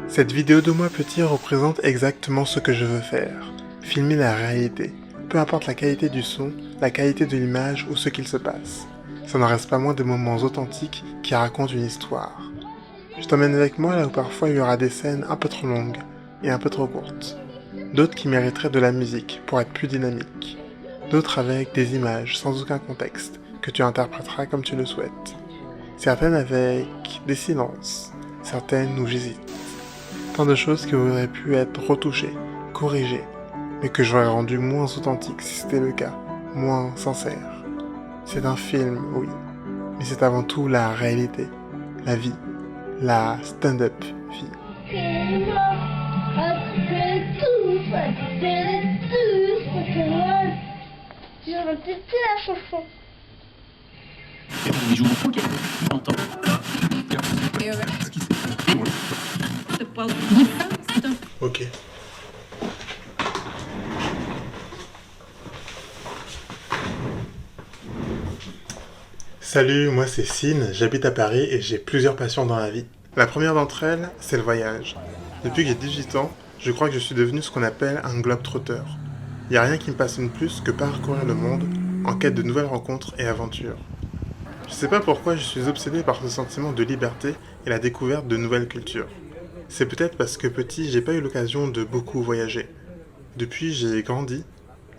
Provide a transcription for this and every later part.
Cette vidéo de moi petit représente exactement ce que je veux faire. Filmer la réalité. Peu importe la qualité du son, la qualité de l'image ou ce qu'il se passe. Ça n'en reste pas moins des moments authentiques qui racontent une histoire. Je t'emmène avec moi là où parfois il y aura des scènes un peu trop longues et un peu trop courtes. D'autres qui mériteraient de la musique pour être plus dynamiques. D'autres avec des images sans aucun contexte que tu interpréteras comme tu le souhaites. Certaines avec des silences, certaines où j'hésite. Tant de choses qui auraient pu être retouchées, corrigées, mais que j'aurais rendu moins authentique si c'était le cas, moins sincère. C'est un film, oui, mais c'est avant tout la réalité, la vie, la stand-up vie. Je répète la chanson. Ok. Salut, moi c'est Sine, j'habite à Paris et j'ai plusieurs passions dans la vie. La première d'entre elles, c'est le voyage. Depuis que j'ai 18 ans, je crois que je suis devenu ce qu'on appelle un globe-trotteur. Il n'y a rien qui me passionne plus que parcourir le monde en quête de nouvelles rencontres et aventures. Je sais pas pourquoi je suis obsédé par ce sentiment de liberté et la découverte de nouvelles cultures. C'est peut-être parce que petit, j'ai pas eu l'occasion de beaucoup voyager. Depuis, j'ai grandi,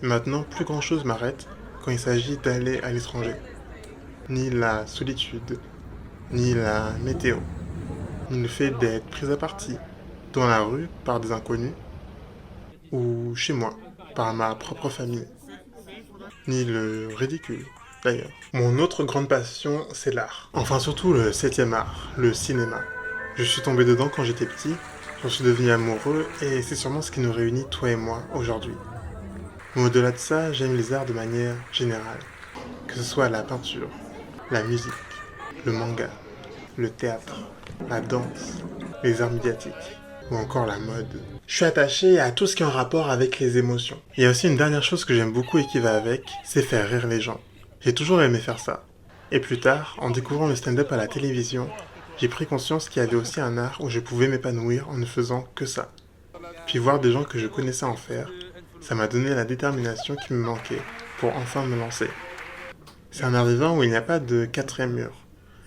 et maintenant plus grand chose m'arrête quand il s'agit d'aller à l'étranger. Ni la solitude, ni la météo, ni le fait d'être pris à partie, dans la rue par des inconnus, ou chez moi, par ma propre famille, ni le ridicule, d'ailleurs. Mon autre grande passion, c'est l'art. Enfin surtout le 7e art, le cinéma. Je suis tombé dedans quand j'étais petit, j'en suis devenu amoureux, et c'est sûrement ce qui nous réunit, toi et moi, aujourd'hui. Mais au-delà de ça, j'aime les arts de manière générale, que ce soit la peinture, la musique, le manga, le théâtre, la danse, les arts médiatiques ou encore la mode. Je suis attaché à tout ce qui est en rapport avec les émotions. Il y a aussi une dernière chose que j'aime beaucoup et qui va avec, c'est faire rire les gens. J'ai toujours aimé faire ça. Et plus tard, en découvrant le stand-up à la télévision, j'ai pris conscience qu'il y avait aussi un art où je pouvais m'épanouir en ne faisant que ça. Puis voir des gens que je connaissais en faire, ça m'a donné la détermination qui me manquait pour enfin me lancer. C'est un art vivant où il n'y a pas de quatrième mur.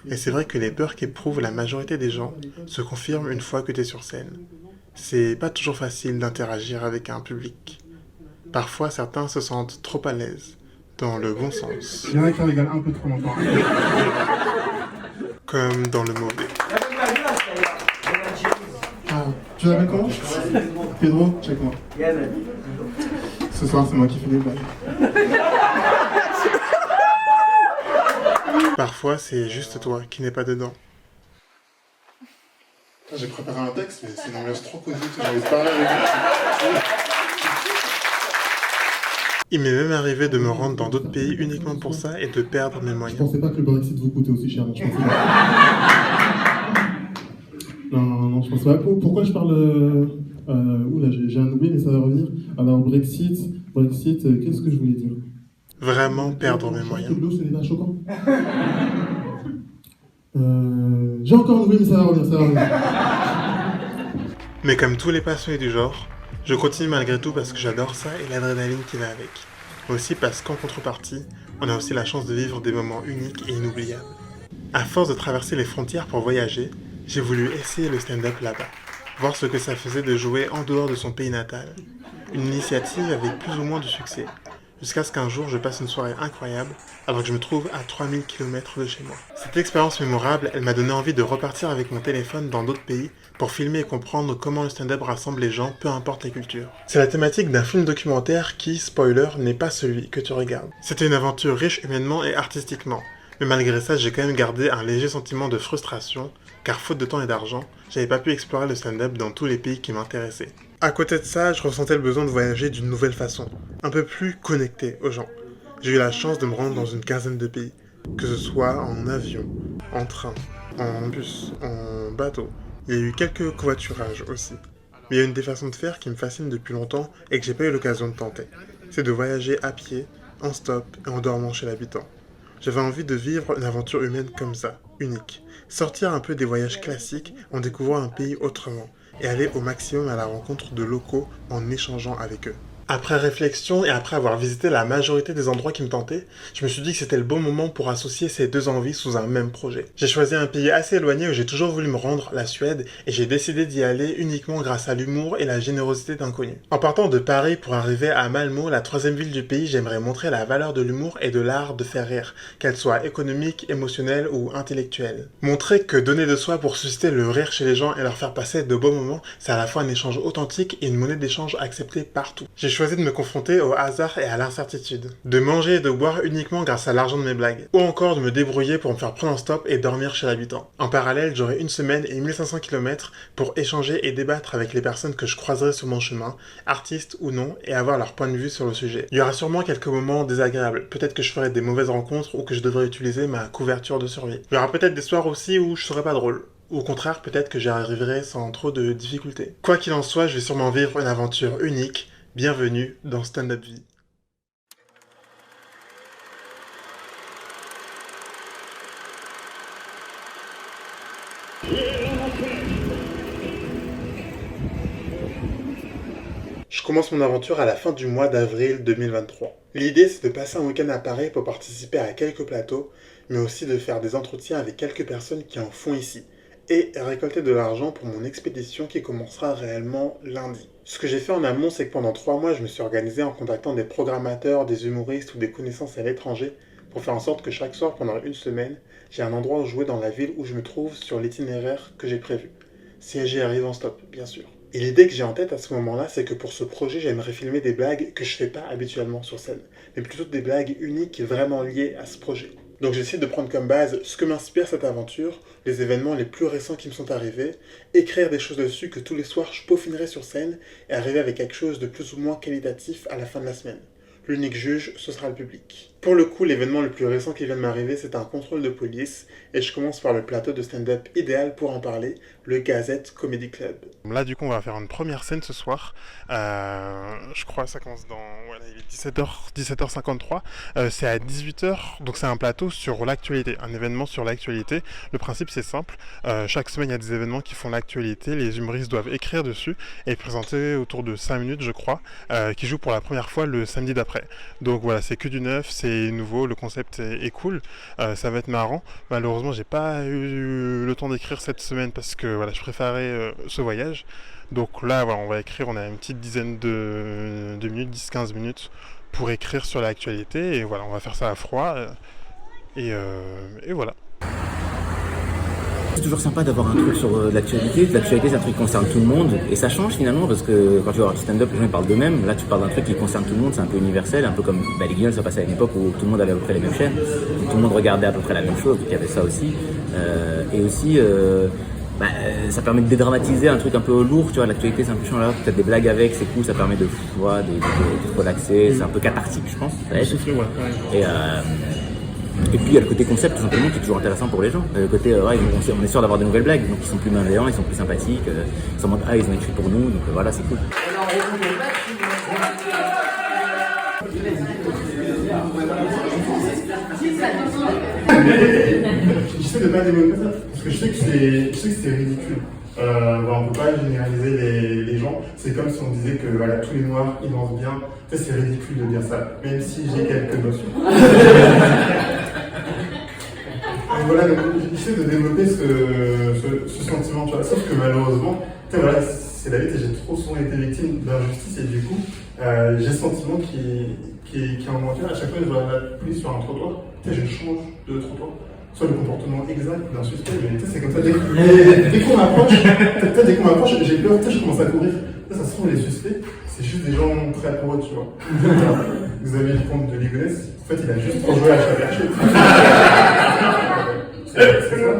Et c'est vrai que les peurs qu'éprouvent la majorité des gens se confirment une fois que tu es sur scène. C'est pas toujours facile d'interagir avec un public. Parfois, certains se sentent trop à l'aise, dans le bon sens. Il y en a qui rigolent un peu trop longtemps. Comme dans le mauvais. Ah, tu l'appelles comment? Pedro, check-moi. Ce soir, c'est moi qui fais les blagues. Parfois, c'est juste toi qui n'es pas dedans. J'ai préparé un texte, mais c'est une ambiance trop cosy, j'ai envie de parler avec vous. Il m'est même arrivé de me rendre dans d'autres pays uniquement pour ça et de perdre mes Je moyens. pensais pas que le Brexit vous coûtait aussi cher, donc je pensais pas. Non, je pensais pas. Pourquoi je parle... Oula, j'ai un oubli, mais ça va revenir. Alors, Brexit, qu'est-ce que je voulais dire? Vraiment perdre mes moyens. De l'eau, ce n'est pas choquant. J'ai encore un oubli, mais ça va revenir. Mais comme tous les passionnés du genre, je continue malgré tout parce que j'adore ça et l'adrénaline qui va avec. Aussi parce qu'en contrepartie, on a aussi la chance de vivre des moments uniques et inoubliables. À force de traverser les frontières pour voyager, j'ai voulu essayer le stand-up là-bas, voir ce que ça faisait de jouer en dehors de son pays natal. Une initiative avec plus ou moins de succès, jusqu'à ce qu'un jour je passe une soirée incroyable alors que je me trouve à 3000 km de chez moi. Cette expérience mémorable, elle m'a donné envie de repartir avec mon téléphone dans d'autres pays pour filmer et comprendre comment le stand-up rassemble les gens, peu importe les cultures. C'est la thématique d'un film documentaire qui, spoiler, n'est pas celui que tu regardes. C'était une aventure riche humainement et artistiquement, mais malgré ça j'ai quand même gardé un léger sentiment de frustration, car faute de temps et d'argent, j'avais pas pu explorer le stand-up dans tous les pays qui m'intéressaient. À côté de ça, je ressentais le besoin de voyager d'une nouvelle façon, un peu plus connecté aux gens. J'ai eu la chance de me rendre dans une quinzaine de pays, que ce soit en avion, en train, en bus, en bateau. Il y a eu quelques covoiturages aussi. Mais il y a une des façons de faire qui me fascine depuis longtemps et que j'ai pas eu l'occasion de tenter. C'est de voyager à pied, en stop et en dormant chez l'habitant. J'avais envie de vivre une aventure humaine comme ça, unique. Sortir un peu des voyages classiques en découvrant un pays autrement et aller au maximum à la rencontre de locaux en échangeant avec eux. Après réflexion et après avoir visité la majorité des endroits qui me tentaient, je me suis dit que c'était le bon moment pour associer ces deux envies sous un même projet. J'ai choisi un pays assez éloigné où j'ai toujours voulu me rendre, la Suède, et j'ai décidé d'y aller uniquement grâce à l'humour et la générosité d'inconnus. En partant de Paris pour arriver à Malmö, la troisième ville du pays, j'aimerais montrer la valeur de l'humour et de l'art de faire rire, qu'elle soit économique, émotionnelle ou intellectuelle. Montrer que donner de soi pour susciter le rire chez les gens et leur faire passer de beaux moments, c'est à la fois un échange authentique et une monnaie d'échange acceptée partout. J'ai choisi de me confronter au hasard et à l'incertitude. De manger et de boire uniquement grâce à l'argent de mes blagues. Ou encore de me débrouiller pour me faire prendre un stop et dormir chez l'habitant. En parallèle, j'aurai une semaine et 1500 km pour échanger et débattre avec les personnes que je croiserai sur mon chemin, artistes ou non, et avoir leur point de vue sur le sujet. Il y aura sûrement quelques moments désagréables. Peut-être que je ferai des mauvaises rencontres ou que je devrais utiliser ma couverture de survie. Il y aura peut-être des soirs aussi où je serai pas drôle. Ou au contraire, peut-être que j'y arriverai sans trop de difficultés. Quoi qu'il en soit, je vais sûrement vivre une aventure unique. Bienvenue dans Stand Up Vie. Je commence mon aventure à la fin du mois d'avril 2023. L'idée, c'est de passer un week-end à Paris pour participer à quelques plateaux, mais aussi de faire des entretiens avec quelques personnes qui en font ici, et récolter de l'argent pour mon expédition qui commencera réellement lundi. Ce que j'ai fait en amont, c'est que pendant 3 mois, je me suis organisé en contactant des programmateurs, des humoristes ou des connaissances à l'étranger pour faire en sorte que chaque soir, pendant une semaine, j'ai un endroit où jouer dans la ville où je me trouve sur l'itinéraire que j'ai prévu. Si j'y arrive en stop, bien sûr. Et l'idée que j'ai en tête à ce moment-là, c'est que pour ce projet, j'aimerais filmer des blagues que je fais pas habituellement sur scène, mais plutôt des blagues uniques et vraiment liées à ce projet. Donc j'essaie de prendre comme base ce que m'inspire cette aventure, les événements les plus récents qui me sont arrivés, écrire des choses dessus que tous les soirs je peaufinerai sur scène et arriver avec quelque chose de plus ou moins qualitatif à la fin de la semaine. L'unique juge, ce sera le public. Pour le coup, l'événement le plus récent qui vient de m'arriver, c'est un contrôle de police, et je commence par le plateau de stand-up idéal pour en parler, le Gazette Comedy Club. Là, du coup, on va faire une première scène ce soir. Je crois que ça commence dans... Voilà, il est 17h53. C'est à 18h, donc c'est un plateau sur l'actualité, un événement sur l'actualité. Le principe, c'est simple. Chaque semaine, il y a des événements qui font l'actualité. Les humoristes doivent écrire dessus et présenter autour de 5 minutes, je crois, qui jouent pour la première fois le samedi d'après. Donc voilà, c'est que du neuf, c'est nouveau, le concept est cool, ça va être marrant. Malheureusement, j'ai pas eu le temps d'écrire cette semaine parce que voilà, je préférais ce voyage. Donc là, voilà, on va écrire, on a une petite dizaine de minutes, 10-15 minutes pour écrire sur l'actualité. Et voilà, on va faire ça à froid. Et voilà. C'est toujours sympa d'avoir un truc sur l'actualité. L'actualité, c'est un truc qui concerne tout le monde. Et ça change finalement parce que quand tu vas voir du stand-up, les gens ils parlent d'eux-mêmes. Là, tu parles d'un truc qui concerne tout le monde. C'est un peu universel, un peu comme les Guignols, ça passait à une époque où tout le monde avait à peu près les mêmes chaînes. Donc, tout le monde regardait à peu près la même chose. Donc il y avait ça aussi. Et aussi, ça permet de dédramatiser un truc un peu lourd. Tu vois, l'actualité, c'est un peu chiant là. Peut-être des blagues avec, c'est cool. Ça permet de te relaxer. C'est un peu cathartique, je pense. Ça aide. Et puis il y a le côté concept tout simplement qui est toujours intéressant pour les gens. Le côté on est sûr d'avoir de nouvelles blagues, donc ils sont plus malveillants, ils sont plus sympathiques, ils se demandent ils ont écrit pour nous, donc voilà, c'est cool. J'essaie de pas développer ça, parce que je sais que c'est ridicule. On peut pas généraliser les gens. C'est comme si on disait que voilà, tous les noirs ils dansent bien. C'est ridicule de dire ça, même si j'ai quelques notions. Voilà, donc j'essaie de développer ce sentiment, tu vois. Sauf que malheureusement, voilà, c'est la vie, j'ai trop souvent été victime d'injustice et du coup, j'ai ce sentiment qui est en moi. À chaque fois que je vois la police sur un trottoir, je change de trottoir. Soit le comportement exact d'un suspect, mais c'est comme ça. Dès qu'on m'approche, j'ai peur, je commence à courir. Là, ça se trouve, les suspects, c'est juste des gens très amoureux, tu vois. Vous avez le compte de Ligonnès, en fait, il a juste trop joué à Chaperché. C'est ça.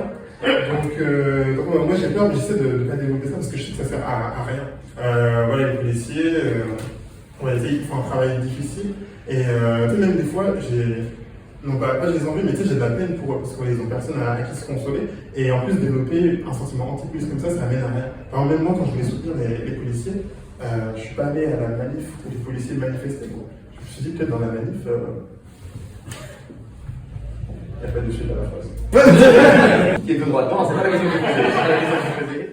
Donc moi j'ai peur, mais j'essaie de ne pas développer ça parce que je sais que ça sert à rien. Voilà, les policiers, ils font un travail difficile. Et même des fois, non pas je les envie, mais j'ai de la peine pour eux parce qu'ils n'ont personne à qui se consoler. Et en plus, développer un sentiment anti-police comme ça amène à rien. Par exemple, même moi, quand je voulais soutenir les policiers, je suis pas allé à la manif où les policiers manifestaient. Je me suis dit, peut-être dans la manif. Il n'y a pas de suite à la phrase. Qui est de droite? Non, c'est pas la question que je posais.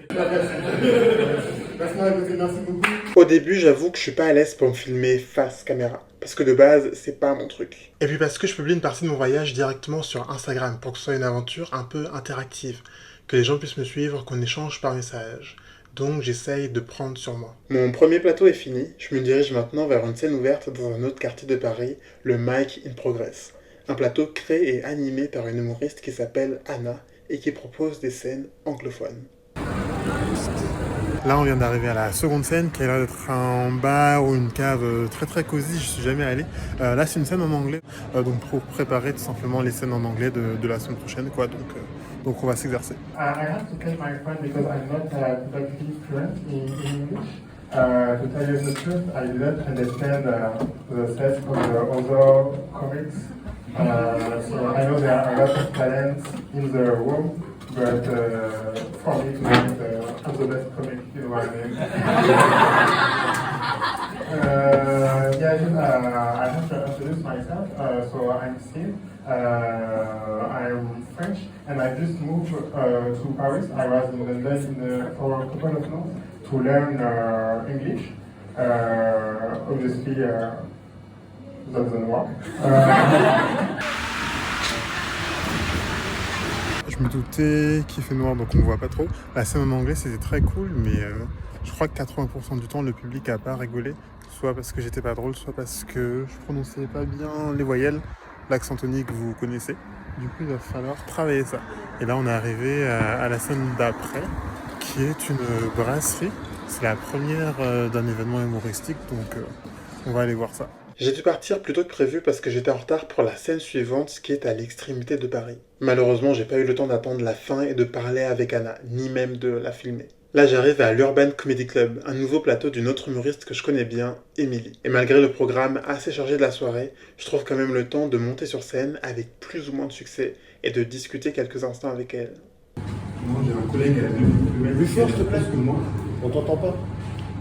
Merci beaucoup. Au début, j'avoue que je suis pas à l'aise pour me filmer face caméra. Parce que de base, c'est pas mon truc. Et puis parce que je publie une partie de mon voyage directement sur Instagram pour que ce soit une aventure un peu interactive. Que les gens puissent me suivre, qu'on échange par message. Donc j'essaye de prendre sur moi. Mon premier plateau est fini. Je me dirige maintenant vers une scène ouverte dans un autre quartier de Paris, le Mike in Progress. Un plateau créé et animé par une humoriste qui s'appelle Anna et qui propose des scènes anglophones. Là, on vient d'arriver à la seconde scène qui a l'air d'être un bar ou une cave très très cosy, je suis jamais allé. Là, c'est une scène en anglais, donc pour préparer tout simplement les scènes en anglais de la semaine prochaine, quoi. Donc on va s'exercer. I have to tell my friend because I'm not perfectly fluent in English. To tell you the truth, I didn't understand the set of the other comics. So I know there are a lot of talents in the room. But for me to make the best comic, you know what I mean? I have to introduce myself. So I'm Steve. I'm French, and I just moved to Paris. I was in London for a couple of months to learn English. Obviously, that doesn't work. Je me doutais qu'il fait noir donc on ne voit pas trop. La scène en anglais c'était très cool mais je crois que 80% du temps le public a pas rigolé. Soit parce que j'étais pas drôle, soit parce que je prononçais pas bien les voyelles. L'accent tonique vous connaissez. Du coup il va falloir travailler ça. Et là on est arrivé à la scène d'après qui est une brasserie. C'est la première d'un événement humoristique donc on va aller voir ça. J'ai dû partir plus tôt que prévu parce que j'étais en retard pour la scène suivante qui est à l'extrémité de Paris. Malheureusement, j'ai pas eu le temps d'attendre la fin et de parler avec Anna, ni même de la filmer. Là, j'arrive à l'Urban Comedy Club, un nouveau plateau d'une autre humoriste que je connais bien, Émilie. Et malgré le programme assez chargé de la soirée, je trouve quand même le temps de monter sur scène avec plus ou moins de succès et de discuter quelques instants avec elle. Moi, j'ai un collègue à 2 km plus fort, s'il te plaît, que moi. On t'entend pas.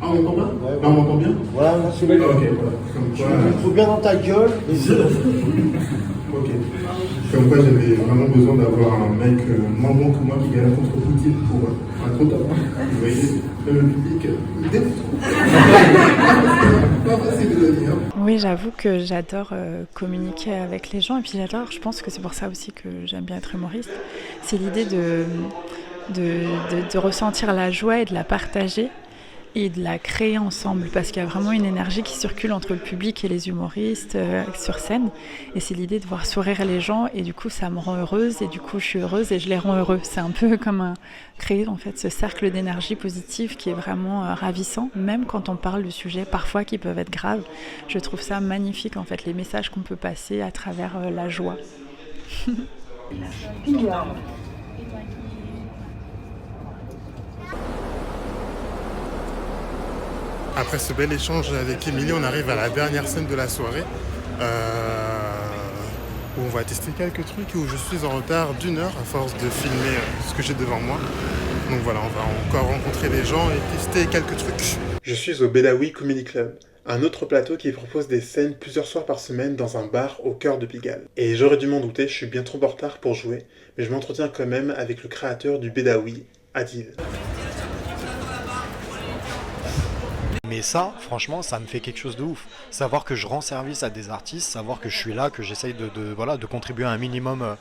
Ah, on m'entend bien? Ouais, Là, on m'entend bien? Voilà, là c'est bon. Ok, voilà. Comme Tu quoi, me trouves bien dans ta gueule. ok. Comme quoi, j'avais vraiment besoin d'avoir un mec moins bon que moi qui galère contre Poutine pour un trop top. Vous voyez, le public démontre. Pas facile de donner, hein. Oui, j'avoue que j'adore communiquer avec les gens et puis j'adore, je pense que c'est pour ça aussi que j'aime bien être humoriste, c'est l'idée de ressentir la joie et de la partager et de la créer ensemble parce qu'il y a vraiment une énergie qui circule entre le public et les humoristes sur scène et c'est l'idée de voir sourire les gens et du coup ça me rend heureuse et du coup je suis heureuse et je les rends heureux. C'est un peu comme créer en fait ce cercle d'énergie positive qui est vraiment ravissant même quand on parle de sujets parfois qui peuvent être graves. Je trouve ça magnifique en fait les messages qu'on peut passer à travers la joie. Après ce bel échange avec Émilie, on arrive à la dernière scène de la soirée où on va tester quelques trucs et où je suis en retard d'1 heure à force de filmer ce que j'ai devant moi. Donc voilà, on va encore rencontrer des gens et tester quelques trucs. Je suis au Bedawi Comedy Club, un autre plateau qui propose des scènes plusieurs soirs par semaine dans un bar au cœur de Pigalle. Et j'aurais dû m'en douter, je suis bien trop en retard pour jouer, mais je m'entretiens quand même avec le créateur du Bedawi, Adil. Mais ça, franchement, ça me fait quelque chose de ouf. Savoir que je rends service à des artistes, savoir que je suis là, que j'essaye de contribuer un minimum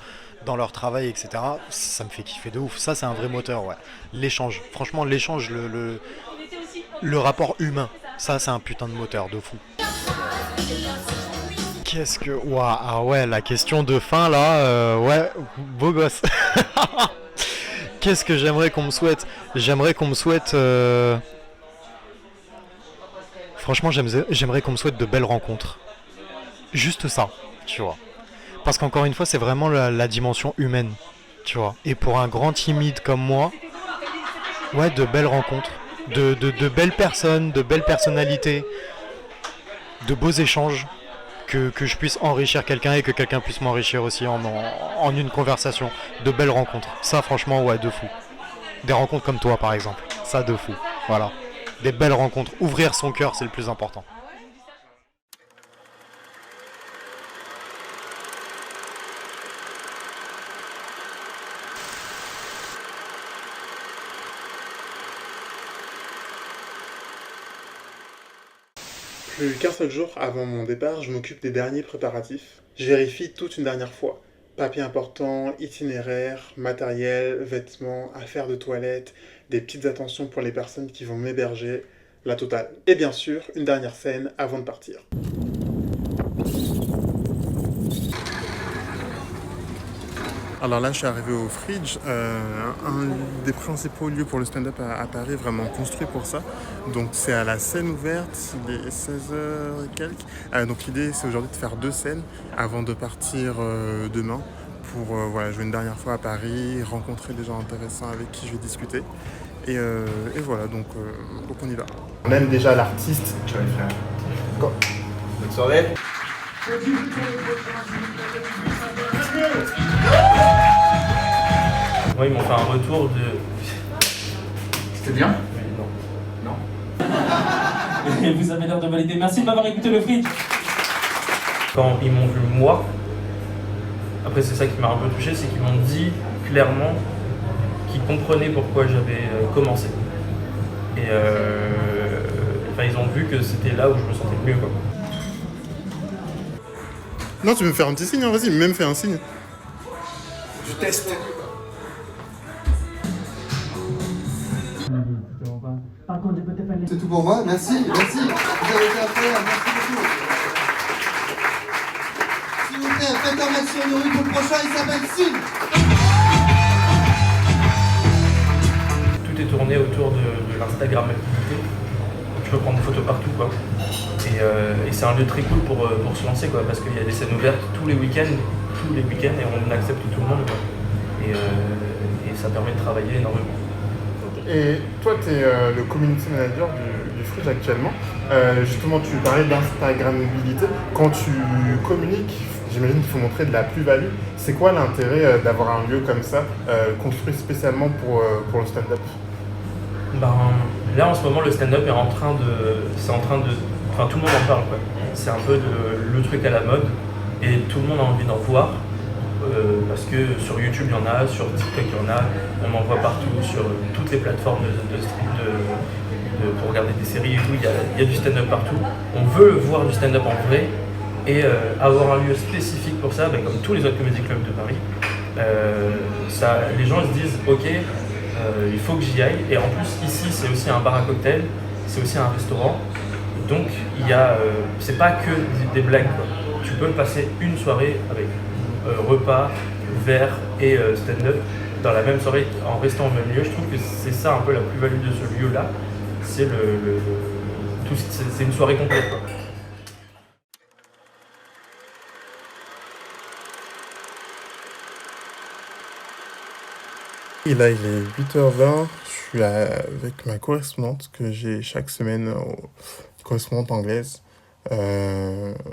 dans leur travail, etc. Ça me fait kiffer de ouf. Ça, c'est un vrai moteur, ouais. L'échange. Franchement, l'échange, le rapport humain, ça, c'est un putain de moteur de fou. Qu'est-ce que... Ouah, ah ouais, la question de fin, là, ouais, beau gosse. Qu'est-ce que j'aimerais qu'on me souhaite? J'aimerais qu'on me souhaite... Franchement, j'aimerais qu'on me souhaite de belles rencontres. Juste ça, tu vois. Parce qu'encore une fois, c'est vraiment la dimension humaine, tu vois. Et pour un grand timide comme moi, ouais, de belles rencontres, de belles personnes, de belles personnalités, de beaux échanges, que je puisse enrichir quelqu'un et que quelqu'un puisse m'enrichir aussi en une conversation. De belles rencontres. Ça, franchement, ouais, de fou. Des rencontres comme toi, par exemple. Ça, de fou. Voilà. Des belles rencontres. Ouvrir son cœur, c'est le plus important. Plus qu'un seul jour avant mon départ, je m'occupe des derniers préparatifs. Je vérifie tout une dernière fois. Papier important, itinéraire, matériel, vêtements, affaires de toilette, des petites attentions pour les personnes qui vont m'héberger, la totale. Et bien sûr, une dernière scène avant de partir. Alors là, je suis arrivé au Fridge, un des principaux lieux pour le stand-up à Paris, vraiment construit pour ça. Donc c'est à la scène ouverte, il est 16h et quelques. Donc l'idée, c'est aujourd'hui de faire 2 scènes avant de partir demain pour voilà, jouer une dernière fois à Paris, rencontrer des gens intéressants avec qui je vais discuter. Et voilà, donc on y va. On aime déjà l'artiste. Ciao les frères. Go. Bonne soirée. Moi, ils m'ont fait un retour de... C'était bien? Non. Non. Vous avez l'air de valider. Merci de m'avoir écouté le Fridge. Quand ils m'ont vu moi, après c'est ça qui m'a un peu touché, c'est qu'ils m'ont dit clairement qu'ils comprenaient pourquoi j'avais commencé. Et ils ont vu que c'était là où je me sentais le mieux, quoi. Non, tu veux me faire un petit signe, hein, vas-y, même fais un signe. Je teste. C'est tout pour moi, merci, vous avez été incroyable, merci beaucoup. S'il vous plaît, faites un maximum de rue pour le prochain, il s'appelle Sim. Tout est tourné autour de l'Instagrammabilité. Tu peux prendre des photos partout, quoi. Et c'est un lieu très cool pour se lancer, quoi, parce qu'il y a des scènes ouvertes tous les week-ends, et on accepte tout le monde, quoi. Et ça permet de travailler énormément. Et toi, tu es le community manager du Fridge actuellement. Justement, tu parlais d'Instagrammabilité. Quand tu communiques, j'imagine qu'il faut montrer de la plus-value. C'est quoi l'intérêt d'avoir un lieu comme ça, construit spécialement pour le stand-up? Là, en ce moment, le stand-up est en train de... Enfin, tout le monde en parle, quoi. C'est un peu le truc à la mode, et tout le monde a envie d'en voir. Parce que sur YouTube il y en a, sur TikTok il y en a, on en voit partout, sur toutes les plateformes pour regarder des séries et tout, il y a du stand-up partout. On veut voir du stand-up en vrai et avoir un lieu spécifique pour ça, comme tous les autres comédie clubs de Paris. Les gens se disent ok, il faut que j'y aille, et en plus ici c'est aussi un bar à cocktail, c'est aussi un restaurant, donc c'est pas que des blagues, quoi. Tu peux passer une soirée avec repas, verre et stand-up dans la même soirée en restant au même lieu. Je trouve que c'est ça un peu la plus-value de ce lieu-là. C'est c'est une soirée complète, quoi. Et là, il est 8h20. Je suis avec ma correspondante que j'ai chaque semaine, correspondante anglaise,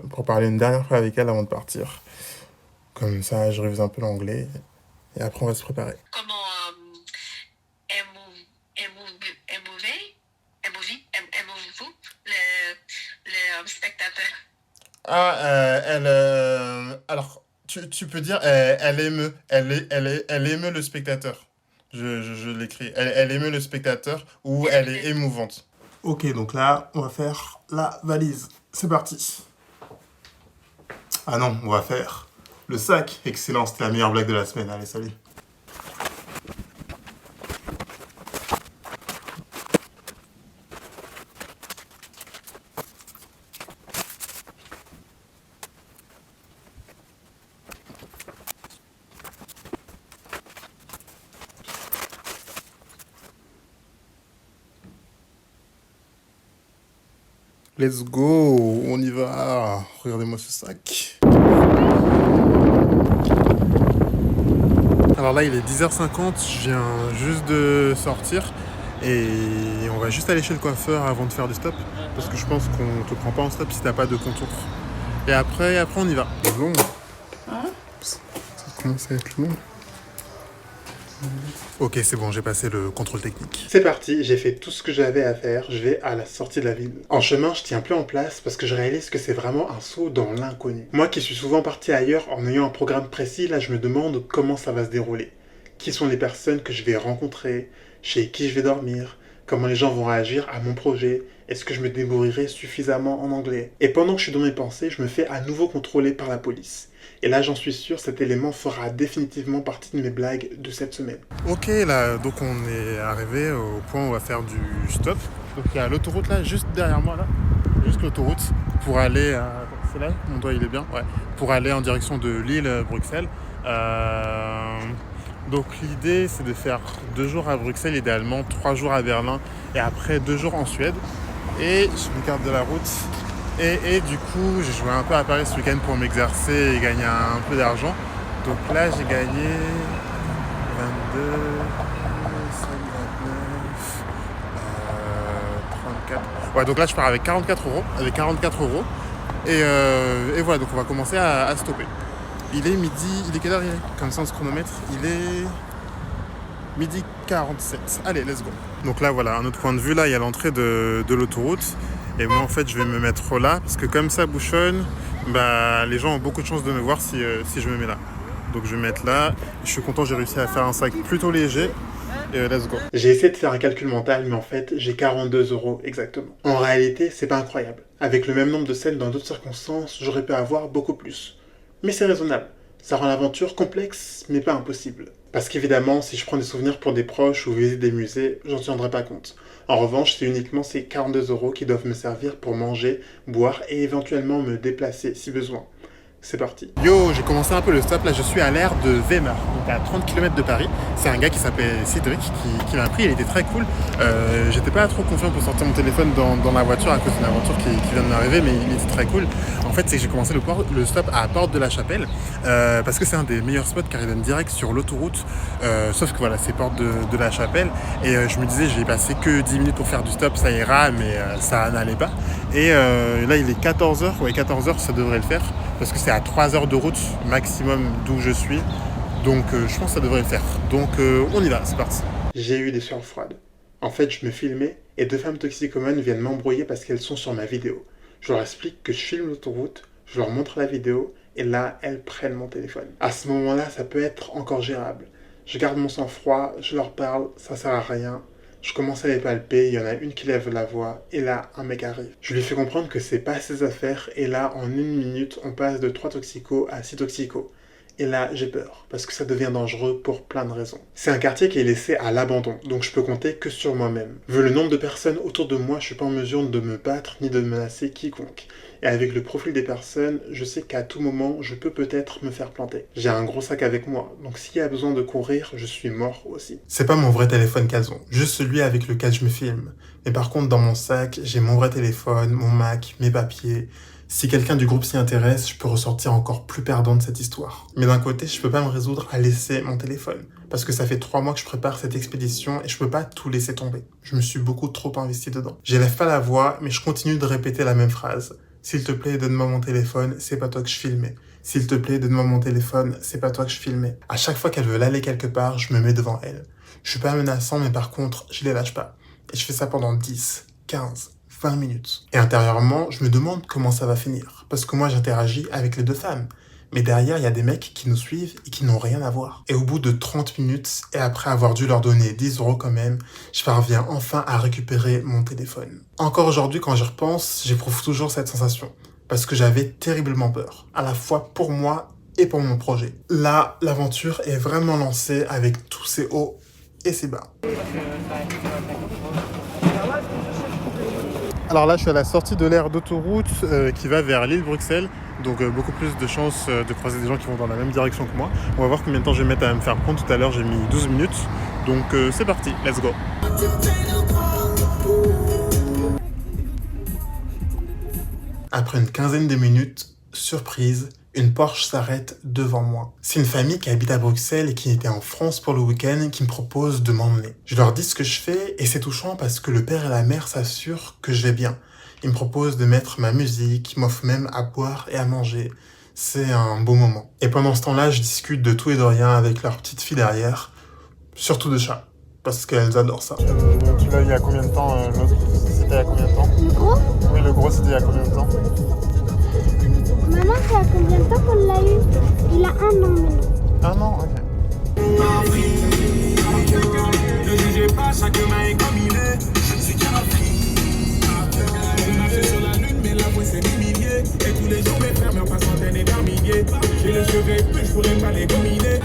pour parler une dernière fois avec elle avant de partir. Comme ça, je révise un peu l'anglais et après on va se préparer. Comment aimez-vous le spectateur? Alors, tu peux dire, elle émeut le spectateur. Je l'écris. Elle émeut le spectateur ou elle est émouvante. Ok, donc là, on va faire la valise. C'est parti. Ah non, on va faire le sac. Excellent, c'était la meilleure blague de la semaine. Allez, salut. Let's go, on y va. Regardez-moi ce sac. Alors là, il est 10h50, je viens juste de sortir et on va juste aller chez le coiffeur avant de faire du stop parce que je pense qu'on te prend pas en stop si t'as pas de contour. Et après on y va. Long. Ça commence à être long. Ok, c'est bon, j'ai passé le contrôle technique. C'est parti, j'ai fait tout ce que j'avais à faire, je vais à la sortie de la ville. En chemin, je tiens plus en place parce que je réalise que c'est vraiment un saut dans l'inconnu. Moi qui suis souvent parti ailleurs en ayant un programme précis, là je me demande comment ça va se dérouler. Qui sont les personnes que je vais rencontrer, chez qui je vais dormir, comment les gens vont réagir à mon projet, est-ce que je me débrouillerai suffisamment en anglais. Et pendant que je suis dans mes pensées, je me fais à nouveau contrôler par la police. Et là, j'en suis sûr, cet élément fera définitivement partie de mes blagues de cette semaine. Ok, là, donc on est arrivé au point où on va faire du stop. Donc il y a l'autoroute là, juste derrière moi là, juste l'autoroute pour aller à... C'est là, mon doigt il est bien, ouais. Pour aller en direction de Lille-Bruxelles. Donc l'idée c'est de faire 2 jours à Bruxelles, idéalement 3 jours à Berlin et après 2 jours en Suède. Et je m'écarte de la route. Et du coup, j'ai joué un peu à Paris ce week-end pour m'exercer et gagner un peu d'argent. Donc là, j'ai gagné 22, 5, 29, 34. Ouais, donc là, je pars avec 44 €. Et voilà, donc on va commencer à stopper. Il est midi, il est quelle heure il est? Comme ça, on se chronomètre, il est midi 47. Allez, let's go. Donc là, voilà, un autre point de vue, là, il y a l'entrée de l'autoroute. Et moi, en fait, je vais me mettre là, parce que comme ça bouchonne, bah, les gens ont beaucoup de chance de me voir si je me mets là. Donc je vais me mettre là. Je suis content, j'ai réussi à faire un sac plutôt léger. Et let's go. J'ai essayé de faire un calcul mental, mais en fait, j'ai 42 € exactement. En réalité, c'est pas incroyable. Avec le même nombre de scènes dans d'autres circonstances, j'aurais pu avoir beaucoup plus. Mais c'est raisonnable. Ça rend l'aventure complexe, mais pas impossible. Parce qu'évidemment, si je prends des souvenirs pour des proches ou visite des musées, j'en tiendrai pas compte. En revanche, c'est uniquement ces 42 € qui doivent me servir pour manger, boire et éventuellement me déplacer si besoin. C'est parti. Yo, j'ai commencé un peu le stop, là je suis à l'aire de Weimar, donc à 30 km de Paris. C'est un gars qui s'appelle Cédric qui m'a pris, il était très cool. J'étais pas trop confiant pour sortir mon téléphone dans la voiture à cause d'une aventure qui vient de m'arriver, mais il était très cool. En fait, c'est que j'ai commencé le stop à Porte de la Chapelle, parce que c'est un des meilleurs spots car il donne direct sur l'autoroute, sauf que voilà, c'est Porte de la Chapelle. Et je me disais, je vais passer que 10 minutes pour faire du stop, ça ira, mais ça n'allait pas. Et là, il est 14h, ouais, 14h, ça devrait le faire. Parce que c'est à 3 heures de route maximum d'où je suis. Donc je pense que ça devrait le faire. Donc on y va, c'est parti. J'ai eu des sueurs froides. En fait, je me filmais et 2 femmes toxicomanes viennent m'embrouiller parce qu'elles sont sur ma vidéo. Je leur explique que je filme l'autoroute, je leur montre la vidéo et là, elles prennent mon téléphone. À ce moment-là, ça peut être encore gérable. Je garde mon sang-froid, je leur parle, ça sert à rien. Je commence à les palper, il y en a une qui lève la voix, et là, un mec arrive. Je lui fais comprendre que c'est pas ses affaires, et là, en 1 minute, on passe de 3 toxicos à 6 toxicos. Et là, j'ai peur, parce que ça devient dangereux pour plein de raisons. C'est un quartier qui est laissé à l'abandon, donc je peux compter que sur moi-même. Vu le nombre de personnes autour de moi, je suis pas en mesure de me battre ni de menacer quiconque. Et avec le profil des personnes, je sais qu'à tout moment, je peux peut-être me faire planter. J'ai un gros sac avec moi, donc s'il y a besoin de courir, je suis mort aussi. C'est pas mon vrai téléphone Cazon, juste celui avec lequel je me filme. Mais par contre, dans mon sac, j'ai mon vrai téléphone, mon Mac, mes papiers. Si quelqu'un du groupe s'y intéresse, je peux ressortir encore plus perdant de cette histoire. Mais d'un côté, je peux pas me résoudre à laisser mon téléphone. Parce que ça fait 3 mois que je prépare cette expédition et je peux pas tout laisser tomber. Je me suis beaucoup trop investi dedans. J'élève pas la voix, mais je continue de répéter la même phrase. S'il te plaît, donne-moi mon téléphone, c'est pas toi que je filmais. S'il te plaît, donne-moi mon téléphone, c'est pas toi que je filmais. À chaque fois qu'elle veut aller quelque part, je me mets devant elle. Je suis pas menaçant, mais par contre, je les lâche pas. Et je fais ça pendant 10, 15, 20 minutes. Et intérieurement, je me demande comment ça va finir. Parce que moi, j'interagis avec les 2 femmes. Mais derrière, il y a des mecs qui nous suivent et qui n'ont rien à voir. Et au bout de 30 minutes, et après avoir dû leur donner 10 € quand même, je parviens enfin à récupérer mon téléphone. Encore aujourd'hui, quand j'y repense, j'éprouve toujours cette sensation. Parce que j'avais terriblement peur. À la fois pour moi et pour mon projet. Là, l'aventure est vraiment lancée avec tous ses hauts et ses bas. Alors là, je suis à la sortie de l'aire d'autoroute qui va vers Lille-Bruxelles. Donc beaucoup plus de chances de croiser des gens qui vont dans la même direction que moi. On va voir combien de temps je vais mettre à me faire prendre. Tout à l'heure, j'ai mis 12 minutes. Donc c'est parti, let's go. Après une quinzaine de minutes, surprise, une Porsche s'arrête devant moi. C'est une famille qui habite à Bruxelles et qui était en France pour le week-end qui me propose de m'emmener. Je leur dis ce que je fais et c'est touchant parce que le père et la mère s'assurent que je vais bien. Ils me proposent de mettre ma musique, ils m'offrent même à boire et à manger. C'est un beau moment. Et pendant ce temps-là, je discute de tout et de rien avec leur petite fille derrière, surtout de chat, parce qu'elles adorent ça. Tu l'as eu il y a combien de temps l'autre? C'était il y a combien de temps? Le gros? Oui, le gros c'était il y a combien de temps? Maman, c'est à combien de temps qu'on l'a eu? Il a 1 an maintenant. 1 an, ok. bougez pas, chaque main est comme il est. Je ne suis qu'un on marche sur la lune, mais la voix c'est des milliers. Et tous les jours, mes frères meurent par centaines et par milliers. J'ai les cheveux épais, je pourrais pas les gominer.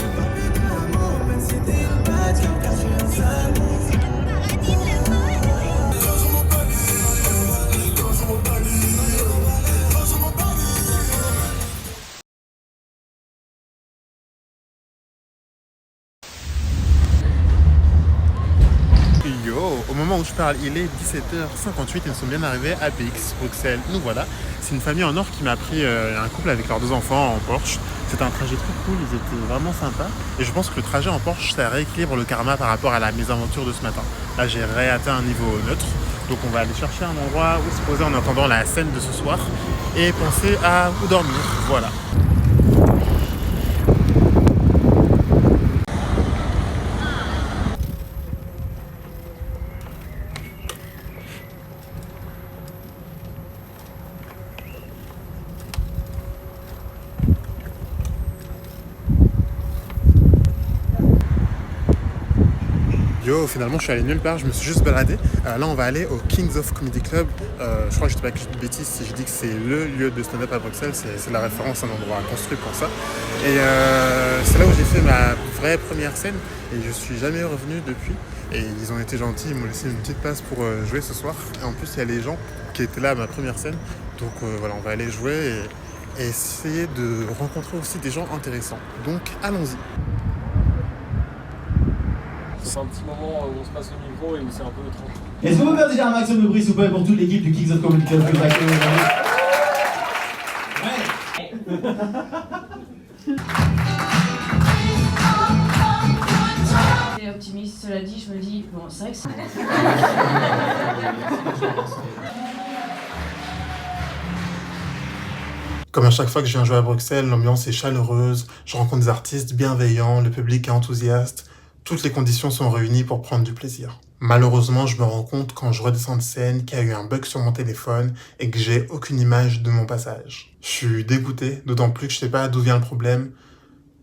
Au moment où je parle, il est 17h58 et nous sommes bien arrivés à PX Bruxelles. Nous voilà. C'est une famille en or qui m'a pris un couple avec leurs 2 enfants en Porsche. C'était un trajet trop cool, ils étaient vraiment sympas. Et je pense que le trajet en Porsche, ça rééquilibre le karma par rapport à la mésaventure de ce matin. Là, j'ai réatteint un niveau neutre. Donc on va aller chercher un endroit où se poser en attendant la scène de ce soir et penser à où dormir. Voilà. Yo, finalement je suis allé nulle part, je me suis juste baladé. Là on va aller au Kings of Comedy Club. Je crois que je ne dis pas que je dis de bêtises si je dis que c'est le lieu de stand-up à Bruxelles, c'est la référence, un endroit construit pour ça. Et c'est là où j'ai fait ma vraie première scène et je suis jamais revenu depuis. Et ils ont été gentils, ils m'ont laissé une petite place pour jouer ce soir. Et en plus il y a les gens qui étaient là à ma première scène. Donc voilà, on va aller jouer et essayer de rencontrer aussi des gens intéressants. Donc allons-y. C'est un petit moment où on se passe le micro et où c'est un peu étrange. Est-ce qu'on peut faire déjà un maximum de bruit s'il vous plaît pour toute l'équipe du Kings of Comedy Club que vous accueillez aujourd'hui? Ouais. T'es optimiste, cela dit, je me dis, bon, c'est vrai que c'est... Comme à chaque fois que je viens jouer à Bruxelles, l'ambiance est chaleureuse, je rencontre des artistes bienveillants, le public est enthousiaste. Toutes les conditions sont réunies pour prendre du plaisir. Malheureusement, je me rends compte quand je redescends de scène qu'il y a eu un bug sur mon téléphone et que j'ai aucune image de mon passage. Je suis dégoûté, d'autant plus que je sais pas d'où vient le problème.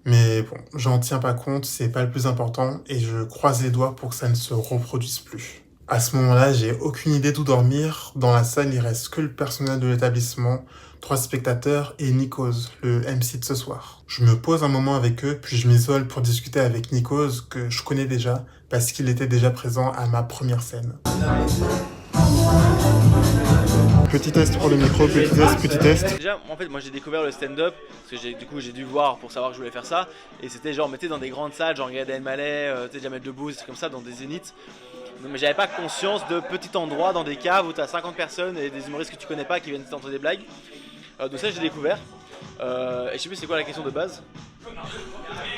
Mais bon, j'en tiens pas compte, c'est pas le plus important et je croise les doigts pour que ça ne se reproduise plus. À ce moment-là, j'ai aucune idée d'où dormir. Dans la salle, il reste que le personnel de l'établissement, 3 spectateurs et Nikos, le MC de ce soir. Je me pose un moment avec eux, puis je m'isole pour discuter avec Nikos, que je connais déjà, parce qu'il était déjà présent à ma première scène. Petit test pour le micro, petit test. Déjà, en fait, moi j'ai découvert le stand-up, parce que du coup j'ai dû voir pour savoir que je voulais faire ça, et c'était genre, mettez dans des grandes salles, genre Gad Elmaleh, Jamel Debbouze, comme ça, dans des zéniths. Mais j'avais pas conscience de petits endroits dans des caves où t'as 50 personnes et des humoristes que tu connais pas qui viennent t'entendre des blagues. Donc ça j'ai découvert. Et je sais plus c'est quoi la question de base.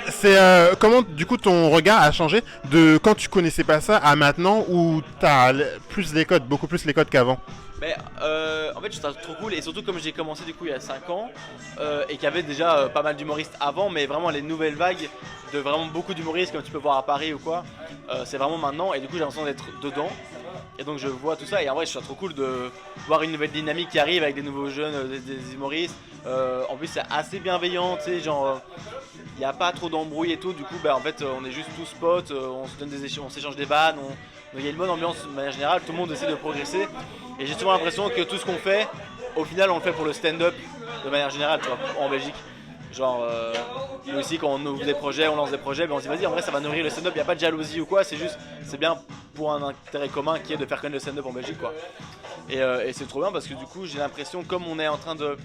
C'est comment du coup ton regard a changé de quand tu connaissais pas ça à maintenant où t'as plus les codes, beaucoup plus les codes qu'avant? Mais en fait je trouve ça trop cool et surtout comme j'ai commencé du coup il y a 5 ans et qu'il y avait déjà pas mal d'humoristes avant, mais vraiment les nouvelles vagues de vraiment beaucoup d'humoristes comme tu peux voir à Paris ou quoi, c'est vraiment maintenant et du coup j'ai l'impression d'être dedans et donc je vois tout ça et en vrai je trouve ça trop cool de voir une nouvelle dynamique qui arrive avec des nouveaux jeunes, des humoristes. En plus c'est assez bienveillant, tu sais, genre il n'y a pas trop d'embrouilles et tout, du coup bah, en fait on est juste tous potes, on se donne on s'échange des vannes, donc il y a une bonne ambiance de manière générale, tout le monde essaie de progresser et j'ai souvent l'impression que tout ce qu'on fait, au final on le fait pour le stand-up de manière générale, tu vois, en Belgique. Genre nous aussi quand on ouvre des projets, on lance des projets, ben on se dit vas-y en vrai ça va nourrir le stand-up, il n'y a pas de jalousie ou quoi, c'est juste, c'est bien pour un intérêt commun qui est de faire connaître le stand-up en Belgique quoi. Et c'est trop bien parce que du coup j'ai l'impression comme on est en train de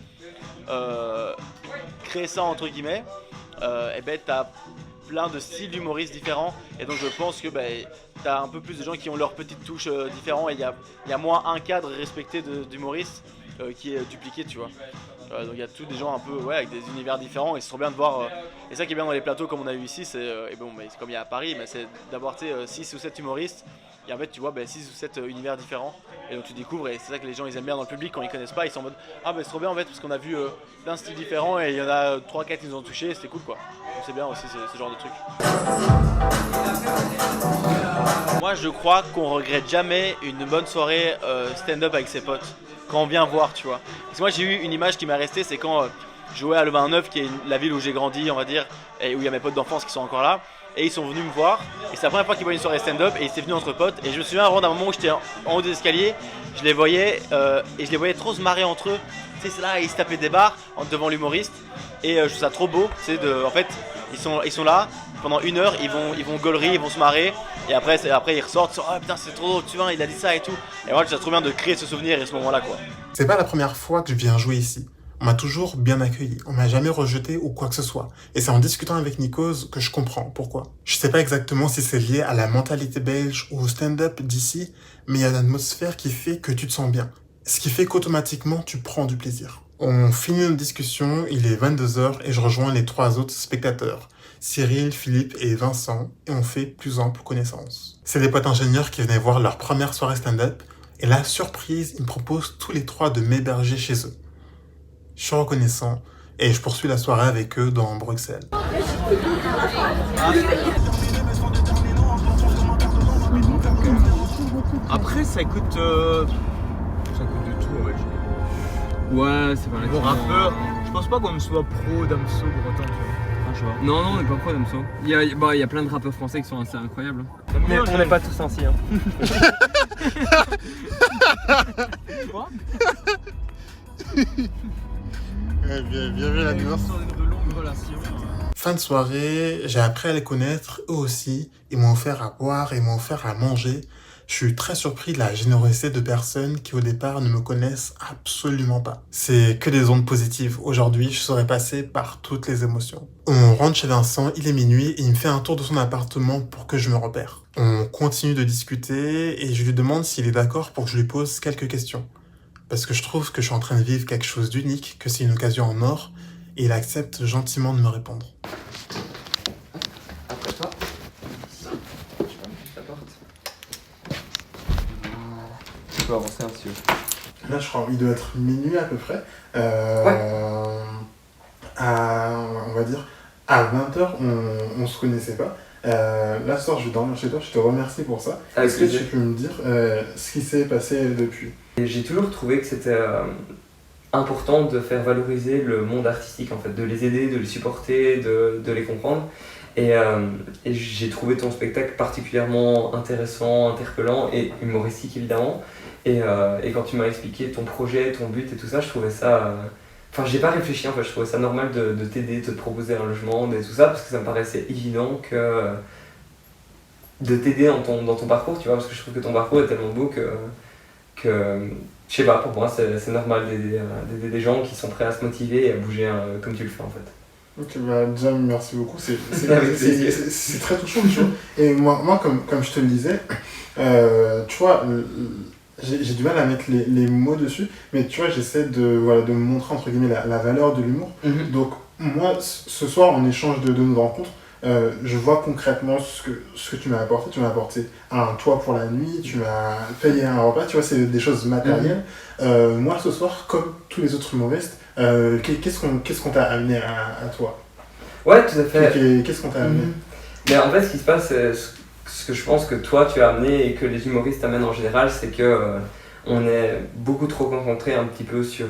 créer ça entre guillemets, et ben t'as plein de styles d'humoristes différents et donc je pense que t'as un peu plus de gens qui ont leur petite touche différente et il y a moins un cadre respecté d'humoristes qui est dupliqué tu vois. Donc il y a tous des gens un peu avec des univers différents et c'est trop bien de voir et ça qui est bien dans les plateaux comme on a eu ici c'est c'est comme il y a à Paris mais c'est d'avoir 6 ou 7 humoristes et en fait tu vois 6 ou 7 univers différents et donc tu découvres et c'est ça que les gens ils aiment bien dans le public quand ils connaissent pas, ils sont en mode ah c'est trop bien en fait parce qu'on a vu plein de styles différents et il y en a 3-4 qui nous ont touché, c'était cool quoi. Donc c'est bien aussi ce genre de truc. Moi je crois qu'on regrette jamais une bonne soirée stand-up avec ses potes quand on vient voir tu vois. Parce que moi j'ai eu une image qui m'a resté, c'est quand je jouais à Le 29 qui est la ville où j'ai grandi on va dire et où il y a mes potes d'enfance qui sont encore là et ils sont venus me voir. Et c'est la première fois qu'ils voyaient une soirée stand-up et ils étaient venus entre potes. Et je me souviens vraiment d'un moment où j'étais en haut des escaliers, je les voyais et je les voyais trop se marrer entre eux. Tu sais, c'est là, ils se tapaient des barres devant l'humoriste. Et je trouve ça trop beau. En fait, ils sont là pendant 1 heure, ils vont gaulerie, ils vont se marrer. Et après ils ressortent, ah putain, c'est trop drôle, tu vois, il a dit ça et tout. Et moi, je trouve ça trop bien de créer ce souvenir et ce moment-là, quoi. C'est pas la première fois que je viens jouer ici. On m'a toujours bien accueilli, on m'a jamais rejeté ou quoi que ce soit. Et c'est en discutant avec Nikos que je comprends pourquoi. Je sais pas exactement si c'est lié à la mentalité belge ou au stand-up d'ici, mais il y a une atmosphère qui fait que tu te sens bien. Ce qui fait qu'automatiquement tu prends du plaisir. On finit notre discussion, il est 22h et je rejoins les 3 autres spectateurs. Cyril, Philippe et Vincent, et on fait plus ample connaissance. C'est des potes ingénieurs qui venaient voir leur première soirée stand-up, et la surprise, ils me proposent tous les 3 de m'héberger chez eux. Je suis reconnaissant, et je poursuis la soirée avec eux dans Bruxelles. Après, ça coûte du tout, en fait. Ouais, c'est pas la bon rappeur. Je pense pas qu'on soit pro Damso pour autant, tu vois. Non, on n'est pas pro Damso. Il y a plein de rappeurs français qui sont assez incroyables. Mais on n'est pas tous ainsi. Hein. Quoi Bien vu la nuance. Fin de soirée, j'ai appris à les connaître, eux aussi. Ils m'ont offert à boire et m'ont offert à manger. Je suis très surpris de la générosité de personnes qui au départ ne me connaissent absolument pas. C'est que des ondes positives. Aujourd'hui, je serais passé par toutes les émotions. On rentre chez Vincent, il est minuit et il me fait un tour de son appartement pour que je me repère. On continue de discuter et je lui demande s'il est d'accord pour que je lui pose quelques questions. Parce que je trouve que je suis en train de vivre quelque chose d'unique, que c'est une occasion en or, et il accepte gentiment de me répondre. Après toi, je vais la porte. Tu peux avancer un petit peu. Là, je crois qu'il doit être minuit à peu près. On va dire, à 20h, on se connaissait pas. Là, ce soir, je vais dormir chez toi. Je te remercie pour ça. Est-ce que tu peux me dire ce qui s'est passé depuis ? J'ai toujours trouvé que c'était important de faire valoriser le monde artistique, en fait, de les aider, de les supporter, de les comprendre. Et j'ai trouvé ton spectacle particulièrement intéressant, interpellant et humoristique, évidemment. Et quand tu m'as expliqué ton projet, ton but et tout ça, je trouvais ça... Enfin, j'ai pas réfléchi, en fait, je trouvais ça normal de t'aider, de te proposer un logement et tout ça, parce que ça me paraissait évident que de t'aider dans ton parcours, tu vois, parce que je trouve que ton parcours est tellement beau que je sais pas, pour moi, c'est normal d'aider des gens qui sont prêts à se motiver et à bouger comme tu le fais, en fait. Ok, bah déjà, merci beaucoup, c'est très touchant, tu vois. Et moi comme je te le disais, tu vois... J'ai du mal à mettre les mots dessus, mais tu vois, j'essaie de me montrer entre guillemets la valeur de l'humour. Donc moi, ce soir, en échange de nos rencontres, je vois concrètement ce que tu m'as apporté. Tu m'as apporté un toit pour la nuit, tu m'as payé un repas, tu vois, c'est des choses matérielles. Moi, ce soir, comme tous les autres humoristes, qu'est-ce qu'on t'a amené à toi ? Ouais, tout à fait. Qu'est-ce qu'on t'a amené ? Mais en fait, ce qui se passe, ce que je pense que toi tu as amené et que les humoristes amènent en général, c'est que on est beaucoup trop concentré un petit peu sur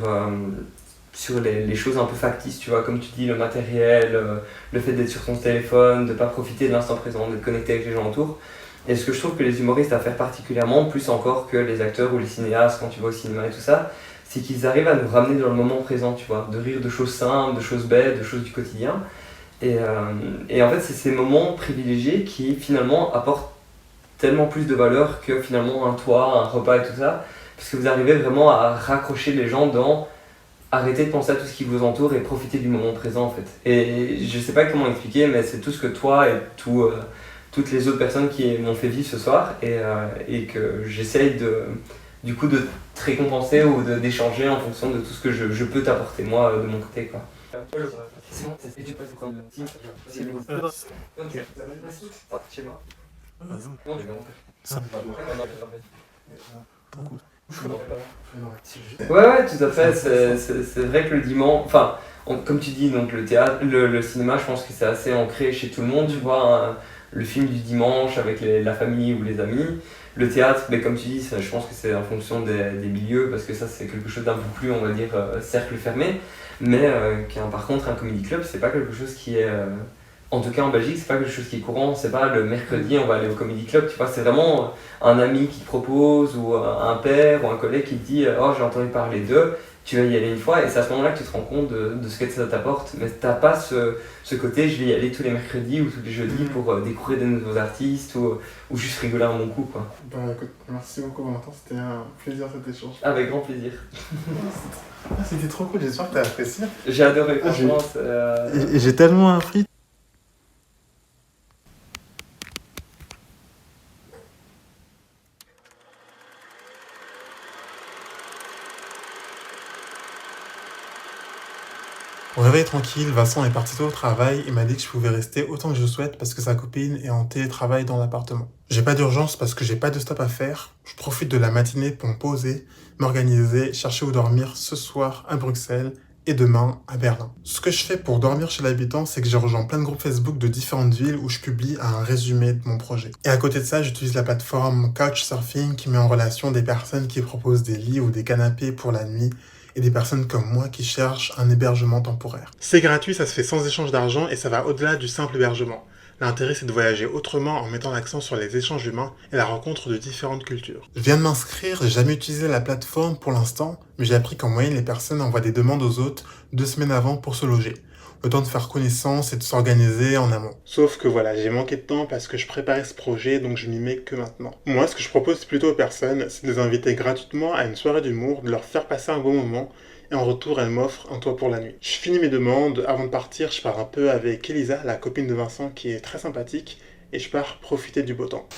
les choses un peu factices, tu vois, comme tu dis, le matériel, le fait d'être sur ton téléphone, de pas profiter de l'instant présent, d'être connecté avec les gens autour. Et ce que je trouve que les humoristes à faire particulièrement, plus encore que les acteurs ou les cinéastes quand tu vas au cinéma et tout ça, c'est qu'ils arrivent à nous ramener dans le moment présent, tu vois, de rire de choses simples, de choses bêtes, de choses du quotidien. Et en fait, c'est ces moments privilégiés qui finalement apportent tellement plus de valeur que finalement un toit, un repas et tout ça, parce que vous arrivez vraiment à raccrocher les gens dans arrêter de penser à tout ce qui vous entoure et profiter du moment présent, en fait. Et je sais pas comment expliquer, mais c'est tout ce que toi et toutes les autres personnes qui m'ont fait vivre ce soir et que j'essaye du coup de te récompenser ou d'échanger en fonction de tout ce que je peux t'apporter moi de mon côté, quoi. C'est bon, et tu passes quoi ? C'est lourd. Ok. Chez moi. Non, ça ouais, tout à fait. C'est vrai que le dimanche, enfin, comme tu dis, donc le théâtre, le cinéma, je pense que c'est assez ancré chez tout le monde. Tu vois, le film du dimanche avec la famille ou les amis. Le théâtre, mais comme tu dis, ça, je pense que c'est en fonction des milieux, parce que ça, c'est quelque chose d'un peu plus, on va dire, cercle fermé. Mais par contre, un comedy club, c'est pas quelque chose qui est En tout cas en Belgique, c'est pas quelque chose qui est courant, c'est pas le mercredi on va aller au comedy club, tu vois, c'est vraiment un ami qui te propose ou un père ou un collègue qui te dit oh j'ai entendu parler d'eux, tu vas y aller une fois et c'est à ce moment-là que tu te rends compte de ce que ça t'apporte, mais t'as pas ce côté je vais y aller tous les mercredis ou tous les jeudis pour découvrir de nouveaux artistes ou juste rigoler à mon coup quoi. Bah écoute, merci beaucoup Valentin, c'était un plaisir cet échange. Avec grand plaisir. C'était trop cool, j'espère que t'as apprécié. J'ai adoré, franchement. Et j'ai tellement appris. Au réveil tranquille, Vincent est parti tôt au travail et m'a dit que je pouvais rester autant que je souhaite parce que sa copine est en télétravail dans l'appartement. J'ai pas d'urgence parce que j'ai pas de stop à faire. Je profite de la matinée pour me poser, m'organiser, chercher où dormir ce soir à Bruxelles et demain à Berlin. Ce que je fais pour dormir chez l'habitant, c'est que j'ai rejoint plein de groupes Facebook de différentes villes où je publie un résumé de mon projet. Et à côté de ça, j'utilise la plateforme Couchsurfing qui met en relation des personnes qui proposent des lits ou des canapés pour la nuit et des personnes comme moi qui cherchent un hébergement temporaire. C'est gratuit, ça se fait sans échange d'argent et ça va au-delà du simple hébergement. L'intérêt, c'est de voyager autrement en mettant l'accent sur les échanges humains et la rencontre de différentes cultures. Je viens de m'inscrire, j'ai jamais utilisé la plateforme pour l'instant, mais j'ai appris qu'en moyenne, les personnes envoient des demandes aux hôtes 2 semaines avant pour se loger. Le temps de faire connaissance et de s'organiser en amont. Sauf que voilà, j'ai manqué de temps parce que je préparais ce projet, donc je m'y mets que maintenant. Moi, ce que je propose plutôt aux personnes, c'est de les inviter gratuitement à une soirée d'humour, de leur faire passer un bon moment, et en retour, elles m'offrent un toit pour la nuit. Je finis mes demandes, avant de partir, je pars un peu avec Elisa, la copine de Vincent, qui est très sympathique, et je pars profiter du beau temps.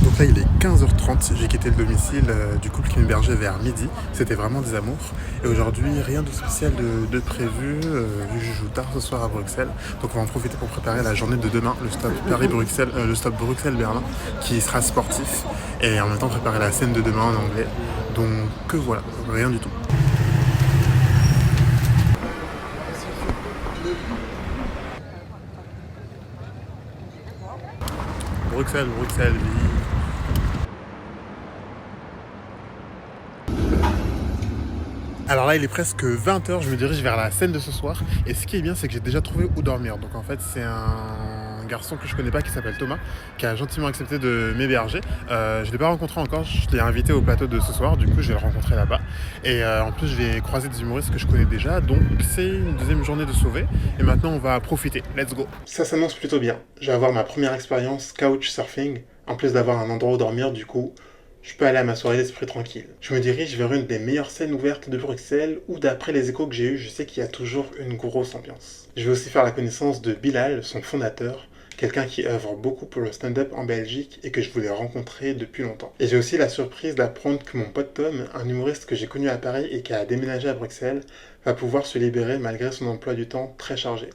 Donc là il est 15h30, j'ai quitté le domicile du couple qui m'hébergeait vers midi, c'était vraiment des amours. Et aujourd'hui rien de spécial de prévu, vu que je joue tard ce soir à Bruxelles. Donc on va en profiter pour préparer la journée de demain, le stop Paris-Bruxelles, le stop Bruxelles-Berlin, qui sera sportif. Et en même temps préparer la scène de demain en anglais. Donc voilà, rien du tout. Bruxelles, oui. Alors là il est presque 20h, je me dirige vers la scène de ce soir et ce qui est bien c'est que j'ai déjà trouvé où dormir. Donc en fait c'est un garçon que je connais pas qui s'appelle Thomas qui a gentiment accepté de m'héberger. Je ne l'ai pas rencontré encore, je l'ai invité au plateau de ce soir, du coup je vais le rencontrer là-bas. Et en plus je vais croiser des humoristes que je connais déjà, donc c'est une deuxième journée de sauver et maintenant on va profiter, let's go. Ça s'annonce plutôt bien, je vais avoir ma première expérience couchsurfing, en plus d'avoir un endroit où dormir du coup. Je peux aller à ma soirée d'esprit tranquille. Je me dirige vers une des meilleures scènes ouvertes de Bruxelles où d'après les échos que j'ai eus, je sais qu'il y a toujours une grosse ambiance. Je vais aussi faire la connaissance de Bilal, son fondateur, quelqu'un qui œuvre beaucoup pour le stand-up en Belgique et que je voulais rencontrer depuis longtemps. Et j'ai aussi la surprise d'apprendre que mon pote Tom, un humoriste que j'ai connu à Paris et qui a déménagé à Bruxelles, va pouvoir se libérer malgré son emploi du temps très chargé.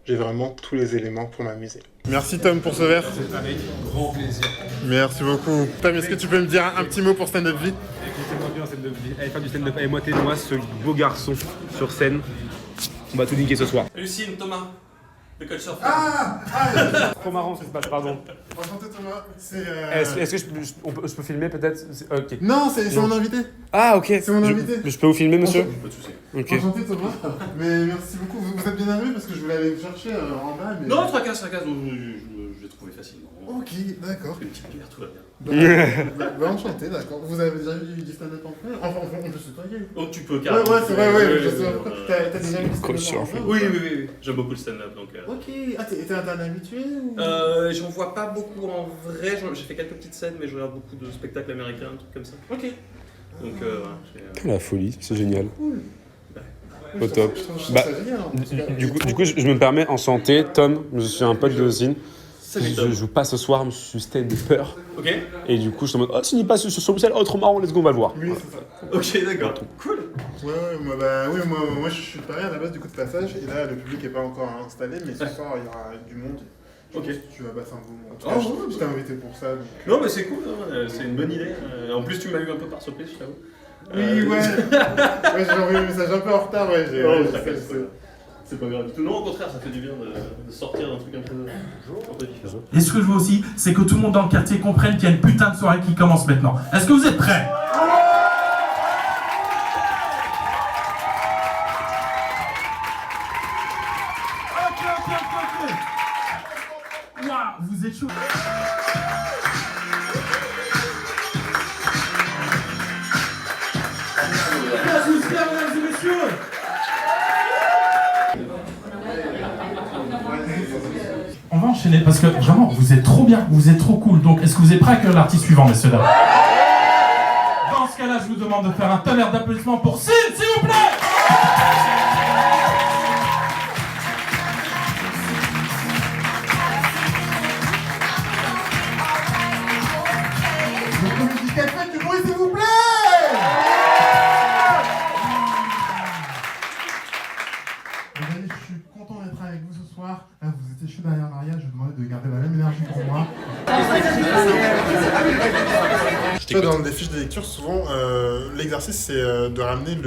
J'ai vraiment tous les éléments pour m'amuser. Merci Tom pour ce verre. Avec grand plaisir. Merci beaucoup. Tom, est-ce que tu peux me dire un petit mot pour Stand Up Vie? Écoutez-moi bien, Stand Up Vie. Allez faire du stand-up. Allez, moi, moi, ce beau garçon sur scène. On va tout niquer ce soir. Lucine, Thomas, le coach surfing. Trop marrant ce qui se passe, pardon. Enchanté Thomas. Est-ce que je peux filmer peut-être? Ok. Non, c'est mon invité. Ah ok. C'est mon invité. Je peux vous filmer monsieur? Pas de soucis. Ok. Enchanté Thomas. Mais merci beaucoup. Vous êtes bien arrivé parce que je voulais aller vous chercher en bas. Mais... Non, tracasse, donc je l'ai trouvé facilement. Ok, d'accord. Une petite bière, tout va bien. Enchanté, d'accord. Vous avez déjà vu du stand-up en vrai? Enfin, on peut se tutoyer. Oh, tu peux carrément. Ouais, c'est vrai, je sais. T'as déjà vu du stand-up en vrai? Oui. J'aime beaucoup le stand-up donc. Ok. Ah, t'es un habitué ou... J'en vois pas beaucoup en vrai. J'ai fait quelques petites scènes, mais je regarde beaucoup de spectacles américains, un truc comme ça. Ok. Donc voilà. La folie, c'est génial. Cool. Au top. Du coup, je me permets, en santé, Tom, je suis un pote de Zine. Je joue pas ce soir, je suis stand-upper. Ok. Et du coup, je suis en mode, oh, tu n'y pas sur Bruxelles, oh, trop marrant, let's go, on va le voir. Oui, c'est ça. Ok, d'accord. Cool. Moi, je suis de Paris à la base du coup de passage, et là, le public n'est pas encore installé, mais ce soir, il y aura du monde. Ok. Tu vas passer un bon moment. Oh, ouais, Je t'ai invité pour ça. Donc... Non, mais c'est cool, hein, c'est une bonne idée. En plus, tu m'as eu un peu par surprise, je t'avoue. Oui, ouais. Ouais, j'ai envoyé un message un peu en retard, ouais. C'est pas grave du tout. Non, au contraire, ça fait du bien de sortir d'un truc un peu différent. Et ce que je veux aussi, c'est que tout le monde dans le quartier comprenne qu'il y a une putain de soirée qui commence maintenant. Est-ce que vous êtes prêts? Ok. Waouh, vous êtes chaud. Mesdames et messieurs. On va enchaîner parce que vraiment vous êtes trop bien, vous êtes trop cool. Donc est-ce que vous êtes prêts à accueillir l'artiste suivant, messieurs dames? Dans ce cas-là, je vous demande de faire un tonnerre d'applaudissements pour Sin, s'il vous plaît. Le Comédie Café, du bruit, s'il vous plaît. Je suis content d'être avec vous ce soir. Là, vous étiez chaud derrière Maria, je vous demandais de garder la même énergie pour moi. Tu vois, dans des fiches de lecture, souvent, l'exercice, c'est de ramener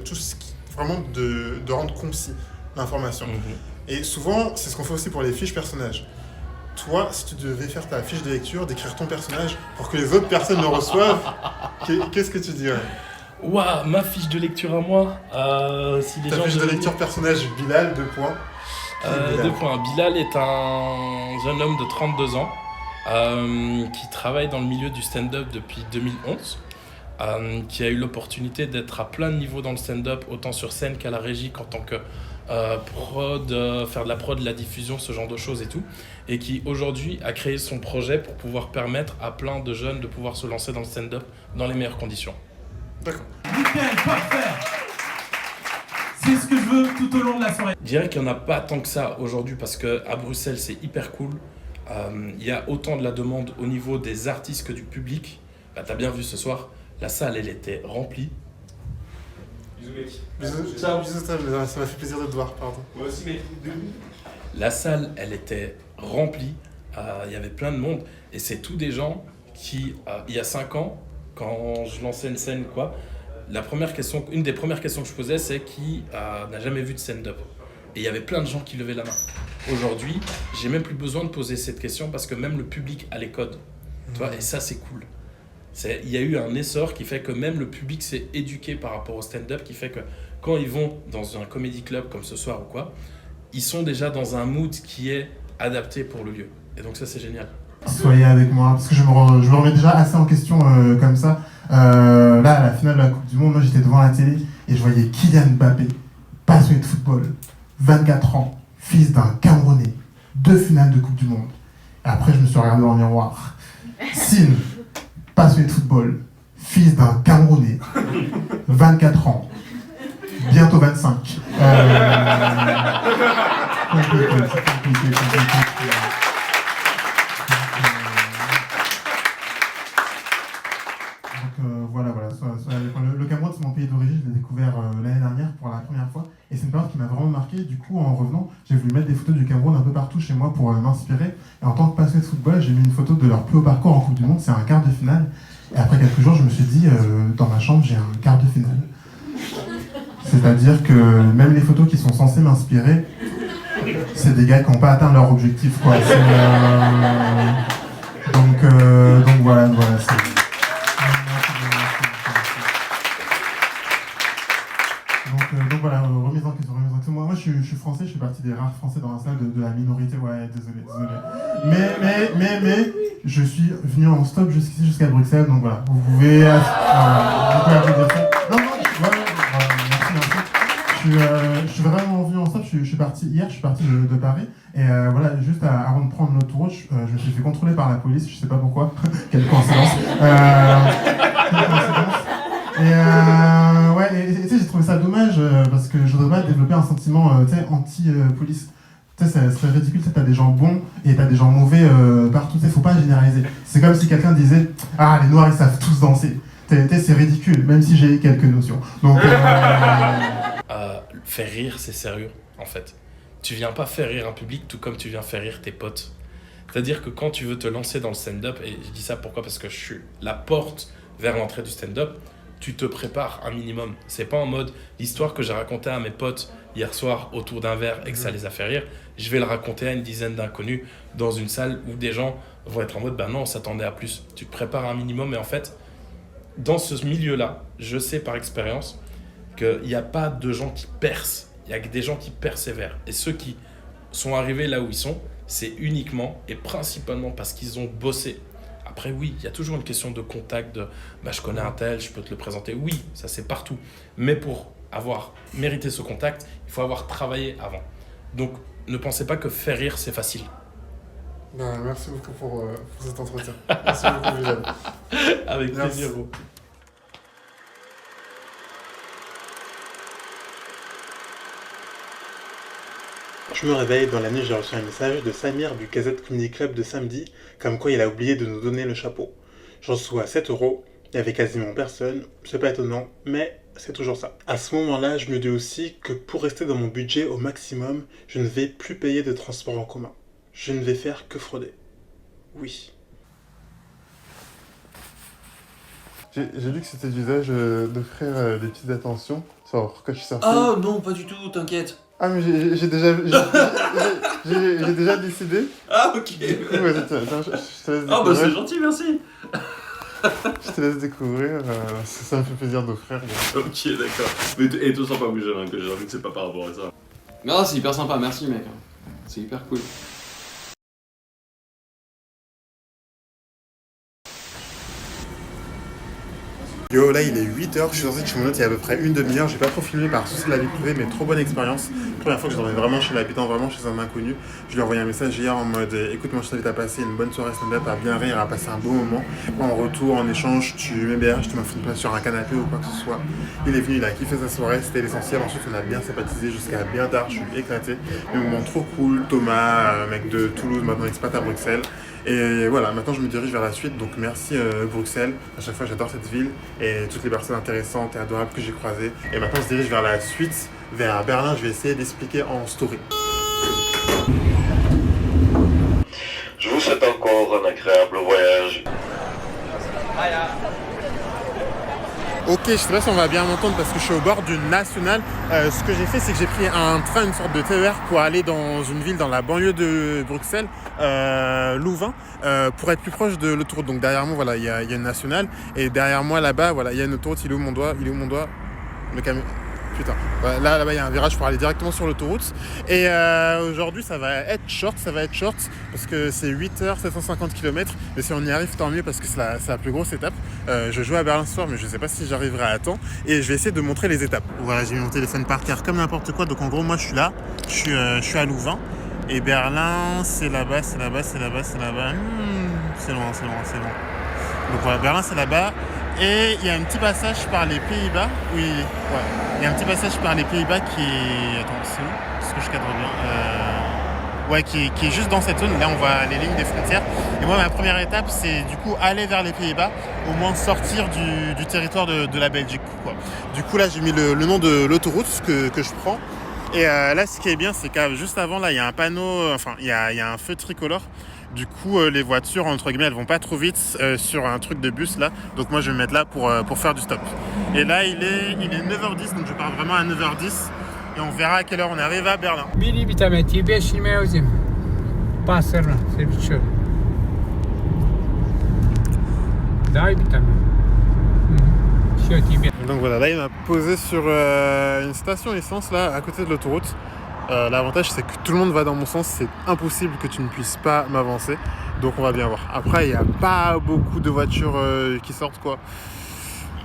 tout ce qui... Vraiment, de rendre concis l'information. Et souvent, c'est ce qu'on fait aussi pour les fiches personnages. Toi, si tu devais faire ta fiche de lecture, d'écrire ton personnage pour que les autres personnes le reçoivent, qu'est-ce que tu dirais? Ouah, ma fiche de lecture à moi. Si les ta gens fiche de lecture personnage, Bilal, 2 points. 2 points. Bilal est un jeune homme de 32 ans qui travaille dans le milieu du stand-up depuis 2011, qui a eu l'opportunité d'être à plein de niveaux dans le stand-up, autant sur scène qu'à la régie, qu'en tant que prod, faire de la prod, de la diffusion, ce genre de choses et tout, et qui aujourd'hui a créé son projet pour pouvoir permettre à plein de jeunes de pouvoir se lancer dans le stand-up dans les meilleures conditions. D'accord. Nickel, parfait. C'est ce que je veux tout au long de la soirée. Je dirais qu'il n'y en a pas tant que ça aujourd'hui parce qu'à Bruxelles, c'est hyper cool. Il y a autant de la demande au niveau des artistes que du public. Bah, t'as bien vu ce soir, la salle, elle était remplie. Bisous, mec. Bisous, ça m'a fait plaisir de te voir, pardon. Moi aussi, mec. La salle, elle était remplie. Il y avait plein de monde. Et c'est tous des gens qui, il y a 5 ans, quand je lançais une scène ou quoi, une des premières questions que je posais, c'est qui n'a jamais vu de stand-up. Et il y avait plein de gens qui levaient la main. Aujourd'hui, j'ai même plus besoin de poser cette question parce que même le public a les codes. Tu vois, et ça, c'est cool. Il y a eu un essor qui fait que même le public s'est éduqué par rapport au stand-up, qui fait que quand ils vont dans un comedy club comme ce soir ou quoi, ils sont déjà dans un mood qui est adapté pour le lieu. Et donc ça, c'est génial. Soyez avec moi, parce que je me remets déjà assez en question comme ça. Là, à la finale de la Coupe du Monde, moi j'étais devant la télé et je voyais Kylian Mbappé, passionné de football, 24 ans, fils d'un Camerounais, 2 finales de Coupe du Monde. Et après, je me suis regardé dans le miroir. Sin, passionné de football, fils d'un Camerounais, 24 ans, bientôt 25. Voilà. Le Cameroun, c'est mon pays d'origine, je l'ai découvert l'année dernière pour la première fois. Et c'est une période qui m'a vraiment marqué. Du coup, en revenant, j'ai voulu mettre des photos du Cameroun un peu partout chez moi pour m'inspirer. Et en tant que passionné de football, j'ai mis une photo de leur plus haut parcours en Coupe du Monde. C'est un quart de finale. Et après quelques jours, je me suis dit, dans ma chambre, j'ai un quart de finale. C'est-à-dire que même les photos qui sont censées m'inspirer, c'est des gars qui n'ont pas atteint leur objectif, quoi. Donc voilà, c'est... Donc voilà, remise en question. Moi je suis français, je fais partie des rares français dans la salle de la minorité, ouais, désolé. Mais je suis venu en stop jusqu'à Bruxelles, donc voilà, vous pouvez applaudir ça. Non, merci. Je suis vraiment venu en stop, je suis parti de Paris, et voilà, juste avant de prendre l'autoroute, je me suis fait contrôler par la police, je sais pas pourquoi, quelle coïncidence. Et tu sais, j'ai trouvé ça dommage parce que je voudrais pas développer un sentiment anti-police. Tu sais, ça serait ridicule, t'as des gens bons et t'as des gens mauvais partout, tu sais, faut pas généraliser. C'est comme si quelqu'un disait « Ah, les noirs, ils savent tous danser ». C'est ridicule, même si j'ai quelques notions. Donc, faire rire, c'est sérieux, en fait. Tu viens pas faire rire un public tout comme tu viens faire rire tes potes. C'est-à-dire que quand tu veux te lancer dans le stand-up, et je dis ça pourquoi? Parce que je suis la porte vers l'entrée du stand-up, tu te prépares un minimum. C'est pas en mode l'histoire que j'ai racontée à mes potes hier soir autour d'un verre et que ça les a fait rire, je vais le raconter à une dizaine d'inconnus dans une salle où des gens vont être en mode non, on s'attendait à plus. Tu te prépares un minimum, et en fait, dans ce milieu-là, je sais par expérience qu'il n'y a pas de gens qui percent, il y a que des gens qui persévèrent. Et ceux qui sont arrivés là où ils sont, c'est uniquement et principalement parce qu'ils ont bossé. Après, oui, il y a toujours une question de contact, de je connais un tel, je peux te le présenter. Oui, ça c'est partout. Mais pour avoir mérité ce contact, il faut avoir travaillé avant. Donc, ne pensez pas que faire rire, c'est facile. Merci beaucoup pour cet entretien. Merci beaucoup, William. Avec plaisir. Je me réveille, dans la nuit j'ai reçu un message de Samir du KZ Comedy Club de samedi, comme quoi il a oublié de nous donner le chapeau. J'en reçois 7 €, il y avait quasiment personne, c'est pas étonnant, mais c'est toujours ça. À ce moment-là, je me dis aussi que pour rester dans mon budget au maximum, je ne vais plus payer de transport en commun. Je ne vais faire que frauder. Oui. J'ai lu que c'était d'usage d'offrir des petites attentions sur Coach Surfing. Ah non, pas du tout, t'inquiète. Ah mais j'ai déjà décidé. Ah ok. Du coup, je te laisse découvrir. Ah bah c'est gentil, merci. Je te laisse découvrir, ça me fait plaisir d'offrir. Donc. Ok, d'accord. Mais et tout sympa, Bougel, que j'avoue que c'est pas par rapport à ça. Non, c'est hyper sympa, merci mec. C'est hyper cool. Yo, là il est 8h, je suis censé que je me note il y a à peu près une demi-heure, j'ai pas trop filmé par souci de la vie privée, mais trop bonne expérience. Première fois que je dormais vraiment chez l'habitant, vraiment chez un inconnu. Je lui ai envoyé un message hier en mode écoute, moi je t'invite à passer une bonne soirée stand-up, à bien rire, à passer un beau moment. Moi en retour, en échange, tu m'héberges, tu m'offres une place sur un canapé ou quoi que ce soit. Il est venu, il a kiffé sa soirée, c'était l'essentiel. Ensuite on a bien sympathisé jusqu'à bien tard, je suis éclaté. Des moments trop cool, Thomas, mec de Toulouse, maintenant expat à Bruxelles. Et voilà, maintenant je me dirige vers la suite, donc merci Bruxelles, à chaque fois j'adore cette ville et toutes les personnes intéressantes et adorables que j'ai croisées. Et maintenant on se dirige vers la suite, vers Berlin, je vais essayer d'expliquer en story. Je vous souhaite encore un agréable voyage. Ok, je sais pas si on va bien m'entendre parce que je suis au bord d'une nationale. Ce que j'ai fait, c'est que j'ai pris un train, une sorte de TER pour aller dans une ville dans la banlieue de Bruxelles, Louvain, pour être plus proche de l'autoroute. Donc derrière moi, voilà, il y a une nationale et derrière moi là-bas, voilà, il y a une autoroute. Il est où mon doigt? Le camion. Putain, voilà, là-bas il y a un virage pour aller directement sur l'autoroute. Et aujourd'hui ça va être short parce que c'est 8h, 750 km. Mais si on y arrive, tant mieux parce que c'est la plus grosse étape. Je joue à Berlin ce soir, mais je sais pas si j'arriverai à temps. Et je vais essayer de montrer les étapes. Voilà, j'ai mis mon téléphone par terre comme n'importe quoi. Donc en gros, moi je suis là, je suis à Louvain. Et Berlin, c'est là-bas. C'est loin. Donc voilà, Berlin c'est là-bas. Et il y a un petit passage par les Pays-Bas. Oui, ouais. Il y a un petit passage par les Pays-Bas qui est... Attends, c'est où? Est-ce que je cadre bien? Ouais, qui est juste dans cette zone. Là, on voit les lignes des frontières. Et moi, ma première étape, c'est du coup aller vers les Pays-Bas, au moins sortir du territoire de la Belgique, quoi. Du coup, là, j'ai mis le nom de l'autoroute que je prends. Et là, ce qui est bien, c'est que juste avant, là, il y a un panneau, enfin, il y a un feu tricolore. Du coup, les voitures, entre guillemets, elles vont pas trop vite sur un truc de bus, là. Donc moi, je vais me mettre là pour faire du stop. Et là, il est 9h10, donc je pars vraiment à 9h10. Et on verra à quelle heure on arrive à Berlin. Biri bir tane T5 20 Passerna, c'est vite chaud. Dai bir tane. Donc voilà, là, il m'a posé sur une station essence, là, à côté de l'autoroute. L'avantage c'est que tout le monde va dans mon sens, c'est impossible que tu ne puisses pas m'avancer, donc on va bien voir. Après il n'y a pas beaucoup de voitures qui sortent, quoi.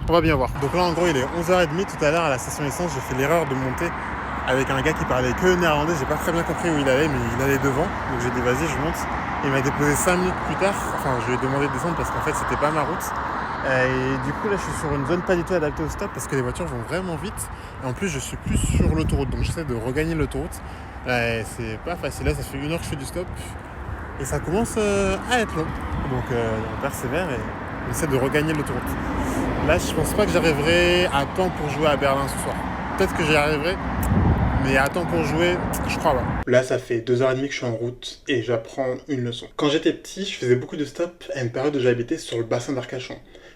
On va bien voir. Donc là en gros il est 11h30, tout à l'heure à la station essence j'ai fait l'erreur de monter avec un gars qui parlait que néerlandais. J'ai pas très bien compris où il allait, mais il allait devant, donc j'ai dit vas-y je monte. Il m'a déposé 5 minutes plus tard, enfin je lui ai demandé de descendre parce qu'en fait c'était pas ma route. Et du coup là je suis sur une zone pas du tout adaptée au stop parce que les voitures vont vraiment vite. Et en plus je suis plus sur l'autoroute, donc j'essaie de regagner l'autoroute. C'est pas facile, là ça fait 1 heure que je fais du stop et ça commence à être long. Donc on persévère et on essaie de regagner l'autoroute. Là je pense pas que j'arriverai à temps pour jouer à Berlin ce soir. Peut-être que j'y arriverai, Mais à temps pour jouer, je crois pas. Là, ça fait 2h30 que je suis en route et j'apprends une leçon. Quand j'étais petit, je faisais beaucoup de stops à une période où j'habitais sur le bassin d'Arcachon.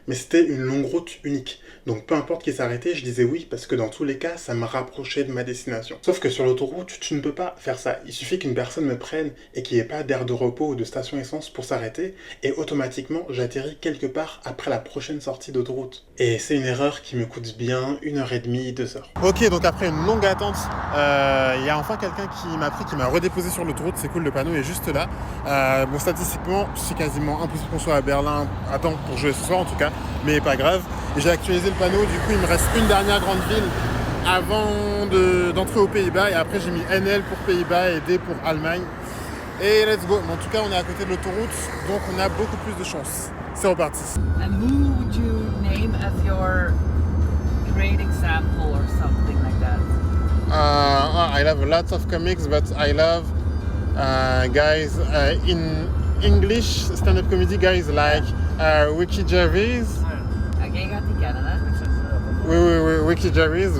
Mais c'était une longue route unique. Donc peu importe qui s'arrêtait, je disais oui parce que dans tous les cas, ça me rapprochait de ma destination. Sauf que sur l'autoroute, tu ne peux pas faire ça. Il suffit qu'une personne me prenne et qu'il n'y ait pas d'aire de repos ou de station essence pour s'arrêter et automatiquement, j'atterris quelque part après la prochaine sortie d'autoroute. Et c'est une erreur qui me coûte bien 1h30, 2h. Ok, donc après une longue attente, il y a enfin quelqu'un qui m'a redéposé sur l'autoroute. C'est cool, le panneau est juste là. Bon, statistiquement, c'est quasiment impossible qu'on soit à Berlin à temps pour jouer ce soir en tout cas, mais pas grave. Et j'ai actualisé le panneau, du coup il me reste une dernière grande ville avant d'entrer aux Pays-Bas et après j'ai mis NL pour Pays-Bas et D pour Allemagne. Et let's go. Mais en tout cas on est à côté de l'autoroute, donc on a beaucoup plus de chance. C'est reparti. And who would you name as your great example or something like that? I love lots of comics, but I love guys in English stand-up comedy, guys like Ricky Gervais. Oui, Ricky Gervais.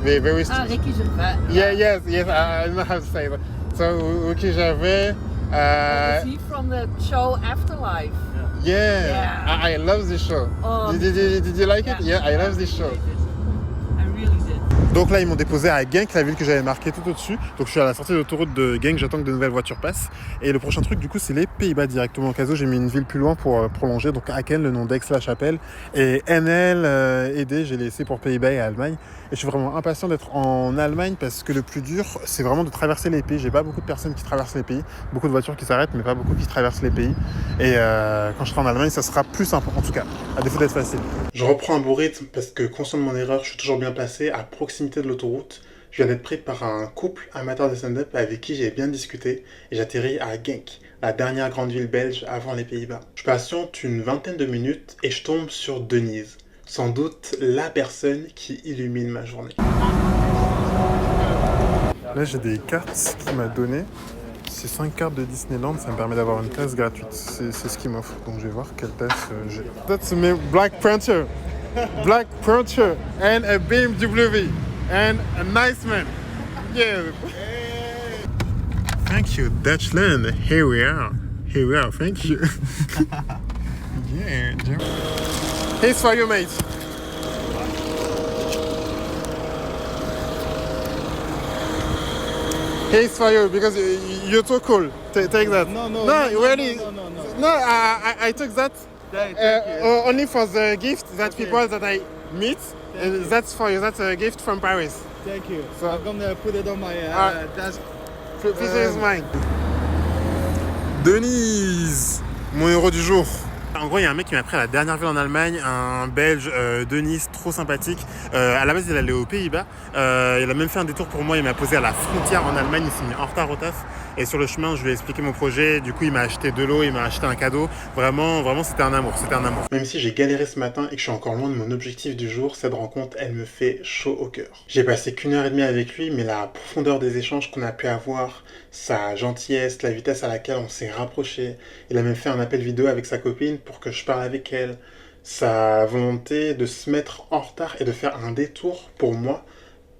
Very Ricky Gervais. Yes, I don't know how to say that. So Ricky Gervais. Is he from the show Afterlife? Yeah. I love this show. Oh, did you like it? Yeah, I love this show. Donc là, ils m'ont déposé à Genk, la ville que j'avais marquée tout au-dessus. Donc je suis à la sortie de l'autoroute de Genk, j'attends que de nouvelles voitures passent. Et le prochain truc, du coup, c'est les Pays-Bas directement. Au cas où, j'ai mis une ville plus loin pour prolonger. Donc Aken, le nom d'Aix-la-Chapelle. Et NL et D, j'ai laissé pour Pays-Bas et Allemagne. Et je suis vraiment impatient d'être en Allemagne parce que le plus dur, c'est vraiment de traverser les pays. J'ai pas beaucoup de personnes qui traversent les pays. Beaucoup de voitures qui s'arrêtent, mais pas beaucoup qui traversent les pays. Et quand je serai en Allemagne, ça sera plus simple, en tout cas, à défaut d'être facile. Je reprends un beau rythme parce que, conscient de mon erreur, je suis toujours bien placé à proximité de l'autoroute. Je viens d'être pris par un couple amateur de stand-up avec qui j'ai bien discuté et j'atterris à Genk, la dernière grande ville belge avant les Pays-Bas. Je patiente une vingtaine de minutes et je tombe sur Denise, sans doute la personne qui illumine ma journée. Là, j'ai des cartes qu'il m'a données. C'est 5 cartes de Disneyland, ça me permet d'avoir une tasse gratuite. C'est ce qu'il m'offre, donc je vais voir quelle tasse j'ai. That's my Black Panther. Black Panther and a BMW and a nice man. Yeah. Thank you, Dutchland. Here we are. Thank you. Yeah. Here's for you, mate. Here's for you because you're too cool. Take that. No, really. No, I took that. Only for the gift that people that I meet. That's for you. That's a gift from Paris. Thank you. So I'm gonna put it on my desk. Please is mine. Denise, mon héros du jour. En gros, il y a un mec qui m'a pris à la dernière ville en Allemagne, un Belge de Nice, trop sympathique. À la base, il allait aux Pays-Bas. Il a même fait un détour pour moi. Il m'a posé à la frontière en Allemagne. Il s'est mis en retard au taf. Et sur le chemin, je lui ai expliqué mon projet. Du coup, il m'a acheté de l'eau, il m'a acheté un cadeau. Vraiment, c'était un amour. Même si j'ai galéré ce matin et que je suis encore loin de mon objectif du jour, cette rencontre, elle me fait chaud au cœur. J'ai passé qu'1h30 avec lui, mais la profondeur des échanges qu'on a pu avoir, sa gentillesse, la vitesse à laquelle on s'est rapproché. Il a même fait un appel vidéo avec sa copine pour que je parle avec elle. Sa volonté de se mettre en retard et de faire un détour pour moi,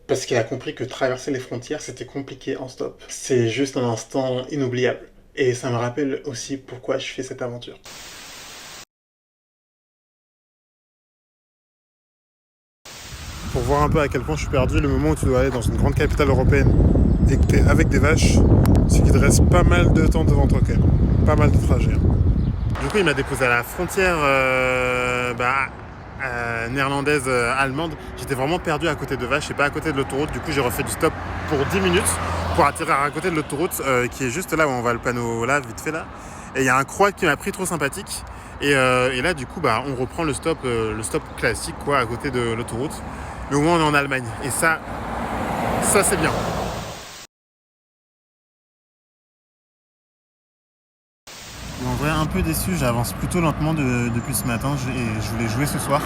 parce qu'il a compris que traverser les frontières, c'était compliqué en stop. C'est juste un instant inoubliable. Et ça me rappelle aussi pourquoi je fais cette aventure. Pour voir un peu à quel point je suis perdu, le moment où tu dois aller dans une grande capitale européenne et que tu es avec des vaches, c'est qu'il te reste pas mal de temps devant toi quand même. Pas mal de trajets. Du coup, il m'a déposé à la frontière néerlandaise allemande. J'étais vraiment perdu à côté de vaches et pas à côté de l'autoroute. Du coup, j'ai refait du stop pour 10 minutes pour atterrir à côté de l'autoroute qui est juste là où on voit le panneau là, vite fait là. Et il y a un Croate qui m'a pris, trop sympathique. Et là, du coup, on reprend le stop classique quoi, à côté de l'autoroute. Mais au moins, on est en Allemagne. Et ça c'est bien. En vrai, un peu déçu, j'avance plutôt lentement depuis ce matin et je voulais jouer ce soir.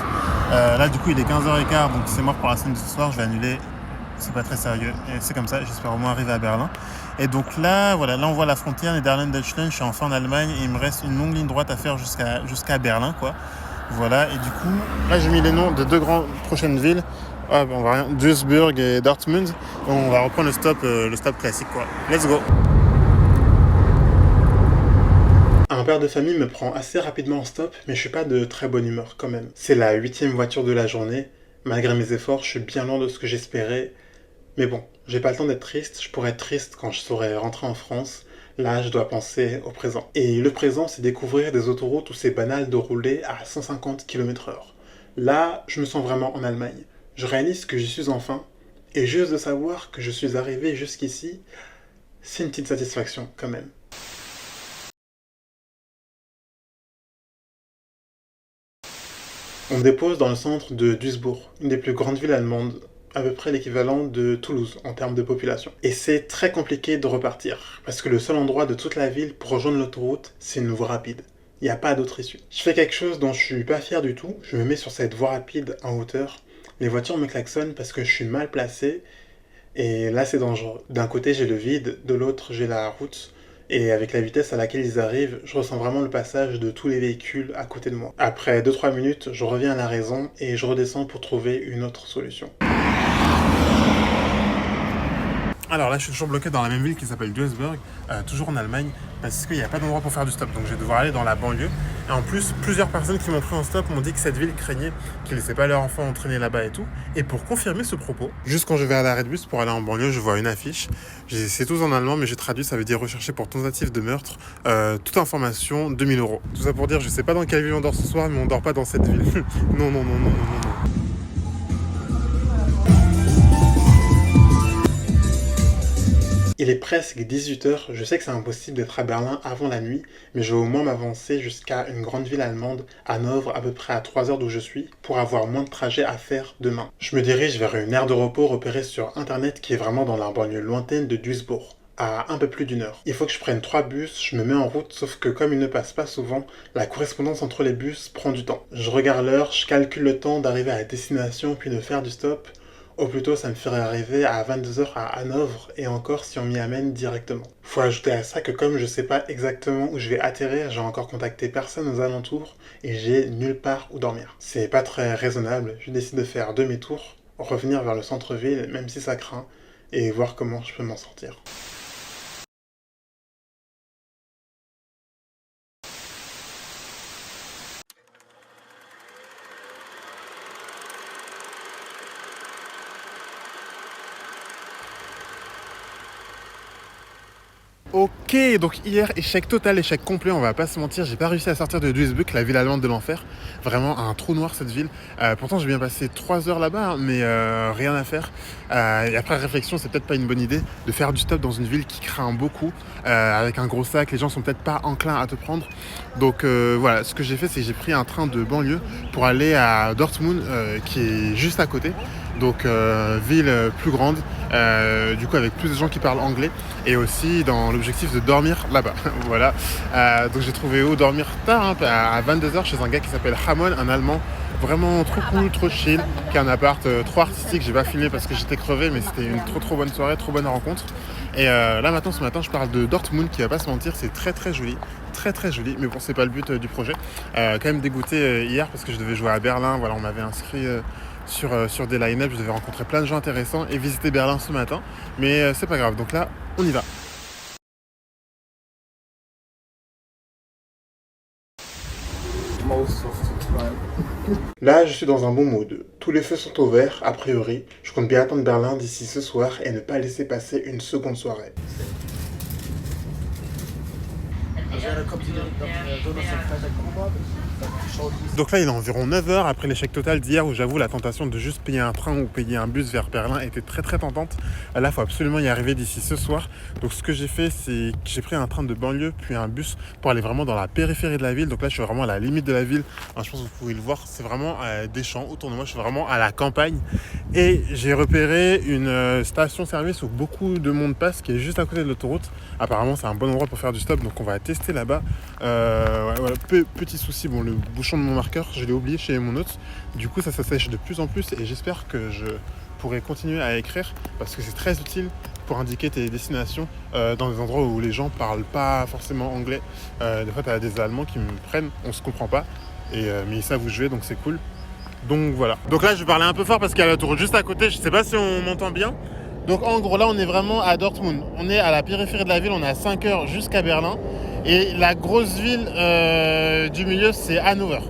Là, du coup, il est 15h15, donc c'est mort pour la scène de ce soir, je vais annuler. C'est pas très sérieux et c'est comme ça, j'espère au moins arriver à Berlin. Et donc là, voilà, là on voit la frontière Néderlande-Deutschland, je suis enfin en Allemagne et il me reste une longue ligne droite à faire jusqu'à Berlin, quoi. Voilà, et du coup, là j'ai mis les noms de 2 grandes prochaines villes. Ah, on va rien. Duisburg et Dortmund. On va reprendre le stop classique, quoi. Let's go. Un père de famille me prend assez rapidement en stop, mais je suis pas de très bonne humeur quand même. C'est la 8e voiture de la journée. Malgré mes efforts, je suis bien loin de ce que j'espérais. Mais bon, j'ai pas le temps d'être triste. Je pourrais être triste quand je saurai rentrer en France. Là, je dois penser au présent. Et le présent, c'est découvrir des autoroutes où c'est banal de rouler à 150 km/h. Là, je me sens vraiment en Allemagne. Je réalise que j'y suis enfin. Et juste de savoir que je suis arrivé jusqu'ici, c'est une petite satisfaction quand même. On me dépose dans le centre de Duisbourg, une des plus grandes villes allemandes, à peu près l'équivalent de Toulouse en termes de population. Et c'est très compliqué de repartir, parce que le seul endroit de toute la ville pour rejoindre l'autoroute, c'est une voie rapide. Il n'y a pas d'autre issue. Je fais quelque chose dont je suis pas fier du tout, je me mets sur cette voie rapide en hauteur. Les voitures me klaxonnent parce que je suis mal placé, et là c'est dangereux. D'un côté j'ai le vide, de l'autre j'ai la route. Et avec la vitesse à laquelle ils arrivent, je ressens vraiment le passage de tous les véhicules à côté de moi. Après 2-3 minutes, je reviens à la raison et je redescends pour trouver une autre solution. Alors là, je suis toujours bloqué dans la même ville qui s'appelle Duisburg, toujours en Allemagne, parce qu'il n'y a pas d'endroit pour faire du stop. Donc je vais devoir aller dans la banlieue. Et en plus, plusieurs personnes qui m'ont pris en stop m'ont dit que cette ville craignait qu'ils ne laissaient pas leurs enfants entraîner là-bas et tout. Et pour confirmer ce propos, juste quand je vais à l'arrêt de bus pour aller en banlieue, je vois une affiche. C'est tout en allemand, mais j'ai traduit, ça veut dire recherché pour tentative de meurtre. Toute information, 2000 €. Tout ça pour dire, je sais pas dans quelle ville on dort ce soir, mais on dort pas dans cette ville. Non, non, non, non, non, non. Il est presque 18h, je sais que c'est impossible d'être à Berlin avant la nuit, mais je vais au moins m'avancer jusqu'à une grande ville allemande, Hanovre, à peu près à 3 heures d'où je suis, pour avoir moins de trajet à faire demain. Je me dirige vers une aire de repos repérée sur internet qui est vraiment dans la banlieue lointaine de Duisbourg, à un peu plus d'1 heure. Il faut que je prenne 3 bus, je me mets en route, sauf que comme ils ne passent pas souvent, la correspondance entre les bus prend du temps. Je regarde l'heure, je calcule le temps d'arriver à la destination puis de faire du stop. Au plus tôt, ça me ferait arriver à 22 h à Hanovre, et encore si on m'y amène directement. Faut ajouter à ça que comme je sais pas exactement où je vais atterrir, j'ai encore contacté personne aux alentours, et j'ai nulle part où dormir. C'est pas très raisonnable, je décide de faire demi-tour, revenir vers le centre-ville, même si ça craint, et voir comment je peux m'en sortir. Ok, donc hier, échec total, échec complet, on va pas se mentir, j'ai pas réussi à sortir de Duisburg, la ville allemande de l'enfer. Vraiment un trou noir cette ville. Pourtant j'ai bien passé 3 heures là-bas, hein, mais rien à faire. Et après réflexion, c'est peut-être pas une bonne idée de faire du stop dans une ville qui craint beaucoup, avec un gros sac, les gens sont peut-être pas enclins à te prendre. Donc voilà, ce que j'ai fait, c'est que j'ai pris un train de banlieue pour aller à Dortmund, qui est juste à côté. Donc ville plus grande, du coup avec plus de gens qui parlent anglais, et aussi dans l'objectif de dormir là-bas. Voilà. Donc j'ai trouvé où dormir tard, hein, à 22 h chez un gars qui s'appelle Ramon, un Allemand vraiment trop cool, trop chill, qui a un appart trop artistique. J'ai pas filmé parce que j'étais crevé, mais c'était une trop bonne soirée, trop bonne rencontre. Et là maintenant, ce matin, je parle de Dortmund, qui va pas se mentir, c'est très joli. Très joli, mais bon, c'est pas le but du projet. Quand même dégoûté hier parce que je devais jouer à Berlin. Voilà, on m'avait inscrit sur des line-up, je devais rencontrer plein de gens intéressants et visiter Berlin ce matin, mais c'est pas grave, donc là on y va. Là, je suis dans un bon mood. Tous les feux sont au vert, a priori. Je compte bien attendre Berlin d'ici ce soir et ne pas laisser passer une seconde soirée. Donc là il est environ 9 h après l'échec total d'hier, où j'avoue la tentation de juste payer un train ou payer un bus vers Berlin était très tentante. Là il faut absolument y arriver d'ici ce soir. Donc ce que j'ai fait, c'est que j'ai pris un train de banlieue puis un bus pour aller vraiment dans la périphérie de la ville. Donc là je suis vraiment à la limite de la ville. Alors, je pense que vous pouvez le voir, c'est vraiment des champs autour de moi, je suis vraiment à la campagne. Et j'ai repéré une station-service où beaucoup de monde passe, qui est juste à côté de l'autoroute. Apparemment c'est un bon endroit pour faire du stop, donc on va tester là-bas. Voilà, petit souci, bon, le bouchon de mon marqueur, je l'ai oublié chez mon hôte. Du coup, ça sèche de plus en plus et j'espère que je pourrai continuer à écrire parce que c'est très utile pour indiquer tes destinations dans des endroits où les gens parlent pas forcément anglais. Des fois, tu as des Allemands qui me prennent, on se comprend pas, mais ils savent où je vais, donc c'est cool. Donc voilà. Donc là je vais parler un peu fort parce qu'il y a l'autoroute juste à côté, je sais pas si on m'entend bien. Donc en gros là on est vraiment à Dortmund, on est à la périphérie de la ville, on est à 5 heures jusqu'à Berlin. Et la grosse ville du milieu c'est Hannover.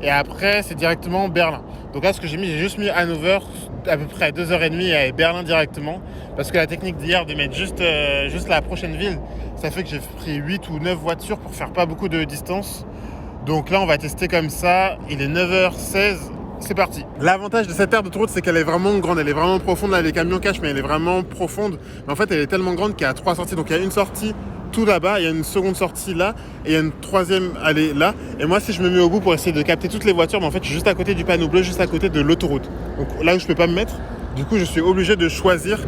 Et après c'est directement Berlin. Donc là ce que j'ai juste mis Hannover à peu près 2h30 et Berlin directement. Parce que la technique d'hier de mettre juste la prochaine ville, ça fait que j'ai pris 8 ou 9 voitures pour faire pas beaucoup de distance. Donc là on va tester comme ça, il est 9h16. C'est parti. L'avantage de cette aire d'autoroute, c'est qu'elle est vraiment grande, elle est vraiment profonde. Là, les camions cachent, mais elle est vraiment profonde. Mais en fait, elle est tellement grande qu'il y a 3 sorties. Donc, il y a une sortie tout là-bas, il y a une seconde sortie là, et il y a une troisième allée là. Et moi, si je me mets au bout pour essayer de capter toutes les voitures, mais en fait, je suis juste à côté du panneau bleu, juste à côté de l'autoroute. Donc là où je peux pas me mettre, du coup, je suis obligé de choisir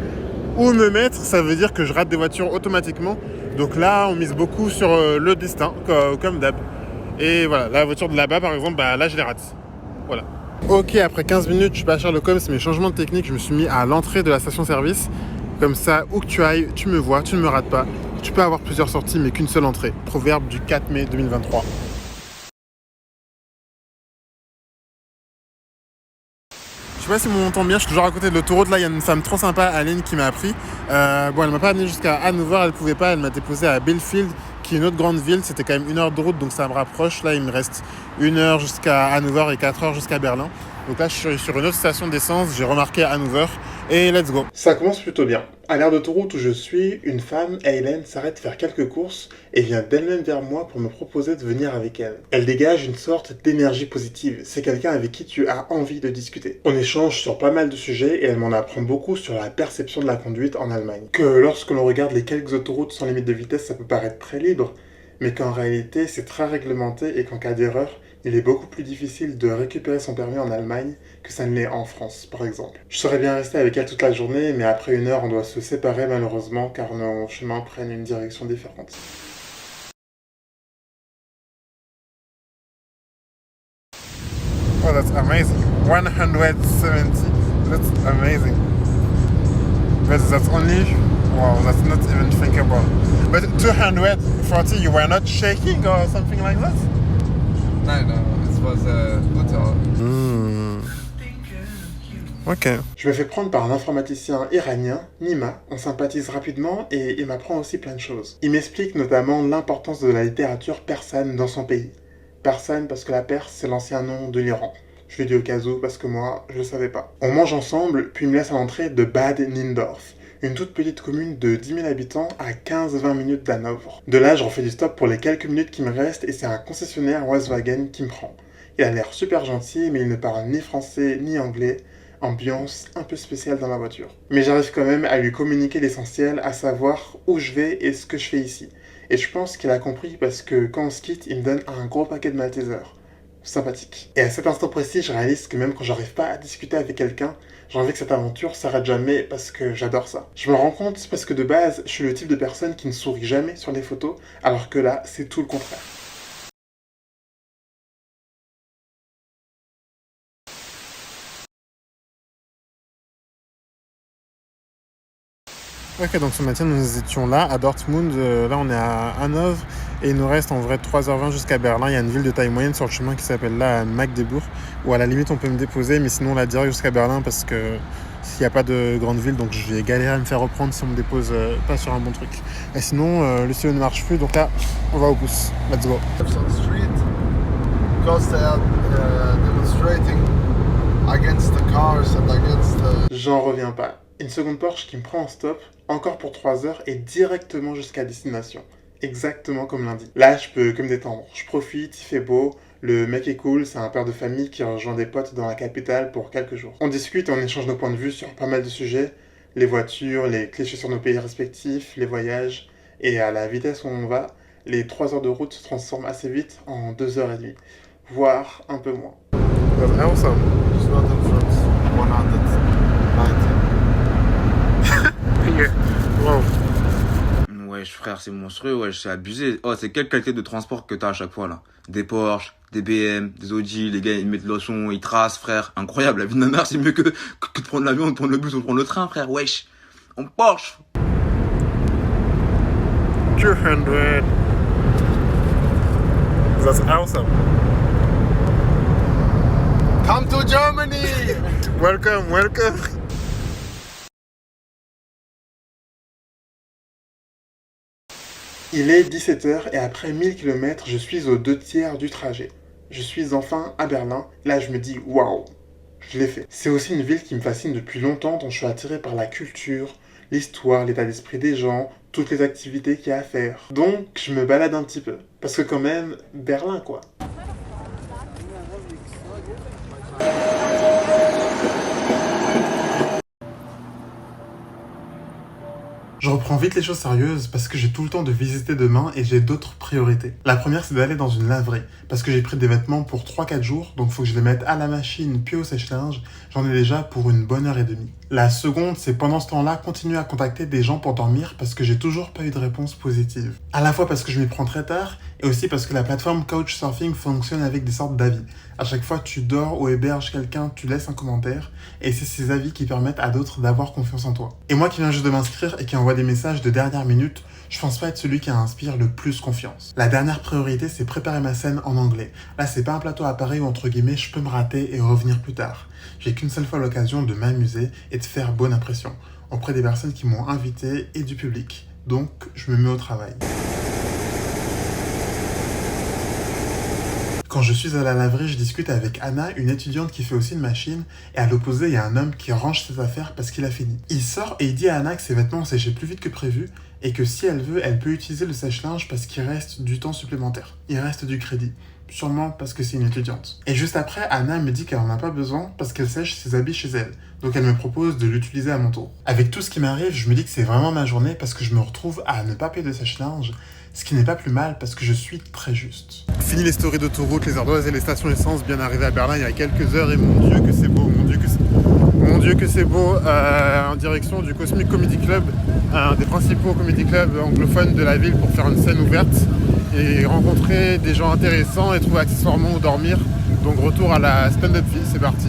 où me mettre. Ça veut dire que je rate des voitures automatiquement. Donc là, on mise beaucoup sur le destin, comme d'hab. Et voilà, la voiture de là-bas, par exemple, bah, là, je les rate. Voilà. Ok, après 15 minutes, je suis pas à Sherlock Holmes, mais changement de technique, je me suis mis à l'entrée de la station-service. Comme ça, où que tu ailles, tu me vois, tu ne me rates pas. Tu peux avoir plusieurs sorties, mais qu'une seule entrée. Proverbe du 4 mai 2023. Je sais pas si on m'entend bien, je suis toujours à côté de l'autoroute. Là, il y a une femme trop sympa, Aline, qui m'a appris. Bon, elle m'a pas amené jusqu'à Hannover, elle pouvait pas, elle m'a déposé à Bielefeld, qui est une autre grande ville. C'était quand même 1 heure de route, donc ça me rapproche. Là, il me reste 1 heure jusqu'à Hannover et 4 heures jusqu'à Berlin. Donc là, je suis sur une autre station d'essence, j'ai remarqué Hannover et let's go. Ça commence plutôt bien. À l'aire d'autoroute où je suis, une femme, Hélène, s'arrête faire quelques courses et vient d'elle-même vers moi pour me proposer de venir avec elle. Elle dégage une sorte d'énergie positive. C'est quelqu'un avec qui tu as envie de discuter. On échange sur pas mal de sujets et elle m'en apprend beaucoup sur la perception de la conduite en Allemagne. Que lorsque l'on regarde les quelques autoroutes sans limite de vitesse, ça peut paraître très libre, mais qu'en réalité, c'est très réglementé et qu'en cas d'erreur, il est beaucoup plus difficile de récupérer son permis en Allemagne que ça ne l'est en France, par exemple. Je serais bien resté avec elle toute la journée, mais après 1 heure, on doit se séparer malheureusement, car nos chemins prennent une direction différente. Oh, that's amazing. 170. That's amazing. But that's only... Wow, that's not even thinkable. But 240, you were not shaking or something like that? No, it was brutal. Ok. Je me fais prendre par un informaticien iranien, Nima. On sympathise rapidement et il m'apprend aussi plein de choses. Il m'explique notamment l'importance de la littérature persane dans son pays. Persane parce que la Perse, c'est l'ancien nom de l'Iran. Je l'ai dit au cas où parce que moi, je le savais pas. On mange ensemble, puis il me laisse à l'entrée de Bad Nindorf. Une toute petite commune de 10 000 habitants à 15-20 minutes d'Hanovre. De là, je refais du stop pour les quelques minutes qui me restent et c'est un concessionnaire Volkswagen qui me prend. Il a l'air super gentil, mais il ne parle ni français ni anglais. Ambiance un peu spéciale dans la voiture. Mais j'arrive quand même à lui communiquer l'essentiel, à savoir où je vais et ce que je fais ici. Et je pense qu'il a compris parce que quand on se quitte, il me donne un gros paquet de Malteser. Sympathique. Et à cet instant précis, je réalise que même quand j'arrive pas à discuter avec quelqu'un, j'ai envie que cette aventure s'arrête jamais parce que j'adore ça. Je me rends compte parce que de base, je suis le type de personne qui ne sourit jamais sur les photos, alors que là, c'est tout le contraire. Ok, donc ce matin, nous étions là, à Dortmund. Là, on est à Hanovre. Et il nous reste en vrai 3h20 jusqu'à Berlin. Il y a une ville de taille moyenne sur le chemin qui s'appelle là Magdeburg, où à la limite, on peut me déposer. Mais sinon, on la direct jusqu'à Berlin parce que s'il n'y a pas de grande ville, donc je vais galérer à me faire reprendre si on me dépose pas sur un bon truc. Et sinon, le stylo ne marche plus. Donc là, on va au pouce. Let's go. J'en reviens pas. Une seconde Porsche qui me prend en stop, encore pour 3 heures et directement jusqu'à destination. Exactement comme lundi. Là, je peux que me détendre. Je profite, il fait beau, le mec est cool, c'est un père de famille qui rejoint des potes dans la capitale pour quelques jours. On discute et on échange nos points de vue sur pas mal de sujets. Les voitures, les clichés sur nos pays respectifs, les voyages. Et à la vitesse où on va, les 3 heures de route se transforment assez vite en 2h30. Voire un peu moins. That's awesome. Wow. Wesh frère, c'est monstrueux, wesh, c'est abusé. Oh, c'est quelle qualité de transport que t'as à chaque fois là? Des Porsche, des BM, des Audi, les gars ils mettent le son, ils tracent frère. Incroyable, la vie de ma mère c'est mieux que de prendre l'avion, de prendre le bus ou de prendre le train frère, wesh. On Porsche. 200. That's awesome. Come to Germany! Welcome, welcome! Il est 17h et après 1000 km, je suis aux 2/3 du trajet. Je suis enfin à Berlin. Là, je me dis waouh, je l'ai fait. C'est aussi une ville qui me fascine depuis longtemps, dont je suis attiré par la culture, l'histoire, l'état d'esprit des gens, toutes les activités qu'il y a à faire. Donc, je me balade un petit peu. Parce que quand même, Berlin quoi. Je reprends vite les choses sérieuses parce que j'ai tout le temps de visiter demain et j'ai d'autres priorités. La première, c'est d'aller dans une laverie parce que j'ai pris des vêtements pour 3-4 jours, donc faut que je les mette à la machine puis au sèche-linge. J'en ai déjà pour une bonne heure et demie. La seconde, c'est pendant ce temps-là, continuer à contacter des gens pour dormir parce que j'ai toujours pas eu de réponse positive. À la fois parce que je m'y prends très tard et aussi parce que la plateforme Couchsurfing fonctionne avec des sortes d'avis. À chaque fois que tu dors ou héberges quelqu'un, tu laisses un commentaire et c'est ces avis qui permettent à d'autres d'avoir confiance en toi. Et moi qui viens juste de m'inscrire et qui envoie des messages de dernière minute, je pense pas être celui qui inspire le plus confiance. La dernière priorité, c'est préparer ma scène en anglais. Là, c'est pas un plateau à Paris où, entre guillemets, je peux me rater et revenir plus tard. J'ai qu'une seule fois l'occasion de m'amuser et de faire bonne impression auprès des personnes qui m'ont invité et du public. Donc, je me mets au travail. Quand je suis à la laverie, je discute avec Anna, une étudiante qui fait aussi une machine, et à l'opposé, il y a un homme qui range ses affaires parce qu'il a fini. Il sort et il dit à Anna que ses vêtements ont séché plus vite que prévu, et que si elle veut, elle peut utiliser le sèche-linge parce qu'il reste du temps supplémentaire. Il reste du crédit. Sûrement parce que c'est une étudiante. Et juste après, Anna me dit qu'elle en a pas besoin parce qu'elle sèche ses habits chez elle. Donc elle me propose de l'utiliser à mon tour. Avec tout ce qui m'arrive, je me dis que c'est vraiment ma journée parce que je me retrouve à ne pas payer de sèche-linge, ce qui n'est pas plus mal parce que je suis très juste. Fini les stories d'autoroute, les ardoises et les stations essence, bien arrivé à Berlin il y a quelques heures et mon Dieu que c'est beau, mon Dieu que c'est beau, en direction du Cosmic Comedy Club, un des principaux comedy clubs anglophones de la ville pour faire une scène ouverte et rencontrer des gens intéressants et trouver accessoirement où dormir. Donc retour à la stand-up vie, c'est parti.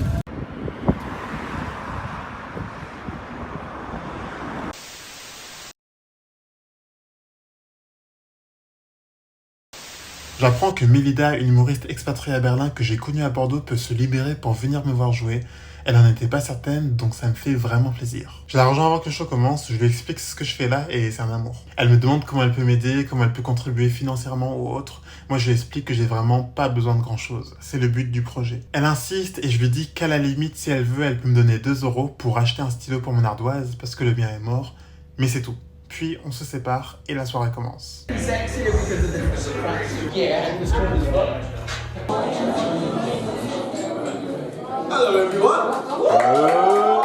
J'apprends que Mélida, une humoriste expatriée à Berlin que j'ai connue à Bordeaux, peut se libérer pour venir me voir jouer. Elle n'en était pas certaine, donc ça me fait vraiment plaisir. Je la rejoins avant que le show commence, je lui explique ce que je fais là et c'est un amour. Elle me demande comment elle peut m'aider, comment elle peut contribuer financièrement ou autre. Moi je lui explique que j'ai vraiment pas besoin de grand chose, c'est le but du projet. Elle insiste et je lui dis qu'à la limite, si elle veut, elle peut me donner 2 € pour acheter un stylo pour mon ardoise parce que le mien est mort, mais c'est tout. Puis on se sépare et la soirée commence. Hello everyone. Hello.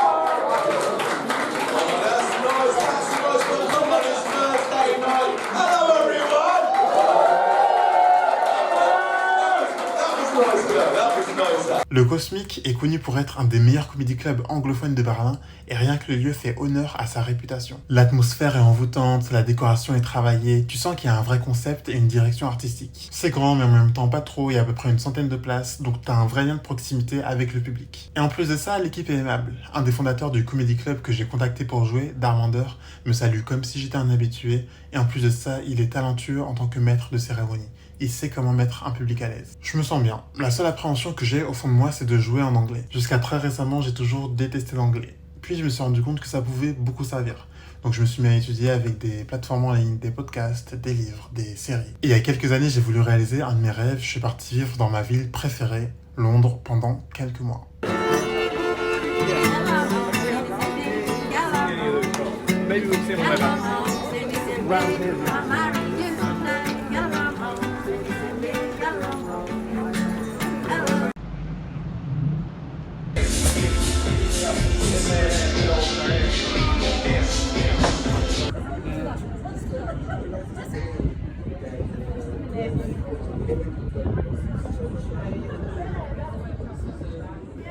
Le Cosmic est connu pour être un des meilleurs comedy clubs anglophones de Berlin et rien que le lieu fait honneur à sa réputation. L'atmosphère est envoûtante, la décoration est travaillée, tu sens qu'il y a un vrai concept et une direction artistique. C'est grand mais en même temps pas trop, il y a à peu près une centaine de places, donc t'as un vrai lien de proximité avec le public. Et en plus de ça, l'équipe est aimable. Un des fondateurs du comedy club que j'ai contacté pour jouer, Darmander, me salue comme si j'étais un habitué et en plus de ça, il est talentueux en tant que maître de cérémonie. Il sait comment mettre un public à l'aise. Je me sens bien. La seule appréhension que j'ai au fond de moi, c'est de jouer en anglais. Jusqu'à très récemment, j'ai toujours détesté l'anglais. Puis je me suis rendu compte que ça pouvait beaucoup servir. Donc je me suis mis à étudier avec des plateformes en ligne, des podcasts, des livres, des séries. Et il y a quelques années, j'ai voulu réaliser un de mes rêves. Je suis parti vivre dans ma ville préférée, Londres, pendant quelques mois.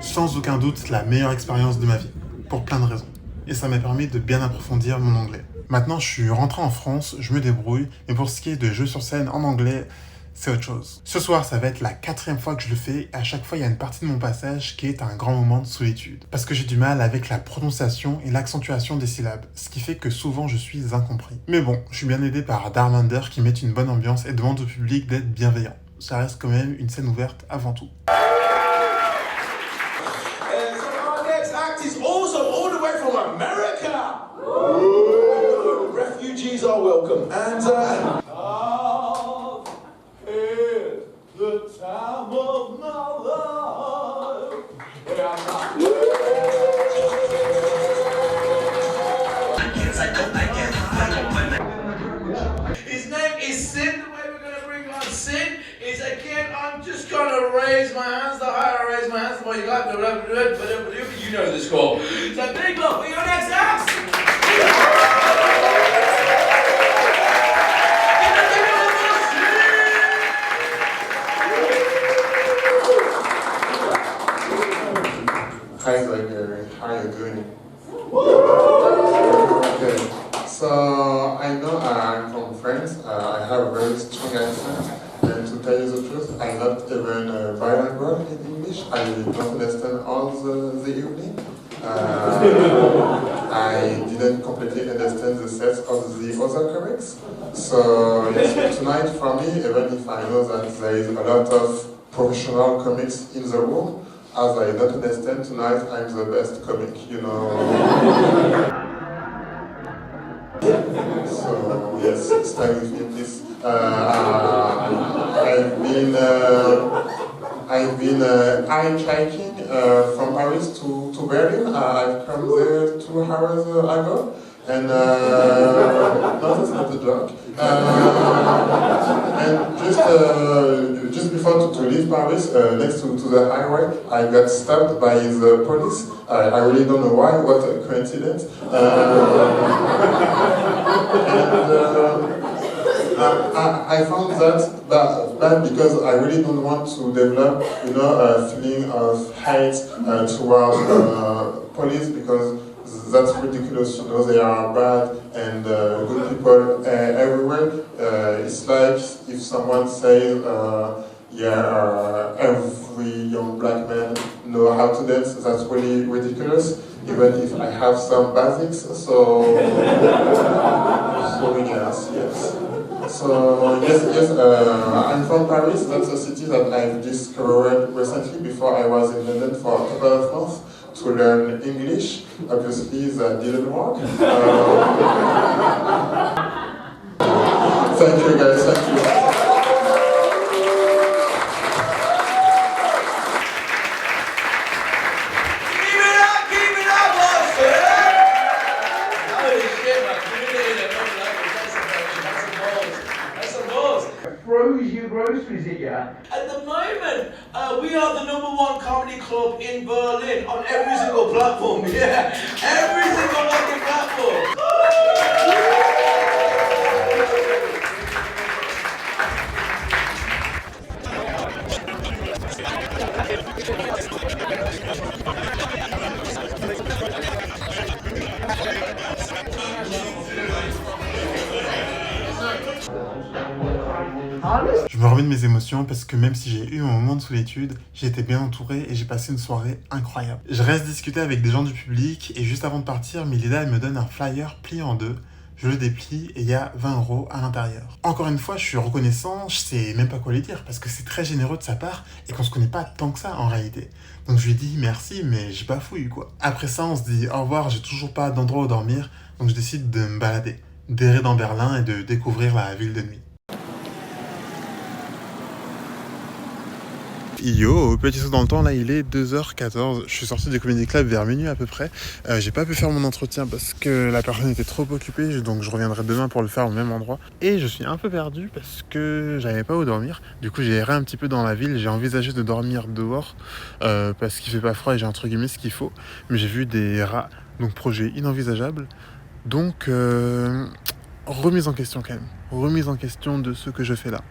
Sans aucun doute, la meilleure expérience de ma vie, pour plein de raisons. Et ça m'a permis de bien approfondir mon anglais. Maintenant, je suis rentré en France, je me débrouille, mais pour ce qui est de jeux sur scène en anglais, c'est autre chose. Ce soir, ça va être la 4e fois que je le fais, et à chaque fois, il y a une partie de mon passage qui est un grand moment de solitude. Parce que j'ai du mal avec la prononciation et l'accentuation des syllabes, ce qui fait que souvent, je suis incompris. Mais bon, je suis bien aidé par Darmander qui met une bonne ambiance et demande au public d'être bienveillant. Ça reste quand même une scène ouverte avant tout. y'all welcome Anza. The time of my life. His name is Sin. The way we're going to bring on Sin is again, I'm just going to raise my hands. The higher I raise my hands, the more you got. You know the score. So big love for your next act. Hi, Xavier. How are you doing? Okay, so I know I'm from France. I have a very strong accent. And to tell you the truth, I'm not even bilingual in English. I don't understand all the evening. I didn't completely understand the sets of the other comics. So yes, tonight for me, even if I know that there is a lot of professional comics in the room, as I don't understand tonight, I'm the best comic, you know. So yes, stay with me, please. I've been hitchhiking from Paris to Berlin. I've come there 2 hours ago, and no, that's not a joke. And just before to leave Paris, next to the highway, I got stopped by the police. I really don't know why. What a coincidence! I found that bad because I really don't want to develop, you know, a feeling of hate towards police, because that's ridiculous. You know, they are bad and good people everywhere. It's like if someone says, every young black man know how to dance. That's really ridiculous, even if I have some basics. So yes. So yes, I'm from Paris. That's a city that I've discovered recently. Before I was in London for a couple of months to learn English. Obviously, that didn't work. Thank you, guys. Thank you. Groceries here. At the moment, we are the #1 comedy club in Berlin on every single platform. Yeah, every single fucking platform. Je me remets de mes émotions parce que même si j'ai eu un moment de solitude, j'ai été bien entouré et j'ai passé une soirée incroyable. Je reste discuter avec des gens du public et juste avant de partir, Milida elle me donne un flyer plié en 2. Je le déplie et il y a 20 € à l'intérieur. Encore une fois, je suis reconnaissant, je sais même pas quoi lui dire parce que c'est très généreux de sa part et qu'on se connaît pas tant que ça en réalité. Donc je lui dis merci mais je bafouille quoi. Après ça, on se dit au revoir, j'ai toujours pas d'endroit où dormir, donc je décide de me balader, d'errer dans Berlin et de découvrir la ville de nuit. Yo, petit saut dans le temps, là il est 2h14, je suis sorti du Comedy Club vers minuit à peu près. J'ai pas pu faire mon entretien parce que la personne était trop occupée, donc je reviendrai demain pour le faire au même endroit. Et je suis un peu perdu parce que j'avais pas où dormir. Du coup j'ai erré un petit peu dans la ville, j'ai envisagé de dormir dehors parce qu'il fait pas froid et j'ai entre guillemets ce qu'il faut. Mais j'ai vu des rats, donc projet inenvisageable. Donc remise en question quand même, remise en question de ce que je fais là.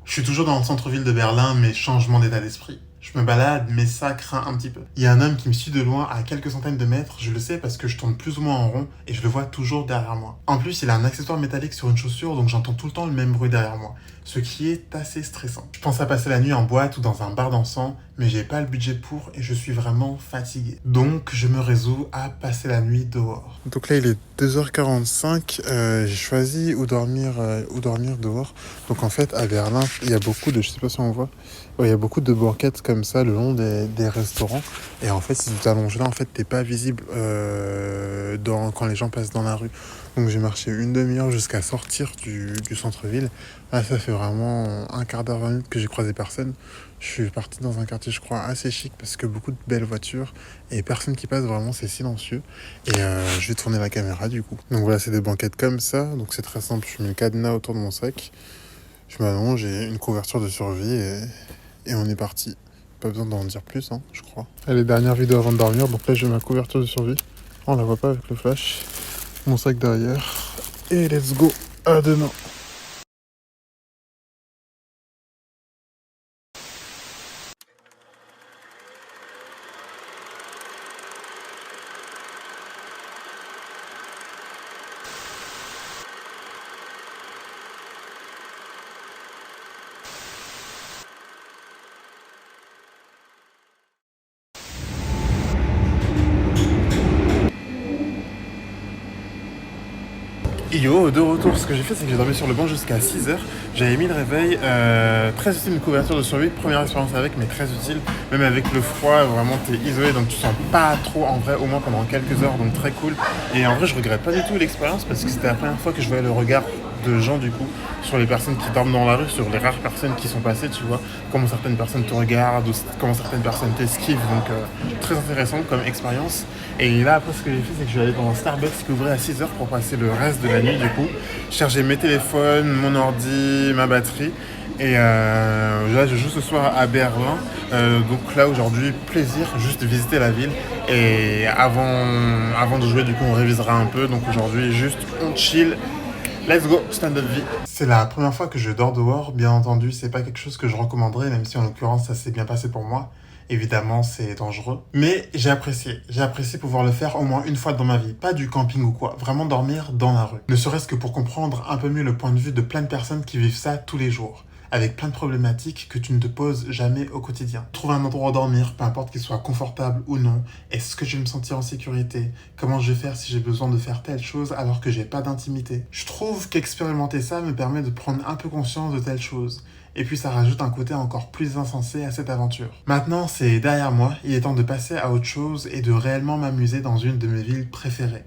Je suis toujours dans le centre-ville de Berlin, mais changement d'état d'esprit. Je me balade, mais ça craint un petit peu. Il y a un homme qui me suit de loin à quelques centaines de mètres, je le sais parce que je tourne plus ou moins en rond et je le vois toujours derrière moi. En plus, il a un accessoire métallique sur une chaussure, donc j'entends tout le temps le même bruit derrière moi, ce qui est assez stressant. Je pense à passer la nuit en boîte ou dans un bar dansant, mais j'ai pas le budget pour et je suis vraiment fatigué. Donc je me résous à passer la nuit dehors. Donc là il est 2h45, j'ai choisi où dormir dehors. Donc en fait à Berlin il y a beaucoup de, je sais pas si on voit, il y a beaucoup de banquettes comme ça le long des restaurants. Et en fait si tu t'allonges là, en fait t'es pas visible quand les gens passent dans la rue. Donc j'ai marché une demi-heure jusqu'à sortir du centre-ville. Là ça fait vraiment un quart d'heure, 20 minutes que j'ai croisé personne. Je suis parti dans un quartier je crois assez chic parce que beaucoup de belles voitures et personne qui passe, vraiment c'est silencieux. Et je vais tourner la caméra du coup. Donc voilà, c'est des banquettes comme ça, donc c'est très simple. Je mets le cadenas autour de mon sac, je m'allonge, j'ai une couverture de survie et on est parti. Pas besoin d'en dire plus, hein, je crois. Allez, dernière vidéo avant de dormir, donc là j'ai ma couverture de survie. On la voit pas avec le flash. Mon sac derrière. Et let's go, à demain. Yo, de retour, ce que j'ai fait c'est que j'ai dormi sur le banc jusqu'à 6h. J'avais mis le réveil, très utile, une couverture de survie, première expérience avec, mais très utile. Même avec le froid, vraiment t'es isolé, donc tu sens pas trop en vrai, au moins pendant quelques heures, donc très cool. Et en vrai je regrette pas du tout l'expérience parce que c'était la première fois que je voyais le regard de gens du coup sur les personnes qui dorment dans la rue, sur les rares personnes qui sont passées, tu vois, comment certaines personnes te regardent, ou comment certaines personnes t'esquivent, donc très intéressant comme expérience. Et là après ce que j'ai fait c'est que je suis allé dans un Starbucks qui ouvrait à 6h pour passer le reste de la nuit du coup, charger mes téléphones, mon ordi, ma batterie. Et là je joue ce soir à Berlin, donc là aujourd'hui plaisir, juste visiter la ville. Et avant de jouer du coup on révisera un peu, donc aujourd'hui juste on chill. Let's go, stand-up vie. C'est la première fois que je dors dehors, bien entendu, c'est pas quelque chose que je recommanderais, même si en l'occurrence ça s'est bien passé pour moi. Évidemment, c'est dangereux. Mais j'ai apprécié pouvoir le faire au moins une fois dans ma vie. Pas du camping ou quoi, vraiment dormir dans la rue. Ne serait-ce que pour comprendre un peu mieux le point de vue de plein de personnes qui vivent ça tous les jours. Avec plein de problématiques que tu ne te poses jamais au quotidien. Trouver un endroit où dormir, peu importe qu'il soit confortable ou non. Est-ce que je vais me sentir en sécurité? Comment je vais faire si j'ai besoin de faire telle chose alors que j'ai pas d'intimité? Je trouve qu'expérimenter ça me permet de prendre un peu conscience de telle chose. Et puis ça rajoute un côté encore plus insensé à cette aventure. Maintenant, c'est derrière moi, il est temps de passer à autre chose et de réellement m'amuser dans une de mes villes préférées.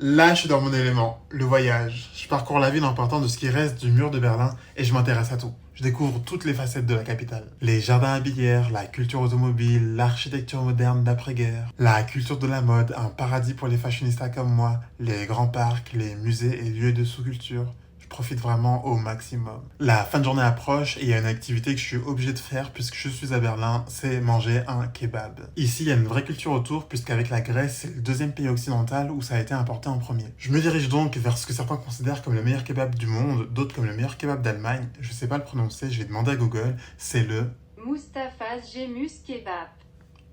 Là, je suis dans mon élément, le voyage. Je parcours la ville en partant de ce qui reste du mur de Berlin et je m'intéresse à tout. Je découvre toutes les facettes de la capitale. Les jardins à Billère, la culture automobile, l'architecture moderne d'après-guerre, la culture de la mode, un paradis pour les fashionistas comme moi, les grands parcs, les musées et lieux de sous-culture. Je profite vraiment au maximum. La fin de journée approche et il y a une activité que je suis obligé de faire puisque je suis à Berlin, c'est manger un kebab. Ici, il y a une vraie culture autour puisqu'avec la Grèce, c'est le deuxième pays occidental où ça a été importé en premier. Je me dirige donc vers ce que certains considèrent comme le meilleur kebab du monde, d'autres comme le meilleur kebab d'Allemagne. Je sais pas le prononcer, je vais demander à Google. C'est le Mustafa's Gemus Kebab.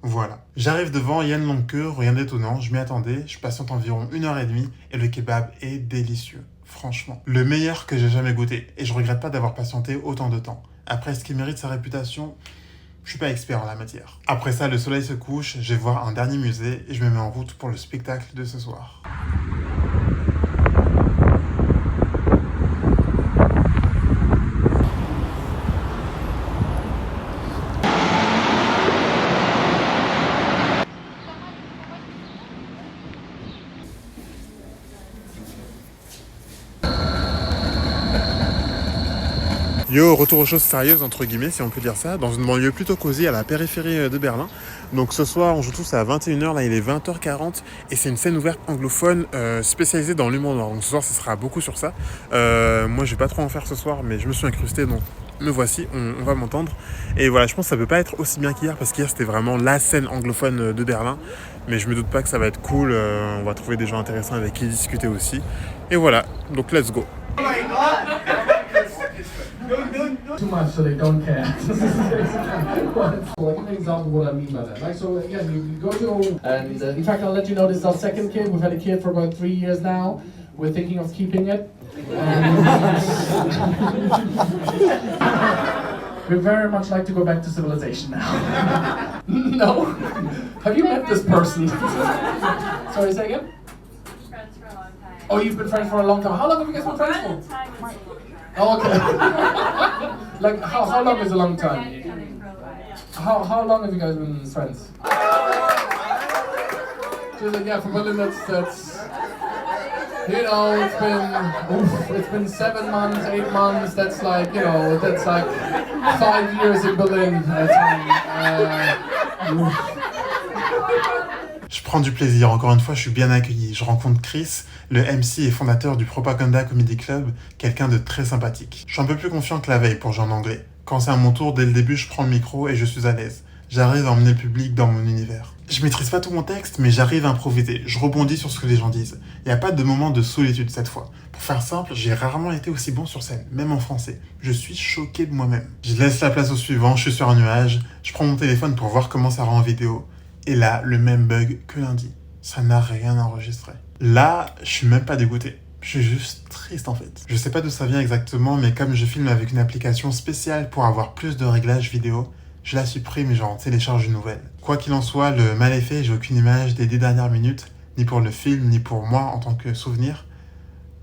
Voilà. J'arrive devant, il y a une longue queue, rien d'étonnant, je m'y attendais, je patiente environ 1h30 et le kebab est délicieux. Franchement, le meilleur que j'ai jamais goûté et je regrette pas d'avoir patienté autant de temps. Après, ce qui mérite sa réputation, je suis pas expert en la matière. Après ça, le soleil se couche, je vais voir un dernier musée et je me mets en route pour le spectacle de ce soir. Yo, retour aux choses sérieuses, entre guillemets, si on peut dire ça, dans une banlieue plutôt cosy à la périphérie de Berlin. Donc ce soir, on joue tous à 21h, là il est 20h40, et c'est une scène ouverte anglophone spécialisée dans l'humour noir. Donc ce soir, ce sera beaucoup sur ça. Moi, je vais pas trop en faire ce soir, mais je me suis incrusté, donc me voici, on va m'entendre. Et voilà, je pense que ça peut pas être aussi bien qu'hier, parce qu'hier c'était vraiment la scène anglophone de Berlin. Mais je me doute pas que ça va être cool, on va trouver des gens intéressants avec qui discuter aussi. Et voilà, donc let's go. Too much so they don't care. Like an example of what I mean by that. Like, so again, you go to, and in fact, I'll let you know this is our second kid. We've had a kid for about 3 years now. We're thinking of keeping it. We very much like to go back to civilization now. No? Have you met this person? Sorry, say again? Friends for a long time. Oh, you've been friends for a long time. How long have you guys been friends for? Oh, okay. Like, how long is a long time? How long have you guys been friends? She's like, yeah, for Berlin, that's you know, it's been 7 months, 8 months. That's like, you know, that's like 5 years in Berlin. Je prends du plaisir, encore une fois, je suis bien accueilli. Je rencontre Chris, le MC et fondateur du Propaganda Comedy Club, quelqu'un de très sympathique. Je suis un peu plus confiant que la veille pour jouer en anglais. Quand c'est à mon tour, dès le début, je prends le micro et je suis à l'aise. J'arrive à emmener le public dans mon univers. Je maîtrise pas tout mon texte, mais j'arrive à improviser. Je rebondis sur ce que les gens disent. Il n'y a pas de moment de solitude cette fois. Pour faire simple, j'ai rarement été aussi bon sur scène, même en français. Je suis choqué de moi-même. Je laisse la place au suivant, je suis sur un nuage. Je prends mon téléphone pour voir comment ça rend en vidéo. Et là, le même bug que lundi. Ça n'a rien enregistré. Là, je suis même pas dégoûté. Je suis juste triste en fait. Je sais pas d'où ça vient exactement, mais comme je filme avec une application spéciale pour avoir plus de réglages vidéo, je la supprime et j'en télécharge une nouvelle. Quoi qu'il en soit, le mal est fait, j'ai aucune image des 10 dernières minutes, ni pour le film, ni pour moi en tant que souvenir.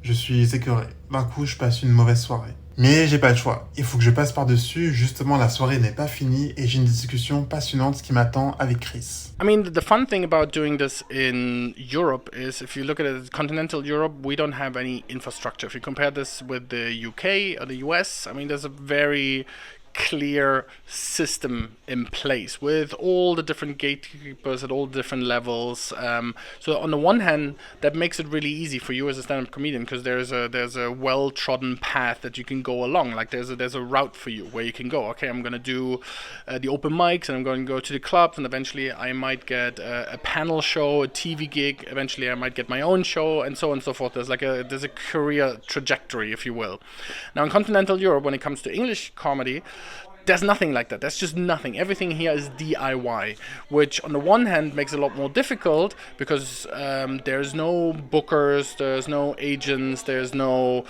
Je suis écœuré. D'un coup, je passe une mauvaise soirée. Mais j'ai pas le choix. Il faut que je passe par-dessus. Justement, la soirée n'est pas finie et j'ai une discussion passionnante qui m'attend avec Chris. I mean, the fun thing about doing this in Europe is if you look at it, continental Europe, we don't have any infrastructure. If you compare this with the UK or the US, I mean, there's a very clear system in place with all the different gatekeepers at all different levels. So on the one hand, that makes it really easy for you as a stand-up comedian because there's a well-trodden path that you can go along. Like there's a route for you where you can go. Okay, I'm gonna do the open mics and I'm going to go to the clubs and eventually I might get a panel show, a TV gig. Eventually I might get my own show and so on and so forth. There's a career trajectory, if you will. Now in continental Europe, when it comes to English comedy, there's nothing like that. There's just nothing. Everything here is DIY, which on the one hand makes it a lot more difficult because there's no bookers, there's no agents, there's no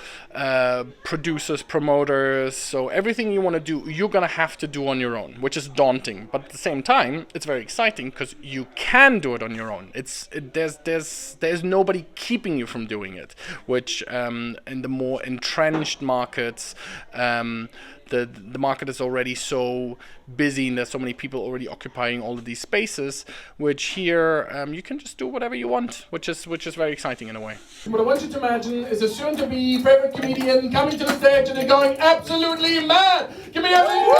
producers, promoters. So everything you want to do, you're gonna have to do on your own, which is daunting. But at the same time, it's very exciting because you can do it on your own. There's nobody keeping you from doing it, which in the more entrenched markets. The market is already so busy and there's so many people already occupying all of these spaces, which here you can just do whatever you want, which is very exciting in a way. What I want you to imagine is a soon-to-be favorite comedian coming to the stage and they're going absolutely mad. Give me everything.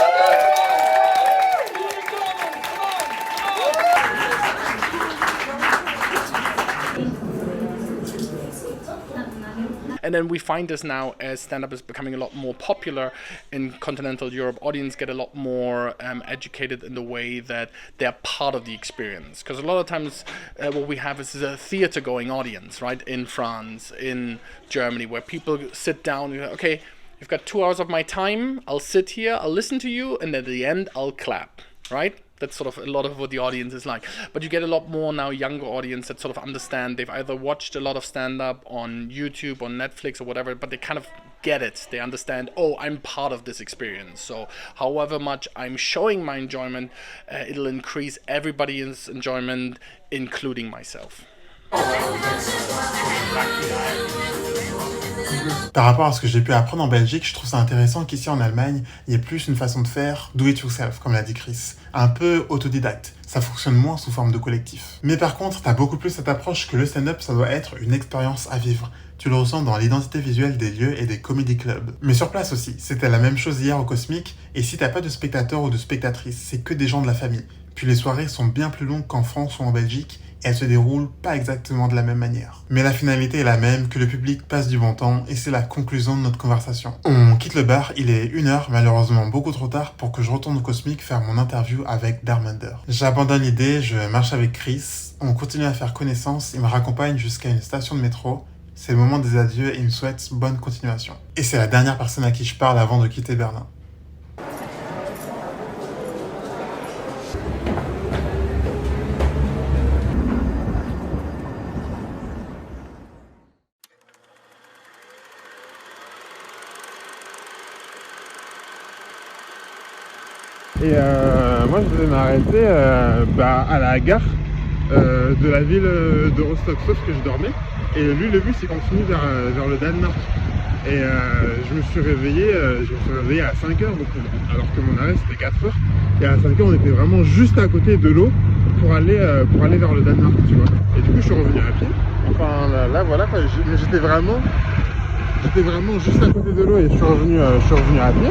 And then we find this now as stand-up is becoming a lot more popular in continental Europe. Audience get a lot more educated in the way that they're part of the experience. Because a lot of times what we have is a theater-going audience, right? In France, in Germany, where people sit down and go, okay, you've got 2 hours of my time, I'll sit here, I'll listen to you, and at the end, I'll clap, right? That's sort of a lot of what the audience is like. But you get a lot more now younger audience that sort of understand. They've either watched a lot of stand-up on YouTube, on Netflix or whatever, but they kind of get it. They understand, oh, I'm part of this experience. So however much I'm showing my enjoyment, it'll increase everybody's enjoyment, including myself. Par rapport à ce que j'ai pu apprendre en Belgique, je trouve ça intéressant qu'ici en Allemagne, il y ait plus une façon de faire do it yourself, comme l'a dit Chris. Un peu autodidacte. Ça fonctionne moins sous forme de collectif. Mais par contre, t'as beaucoup plus cette approche que le stand-up, ça doit être une expérience à vivre. Tu le ressens dans l'identité visuelle des lieux et des comedy clubs. Mais sur place aussi, c'était la même chose hier au Cosmic, et si t'as pas de spectateurs ou de spectatrices, c'est que des gens de la famille. Puis les soirées sont bien plus longues qu'en France ou en Belgique, et elle se déroule pas exactement de la même manière. Mais la finalité est la même, que le public passe du bon temps, et c'est la conclusion de notre conversation. On quitte le bar, il est 1h, malheureusement beaucoup trop tard pour que je retourne au Cosmic faire mon interview avec Darmander. J'abandonne l'idée, je marche avec Chris, on continue à faire connaissance, il me raccompagne jusqu'à une station de métro. C'est le moment des adieux et il me souhaite bonne continuation. Et c'est la dernière personne à qui je parle avant de quitter Berlin. Et moi je devais m'arrêter à la gare de la ville de Rostock, sauf que je dormais. Et lui le bus il continue vers le Danemark. Et je me suis réveillé à 5h, alors que mon arrêt c'était 4h. Et à 5h on était vraiment juste à côté de l'eau pour aller vers le Danemark, tu vois. Et du coup je suis revenu à pied. Enfin là voilà quoi, mais j'étais vraiment juste à côté de l'eau et je suis revenu à pied.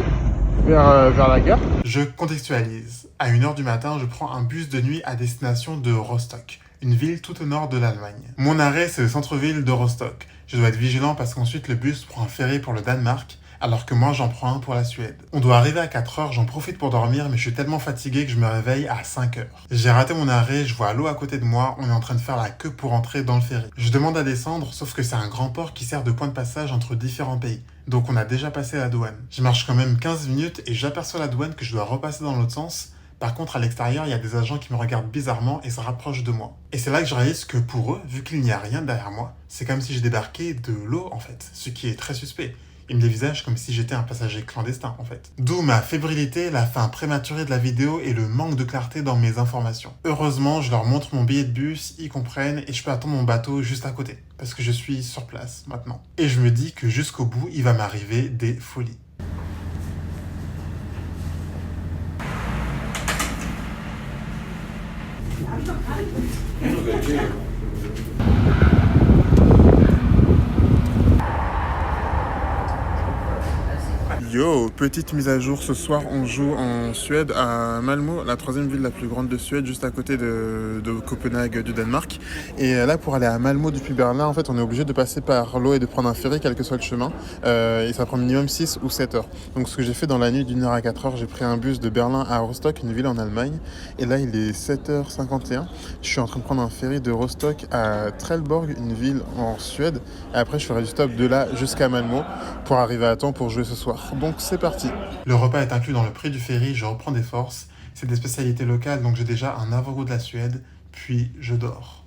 Vers la gare. Je contextualise. À 1h du matin, je prends un bus de nuit à destination de Rostock, une ville tout au nord de l'Allemagne. Mon arrêt, c'est le centre-ville de Rostock. Je dois être vigilant parce qu'ensuite le bus prend un ferry pour le Danemark, alors que moi j'en prends un pour la Suède. On doit arriver à 4h, j'en profite pour dormir, mais je suis tellement fatigué que je me réveille à 5h. J'ai raté mon arrêt, je vois l'eau à côté de moi, on est en train de faire la queue pour entrer dans le ferry. Je demande à descendre, sauf que c'est un grand port qui sert de point de passage entre différents pays. Donc on a déjà passé la douane. Je marche quand même 15 minutes et j'aperçois la douane que je dois repasser dans l'autre sens. Par contre, à l'extérieur, il y a des agents qui me regardent bizarrement et se rapprochent de moi. Et c'est là que je réalise que pour eux, vu qu'il n'y a rien derrière moi, c'est comme si j'ai débarqué de l'eau en fait, ce qui est très suspect. Ils me dévisagent comme si j'étais un passager clandestin en fait. D'où ma fébrilité, la fin prématurée de la vidéo et le manque de clarté dans mes informations. Heureusement, je leur montre mon billet de bus, ils comprennent et je peux attendre mon bateau juste à côté. Parce que je suis sur place maintenant. Et je me dis que jusqu'au bout, il va m'arriver des folies. Yo, petite mise à jour, ce soir on joue en Suède à Malmö, la 3e ville la plus grande de Suède, juste à côté de Copenhague du Danemark. Et là pour aller à Malmö depuis Berlin, en fait on est obligé de passer par l'eau et de prendre un ferry quel que soit le chemin. Et ça prend minimum 6 ou 7 heures. Donc ce que j'ai fait dans la nuit d'1h à 4h, j'ai pris un bus de Berlin à Rostock, une ville en Allemagne. Et là il est 7h51, je suis en train de prendre un ferry de Rostock à Trelleborg, une ville en Suède. Et après je ferai du stop de là jusqu'à Malmö pour arriver à temps pour jouer ce soir. Donc c'est parti. Le repas est inclus dans le prix du ferry, je reprends des forces. C'est des spécialités locales, donc j'ai déjà un avant-goût de la Suède, puis je dors.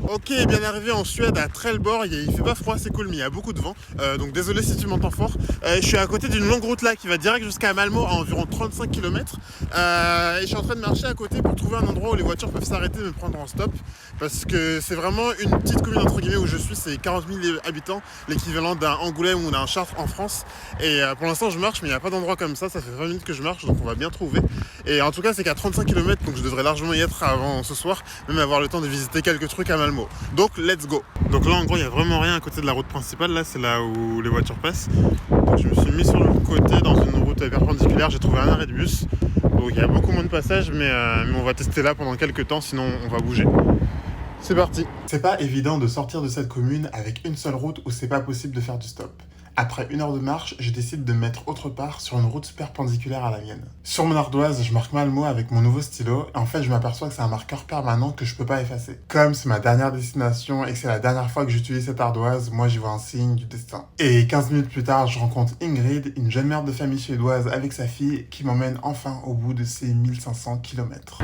Ok, bien arrivé en Suède à Trelleborg, il fait pas froid, c'est cool, mais il y a beaucoup de vent, donc désolé si tu m'entends fort. Je suis à côté d'une longue route là qui va direct jusqu'à Malmö à environ 35 km. Et je suis en train de marcher à côté pour trouver un endroit où les voitures peuvent s'arrêter et me prendre en stop. Parce que c'est vraiment une petite commune entre guillemets où je suis, c'est 40 000 habitants, l'équivalent d'un Angoulême ou d'un Chartres en France. Et pour l'instant je marche, mais il n'y a pas d'endroit comme ça fait 20 minutes que je marche, donc on va bien trouver. Et en tout cas c'est qu'à 35 km, donc je devrais largement y être avant ce soir, même avoir le temps de visiter quelques trucs à Malmö. Donc let's go. Donc là en gros il n'y a vraiment rien à côté de la route principale, là c'est là où les voitures passent. Donc je me suis mis sur le côté dans une route perpendiculaire, j'ai trouvé un arrêt de bus. Donc il y a beaucoup moins de passages, mais on va tester là pendant quelques temps, sinon on va bouger. C'est parti. C'est pas évident de sortir de cette commune avec une seule route où c'est pas possible de faire du stop. Après 1 heure de marche, je décide de me mettre autre part sur une route perpendiculaire à la mienne. Sur mon ardoise, je marque Malmö avec mon nouveau stylo et en fait je m'aperçois que c'est un marqueur permanent que je peux pas effacer. Comme c'est ma dernière destination et que c'est la dernière fois que j'utilise cette ardoise, moi j'y vois un signe du destin. Et 15 minutes plus tard, je rencontre Ingrid, une jeune mère de famille suédoise avec sa fille qui m'emmène enfin au bout de ces 1500 km.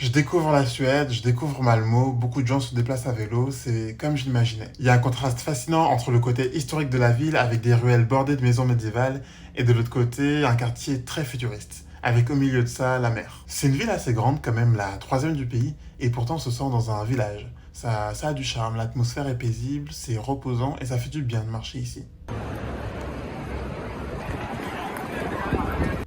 Je découvre la Suède, je découvre Malmö, beaucoup de gens se déplacent à vélo, c'est comme je l'imaginais. Il y a un contraste fascinant entre le côté historique de la ville avec des ruelles bordées de maisons médiévales et de l'autre côté un quartier très futuriste, avec au milieu de ça la mer. C'est une ville assez grande quand même, la 3e du pays, et pourtant on se sent dans un village. Ça a du charme, l'atmosphère est paisible, c'est reposant et ça fait du bien de marcher ici.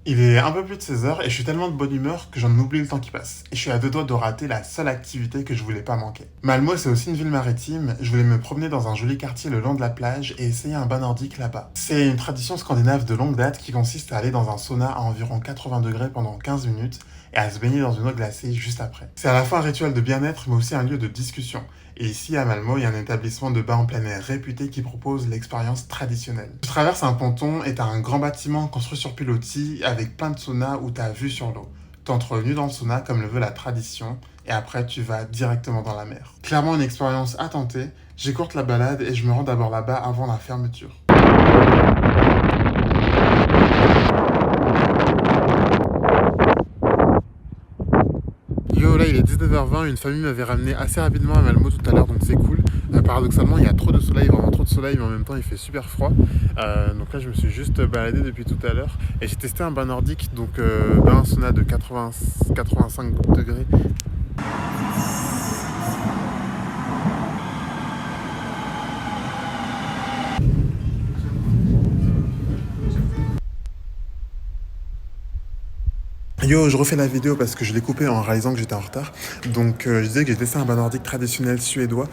Il est un peu plus de 16h et je suis tellement de bonne humeur que j'en oublie le temps qui passe. Et je suis à 2 doigts de rater la seule activité que je voulais pas manquer. Malmö, c'est aussi une ville maritime. Je voulais me promener dans un joli quartier le long de la plage et essayer un bain nordique là-bas. C'est une tradition scandinave de longue date qui consiste à aller dans un sauna à environ 80 degrés pendant 15 minutes et à se baigner dans une eau glacée juste après. C'est à la fois un rituel de bien-être mais aussi un lieu de discussion. Et ici, à Malmö, il y a un établissement de bain en plein air réputé qui propose l'expérience traditionnelle. Tu traverses un ponton et t'as un grand bâtiment construit sur pilotis avec plein de saunas où t'as vue sur l'eau. T'entres nu dans le sauna comme le veut la tradition et après tu vas directement dans la mer. Clairement une expérience à tenter. J'écourte la balade et je me rends d'abord là-bas avant la fermeture. Yo, là il est 19h20, une famille m'avait ramené assez rapidement à Malmö tout à l'heure, donc c'est cool. Paradoxalement, il y a trop de soleil, vraiment trop de soleil, mais en même temps il fait super froid. Donc là je me suis juste baladé depuis tout à l'heure et j'ai testé un bain nordique, donc bain sauna de 85 degrés. Yo, je refais la vidéo parce que je l'ai coupée en réalisant que j'étais en retard. Donc je disais que j'ai testé un bain nordique traditionnel suédois,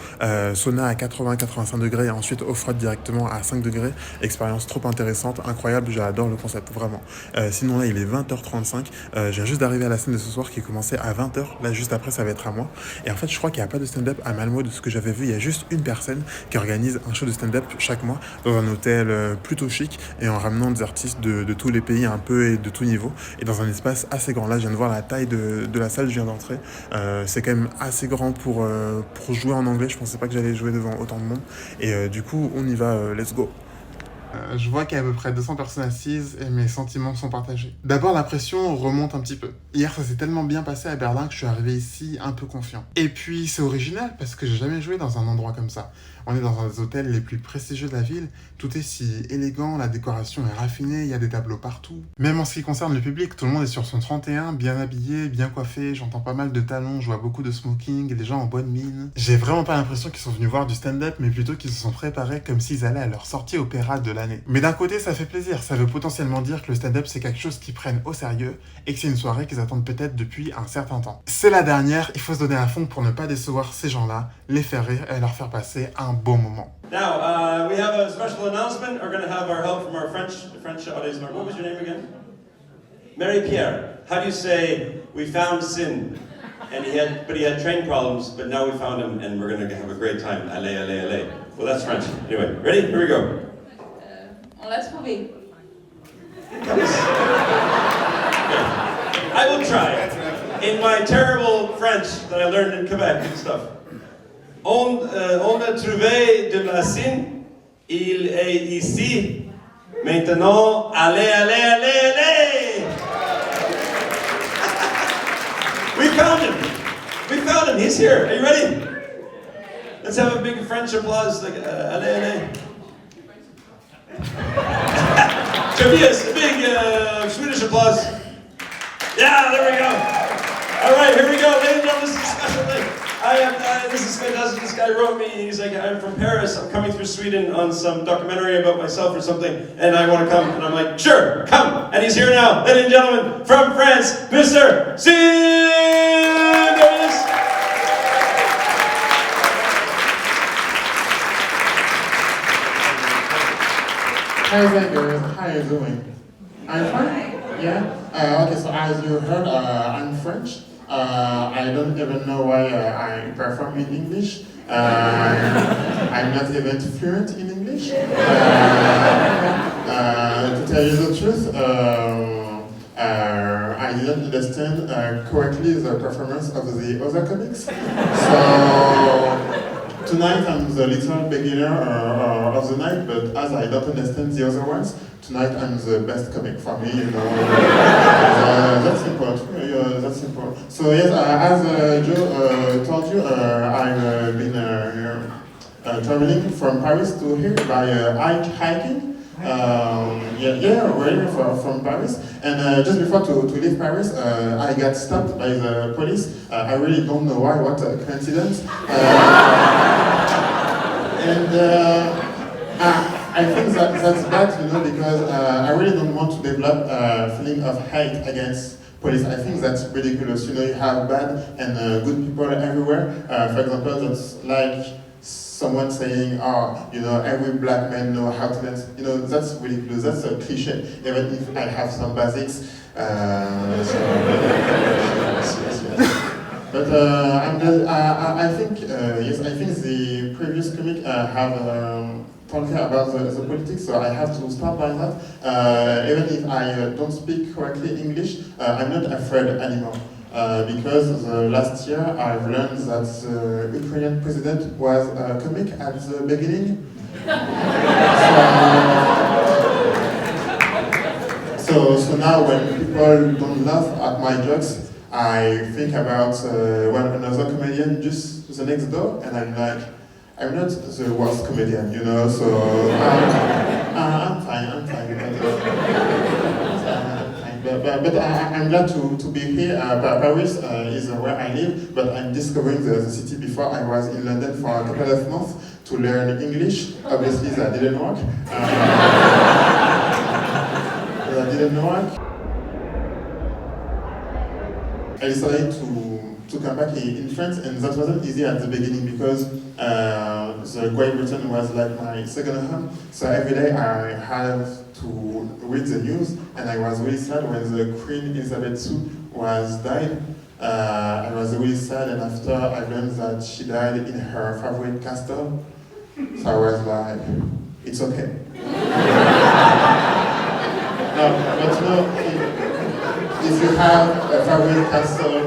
sauna à 80-85 degrés et ensuite eau froide directement à 5 degrés. Expérience trop intéressante, incroyable, j'adore le concept, vraiment. Sinon là il est 20h35, je viens juste d'arriver à la scène de ce soir qui commençait à 20h, là juste après ça va être à moi. Et en fait je crois qu'il n'y a pas de stand-up à Malmö de ce que j'avais vu, il y a juste une personne qui organise un show de stand-up chaque mois dans un hôtel plutôt chic et en ramenant des artistes de tous les pays un peu et de tout niveau et dans un espace assez grand. Là, je viens de voir la taille de la salle, je viens d'entrer. C'est quand même assez grand pour jouer en anglais. Je pensais pas que j'allais jouer devant autant de monde. Et du coup, on y va, let's go. Je vois qu'il y a à peu près 200 personnes assises et mes sentiments sont partagés. D'abord, la pression remonte un petit peu. Hier, ça s'est tellement bien passé à Berlin que je suis arrivé ici un peu confiant. Et puis, c'est original parce que j'ai jamais joué dans un endroit comme ça. On est dans un des hôtels les plus prestigieux de la ville. Tout est si élégant, la décoration est raffinée, il y a des tableaux partout. Même en ce qui concerne le public, tout le monde est sur son 31, bien habillé, bien coiffé. J'entends pas mal de talons, je vois beaucoup de smoking, les gens en bonne mine. J'ai vraiment pas l'impression qu'ils sont venus voir du stand-up, mais plutôt qu'ils se sont préparés comme s'ils allaient à leur sortie opéra de l'année. Mais d'un côté, ça fait plaisir. Ça veut potentiellement dire que le stand-up, c'est quelque chose qu'ils prennent au sérieux et que c'est une soirée qu'ils attendent peut-être depuis un certain temps. C'est la dernière, il faut se donner à fond pour ne pas décevoir ces gens-là, les faire rire et leur faire passer un beau moment. Now, we have a special announcement. We're going to have our help from our French audience. What was your name again? Marie-Pierre. How do you say, we found Sin, and he had train problems, but now we found him, and we're going to have a great time. Allez, allez, allez. Well, that's French. Anyway, ready? Here we go. On l'a trouvé. I will try. In my terrible French that I learned in Quebec and stuff. On a trouvé de la Cine. Il est ici. Maintenant, allez, allez, allez, allez! We found him. We found him. He's here. Are you ready? Let's have a big French applause. Like, allez, allez. Tobias, a big Swedish applause. Yeah, there we go. All right, here we go. Ladies and gentlemen, this is a special thing. This is fantastic. This guy wrote me. He's like, I'm from Paris. I'm coming through Sweden on some documentary about myself or something, and I want to come. And I'm like, sure, come. And he's here now. Ladies and gentlemen, from France, Mr. Sin. There he is. Hi there, girls. How are you doing? I'm fine. Yeah? Okay, so as you heard, I'm French. I don't even know why I perform in English. I'm not even fluent in English. To tell you the truth, I didn't understand correctly the performance of the other comics. So tonight I'm the little beginner of the night, but as I don't understand the other ones, tonight I'm the best comic for me, you know. That's simple, that's simple. So yes, as Joe told you, I've been traveling from Paris to here by hiking. Really from Paris. And just before to leave Paris, I got stopped by the police. I really don't know why, what a coincidence. I think that's bad, you know, because I really don't want to develop a feeling of hate against police. I think that's ridiculous. You know, you have bad and good people everywhere. For example, that's like someone saying, oh, you know, every black man know how to dance. You know, that's ridiculous. That's a cliche, even if I have some basics. But I think, yes, I think the previous comic have talking about the politics, so I have to start by that. Even if I don't speak correctly English, I'm not afraid anymore. Because last year I've learned that the Ukrainian president was a comic at the beginning. So now when people don't laugh at my jokes, I think about another comedian just the next door, and I'm like, I'm not the worst comedian, you know, so I'm fine. But I'm glad to be here. Paris is where I live, but I'm discovering the city. Before I was in London for a couple of months to learn English. Obviously that didn't work. I decided to come back in France, and that wasn't easy at the beginning because the Great Britain was like my second home. So every day I had to read the news, and I was really sad when the Queen Elizabeth II was died. I was really sad, and after I learned that she died in her favorite castle, so I was like, it's okay. But you know, if you have a favorite castle,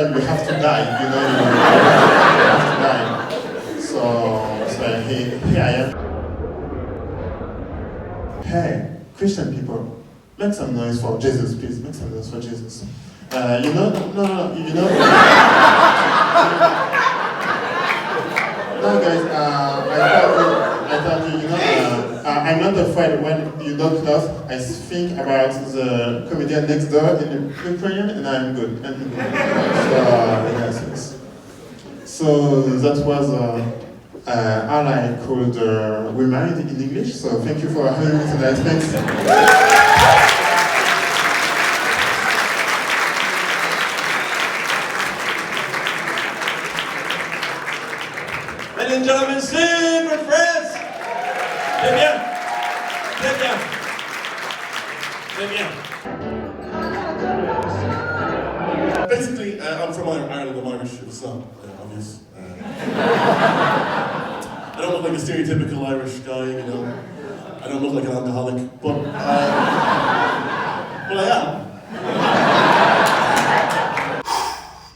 you have to die, you know, you have to die. So here I am. Hey, Christian people, make some noise for Jesus, please, make some noise for Jesus. You know, you know. No guys, I thought you know, I'm not afraid when you don't laugh. I think about the comedian next door in Ukrainian, and I'm good. Yes. So that was all I could remind in English. So thank you for having me tonight. Thanks. Ladies and gentlemen, Steve from France. Très bien. Très bien. Très bien. Basically, I'm from Ireland, I'm Irish, if it's not obvious. I don't look like a stereotypical Irish guy, you know. I don't look like an alcoholic, but I am.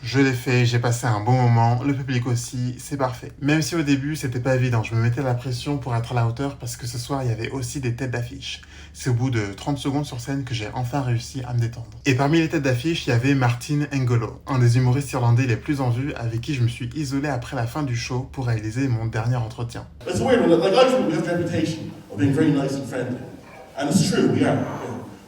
Je l'ai fait, j'ai passé un bon moment, le public aussi, c'est parfait. Même si au début c'était pas évident, je me mettais la pression pour être à la hauteur parce que ce soir il y avait aussi des têtes d'affiche. C'est au bout de 30 secondes sur scène que j'ai enfin réussi à me détendre. Et parmi les têtes d'affiche, il y avait Martin N'Golo, un des humoristes irlandais les plus en vue avec qui je me suis isolé après la fin du show pour réaliser mon dernier entretien. It's weird, like Irishmen, we have the reputation of being very nice and friendly. And it's true, we are.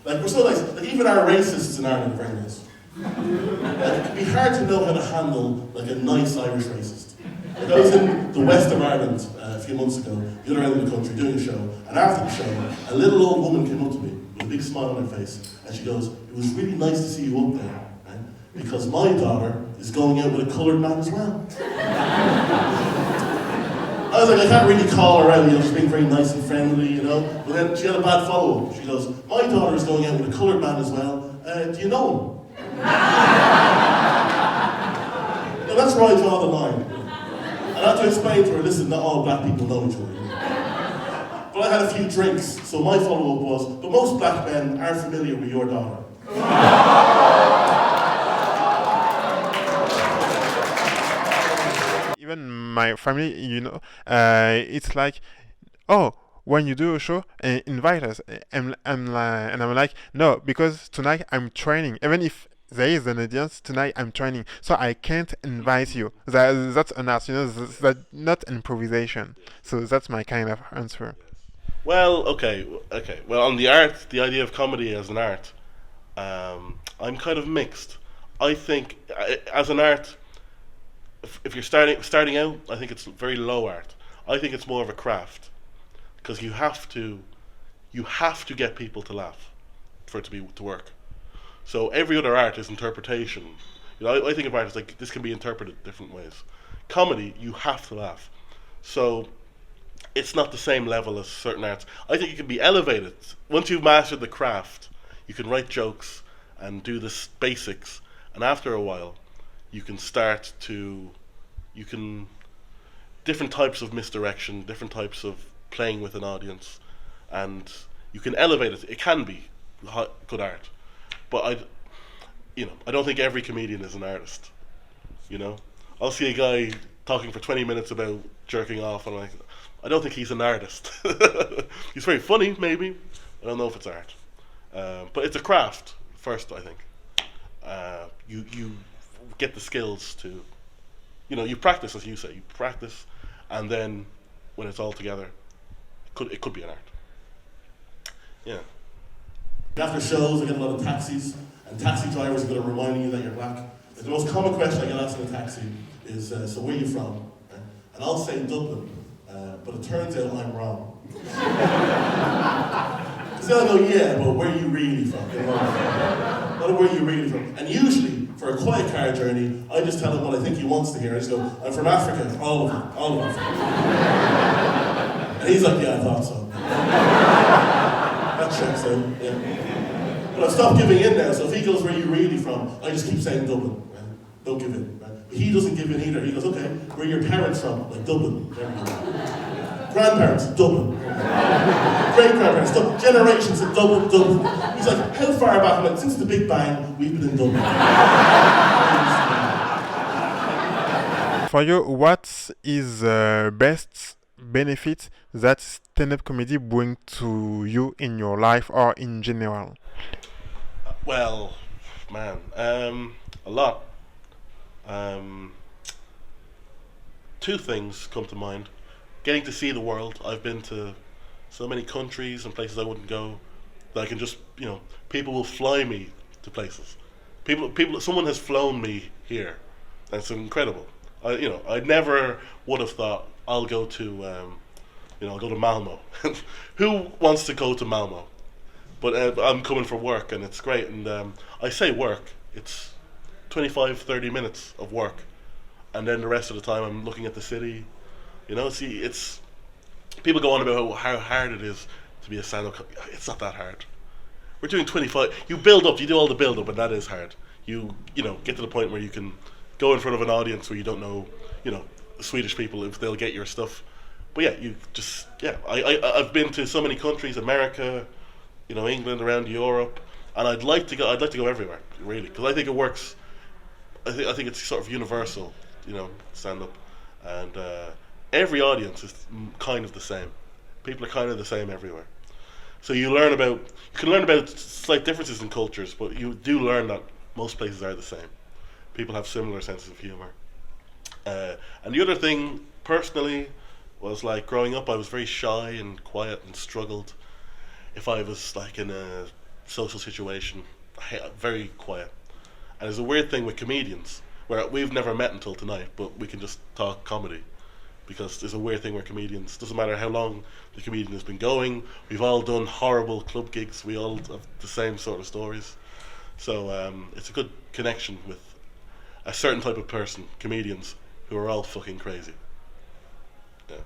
Like we're so nice, like even our racists in Ireland are very nice. It can be hard to know how to handle like a nice Irish racist. Like I was in the west of Ireland a few months ago, the other end of the country, doing a show, and after the show, a little old woman came up to me with a big smile on her face, and she goes, "It was really nice to see you up there, right? Because my daughter is going out with a coloured man as well." I was like, I can't really call her out, you know, she's being very nice and friendly, you know, but then she had a bad follow-up. She goes, "My daughter is going out with a coloured man as well, do you know him?" Now that's where I draw the line. And I have to explain to her, listen, not all black people know each other. But I had a few drinks, so my follow-up was, but most black men are familiar with your daughter. Even my family, you know, it's like, oh, when you do a show, invite us. And I'm like, no, because tonight I'm training. Even if there is an audience, tonight I'm training, so I can't invite you. That's an art, you know, that's not improvisation. So that's my kind of answer. Well, okay. Well, on the art, the idea of comedy as an art, I'm kind of mixed. I think, as an art, if you're starting out, I think it's very low art. I think it's more of a craft, because you have to get people to laugh for it to work. So every other art is interpretation. You know, I think of art as like this can be interpreted different ways. Comedy, you have to laugh. So it's not the same level as certain arts. I think it can be elevated. Once you've mastered the craft, you can write jokes and do the basics, and after a while, you can start to, different types of misdirection, different types of playing with an audience, and you can elevate it. It can be good art, but I don't think every comedian is an artist. You know, I'll see a guy talking for 20 minutes about jerking off, and I don't think he's an artist. He's very funny, maybe. I don't know if it's art, but it's a craft first. I think you get the skills to, you practice, as you say, you practice, and then when it's all together, it could be an art. Yeah. After shows, I get a lot of taxis, and taxi drivers are going to remind you that you're black. The most common question I get asked in a taxi is, so where are you from? And I'll say Dublin, but it turns out I'm wrong. So they'll go, yeah, but where are you really from? Not where are you really from? And usually, for a quiet car journey, I just tell him what I think he wants to hear. I just go, I'm from Africa, all of Africa. And he's like, yeah, I thought so. That checks out, yeah. But I've stopped giving in now, so if he goes, where are you really from? I just keep saying Dublin, right? Don't give in, right? But he doesn't give in either. He goes, okay, where are your parents from? Like, Dublin, there we go. Grandparents, Dublin. Great-grandparents, Dublin. Generations in Dublin. He's like, how far back? I'm like, since the Big Bang, we've been in Dublin. For you, what is the best benefit that stand-up comedy brings to you in your life or in general? Well, man, a lot. Two things come to mind. Getting to see the world. I've been to so many countries and places I wouldn't go that I can just, people will fly me to places. Someone has flown me here. That's incredible. I never would have thought I'll go to, I'll go to Malmo. Who wants to go to Malmo? But I'm coming for work, and it's great. And I say work, it's 25, 30 minutes of work. And then the rest of the time I'm looking at the city. It's people go on about how hard it is to be a stand-up. It's not that hard. We're doing 25. You build up, you do all the build up, and that is hard. You get to the point where you can go in front of an audience where you don't know, Swedish people, if they'll get your stuff. But yeah, I've been to so many countries, America, England, around Europe, and I'd like to go everywhere, really, because I think it works. I think it's sort of universal, stand-up, and every audience is kind of the same. People are kind of the same everywhere. So you can learn about slight differences in cultures, but you do learn that most places are the same. People have similar senses of humor. And the other thing, personally, was like growing up, I was very shy and quiet and struggled. If I was like in a social situation, very quiet. And there's a weird thing with comedians, where we've never met until tonight, but we can just talk comedy. Because there's a weird thing where comedians, doesn't matter how long the comedian has been going, we've all done horrible club gigs, we all have the same sort of stories. So it's a good connection with a certain type of person, comedians, who are all fucking crazy. Yeah.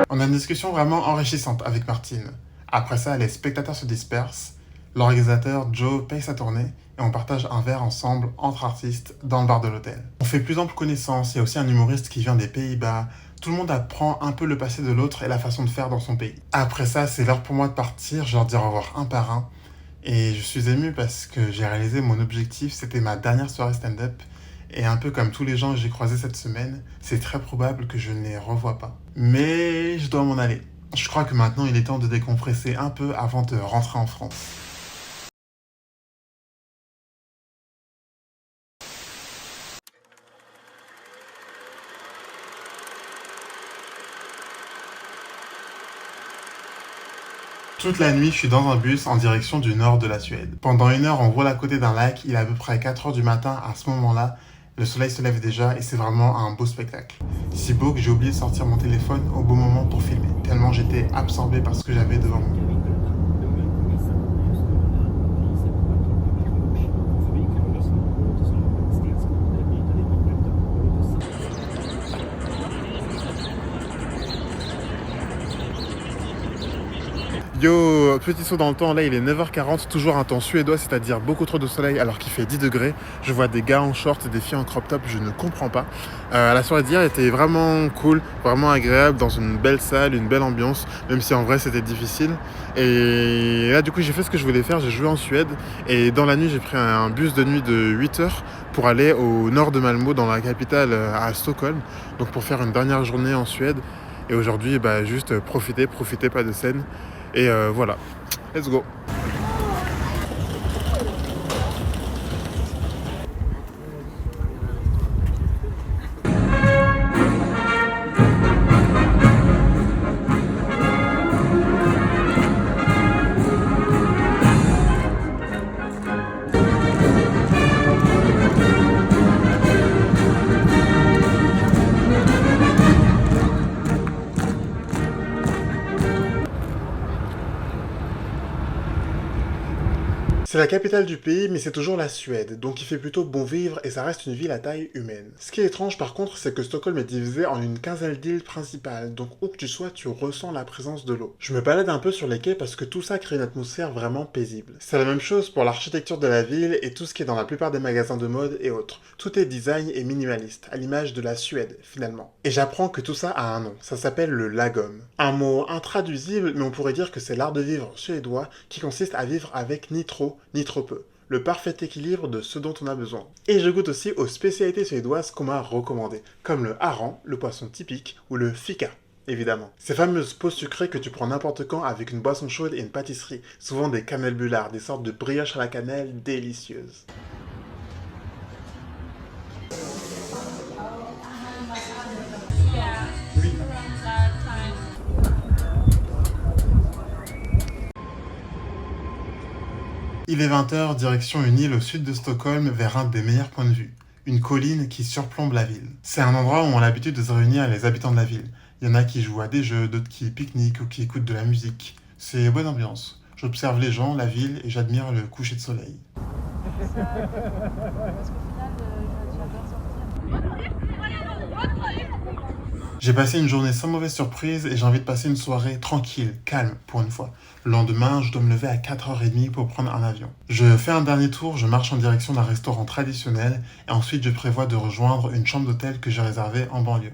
On a une discussion vraiment enrichissante avec Martine. Après ça, les spectateurs se dispersent, l'organisateur Joe paye sa tournée et on partage un verre ensemble entre artistes dans le bar de l'hôtel. On fait plus ample connaissance, il y a aussi un humoriste qui vient des Pays-Bas. Tout le monde apprend un peu le passé de l'autre et la façon de faire dans son pays. Après ça, c'est l'heure pour moi de partir, je leur dis au revoir un par un. Et je suis ému parce que j'ai réalisé mon objectif, c'était ma dernière soirée stand-up. Et un peu comme tous les gens que j'ai croisés cette semaine, c'est très probable que je ne les revoie pas. Mais je dois m'en aller. Je crois que maintenant il est temps de décompresser un peu avant de rentrer en France. Toute la nuit, je suis dans un bus en direction du nord de la Suède. Pendant 1 heure, on roule à côté d'un lac. Il est à peu près 4 heures du matin à ce moment-là. Le soleil se lève déjà et c'est vraiment un beau spectacle. Si beau que j'ai oublié de sortir mon téléphone au bon moment pour filmer, tellement j'étais absorbé par ce que j'avais devant moi. Yo, petit saut dans le temps, là il est 9h40, toujours un temps suédois, c'est-à-dire beaucoup trop de soleil alors qu'il fait 10 degrés. Je vois des gars en short et des filles en crop top, je ne comprends pas. La soirée d'hier était vraiment cool, vraiment agréable, dans une belle salle, une belle ambiance, même si en vrai c'était difficile. Et là du coup j'ai fait ce que je voulais faire, j'ai joué en Suède et dans la nuit j'ai pris un bus de nuit de 8h pour aller au nord de Malmö, dans la capitale, à Stockholm, donc pour faire une dernière journée en Suède. Et aujourd'hui, juste profiter pas de scène. Et voilà, let's go. C'est la capitale du pays, mais c'est toujours la Suède, donc il fait plutôt bon vivre et ça reste une ville à taille humaine. Ce qui est étrange par contre, c'est que Stockholm est divisé en une quinzaine d'îles principales, donc où que tu sois, tu ressens la présence de l'eau. Je me balade un peu sur les quais parce que tout ça crée une atmosphère vraiment paisible. C'est la même chose pour l'architecture de la ville et tout ce qui est dans la plupart des magasins de mode et autres. Tout est design et minimaliste, à l'image de la Suède, finalement. Et j'apprends que tout ça a un nom, ça s'appelle le lagom. Un mot intraduisible, mais on pourrait dire que c'est l'art de vivre suédois qui consiste à vivre avec ni trop, ni trop peu. Le parfait équilibre de ce dont on a besoin. Et je goûte aussi aux spécialités suédoises qu'on m'a recommandées, comme le hareng, le poisson typique, ou le fika, évidemment. Ces fameuses peaux sucrées que tu prends n'importe quand avec une boisson chaude et une pâtisserie, souvent des cannelbullar, des sortes de brioches à la cannelle délicieuses. Il est 20h, direction une île au sud de Stockholm, vers un des meilleurs points de vue. Une colline qui surplombe la ville. C'est un endroit où on a l'habitude de se réunir les habitants de la ville. Il y en a qui jouent à des jeux, d'autres qui pique-niquent ou qui écoutent de la musique. C'est bonne ambiance. J'observe les gens, la ville et j'admire le coucher de soleil. J'ai passé une journée sans mauvaise surprise et j'ai envie de passer une soirée tranquille, calme pour une fois. Le lendemain, je dois me lever à 4h30 pour prendre un avion. Je fais un dernier tour, je marche en direction d'un restaurant traditionnel et ensuite je prévois de rejoindre une chambre d'hôtel que j'ai réservée en banlieue.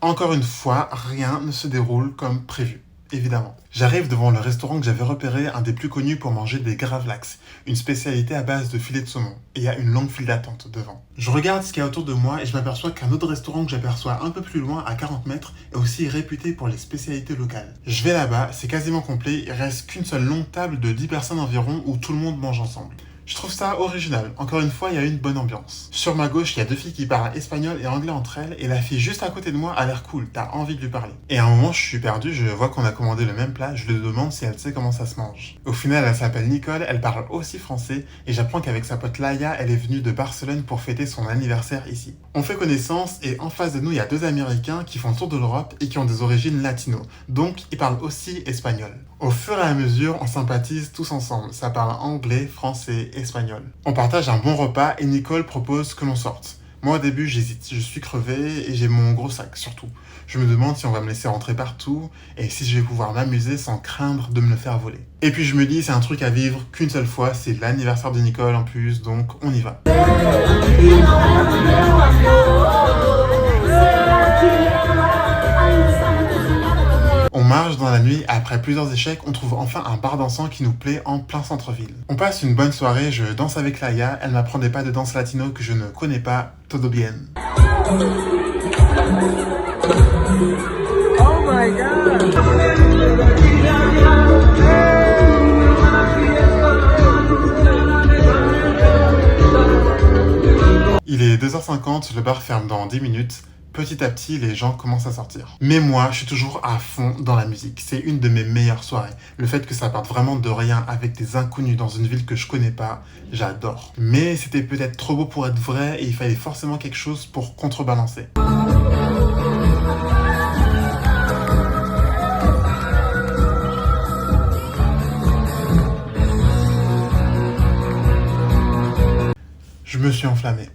Encore une fois, rien ne se déroule comme prévu. Évidemment. J'arrive devant le restaurant que j'avais repéré, un des plus connus pour manger des gravlax, une spécialité à base de filet de saumon. Et il y a une longue file d'attente devant. Je regarde ce qu'il y a autour de moi et je m'aperçois qu'un autre restaurant que j'aperçois un peu plus loin, à 40 mètres, est aussi réputé pour les spécialités locales. Je vais là-bas, c'est quasiment complet, il reste qu'une seule longue table de 10 personnes environ où tout le monde mange ensemble. Je trouve ça original. Encore une fois, il y a une bonne ambiance. Sur ma gauche, il y a 2 filles qui parlent espagnol et anglais entre elles, et la fille juste à côté de moi a l'air cool, t'as envie de lui parler. Et à un moment, je suis perdu, je vois qu'on a commandé le même plat, je lui demande si elle sait comment ça se mange. Au final, elle s'appelle Nicole, elle parle aussi français, et j'apprends qu'avec sa pote Laïa, elle est venue de Barcelone pour fêter son anniversaire ici. On fait connaissance, et en face de nous, il y a 2 Américains qui font le tour de l'Europe et qui ont des origines latino, donc ils parlent aussi espagnol. Au fur et à mesure, on sympathise tous ensemble, ça parle anglais, français, espagnol. On partage un bon repas et Nicole propose que l'on sorte. Moi au début j'hésite, je suis crevé et j'ai mon gros sac surtout. Je me demande si on va me laisser rentrer partout et si je vais pouvoir m'amuser sans craindre de me le faire voler. Et puis je me dis c'est un truc à vivre qu'une seule fois, c'est l'anniversaire de Nicole en plus, donc on y va. On marche dans la nuit, après plusieurs échecs, on trouve enfin un bar dansant qui nous plaît en plein centre-ville. On passe une bonne soirée, je danse avec Laïa, elle m'apprend des pas de danse latino que je ne connais pas, todo bien. Oh my god! Il est 2h50, le bar ferme dans 10 minutes. Petit à petit, les gens commencent à sortir. Mais moi, je suis toujours à fond dans la musique. C'est une de mes meilleures soirées. Le fait que ça parte vraiment de rien avec des inconnus dans une ville que je connais pas, j'adore. Mais c'était peut-être trop beau pour être vrai et il fallait forcément quelque chose pour contrebalancer. Je me suis enflammé.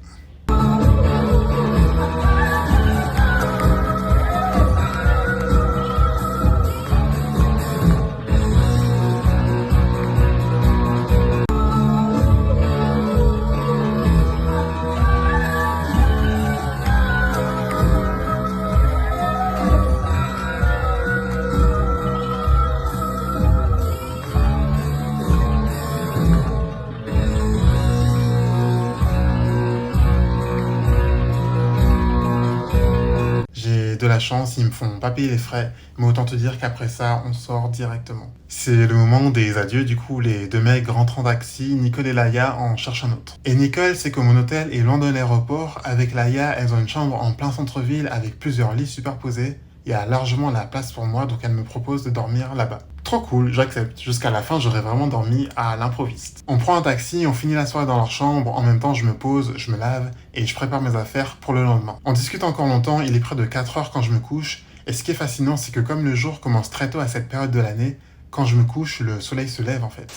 De la chance, ils me font pas payer les frais, mais autant te dire qu'après ça, on sort directement. C'est le moment des adieux, du coup, les deux mecs rentrent en taxi, Nicole et Laïa en cherchent un autre. Et Nicole, c'est que mon hôtel est loin de l'aéroport, avec Laïa, elles ont une chambre en plein centre-ville avec plusieurs lits superposés, il y a largement la place pour moi, donc elle me propose de dormir là-bas. Trop cool, j'accepte. Jusqu'à la fin, j'aurais vraiment dormi à l'improviste. On prend un taxi, on finit la soirée dans leur chambre, en même temps je me pose, je me lave et je prépare mes affaires pour le lendemain. On discute encore longtemps, il est près de 4 heures quand je me couche, et ce qui est fascinant, c'est que comme le jour commence très tôt à cette période de l'année, quand je me couche, le soleil se lève en fait.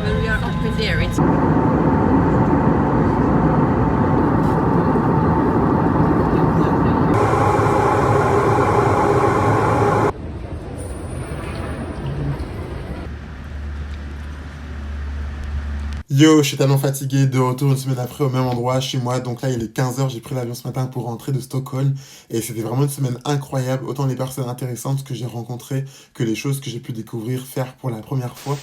When we are up in there, it's Yo, je suis tellement fatigué, de retour une semaine après au même endroit chez moi, donc là il est 15h, j'ai pris l'avion ce matin pour rentrer de Stockholm, et c'était vraiment une semaine incroyable, autant les personnes intéressantes que j'ai rencontrées, que les choses que j'ai pu découvrir, faire pour la première fois.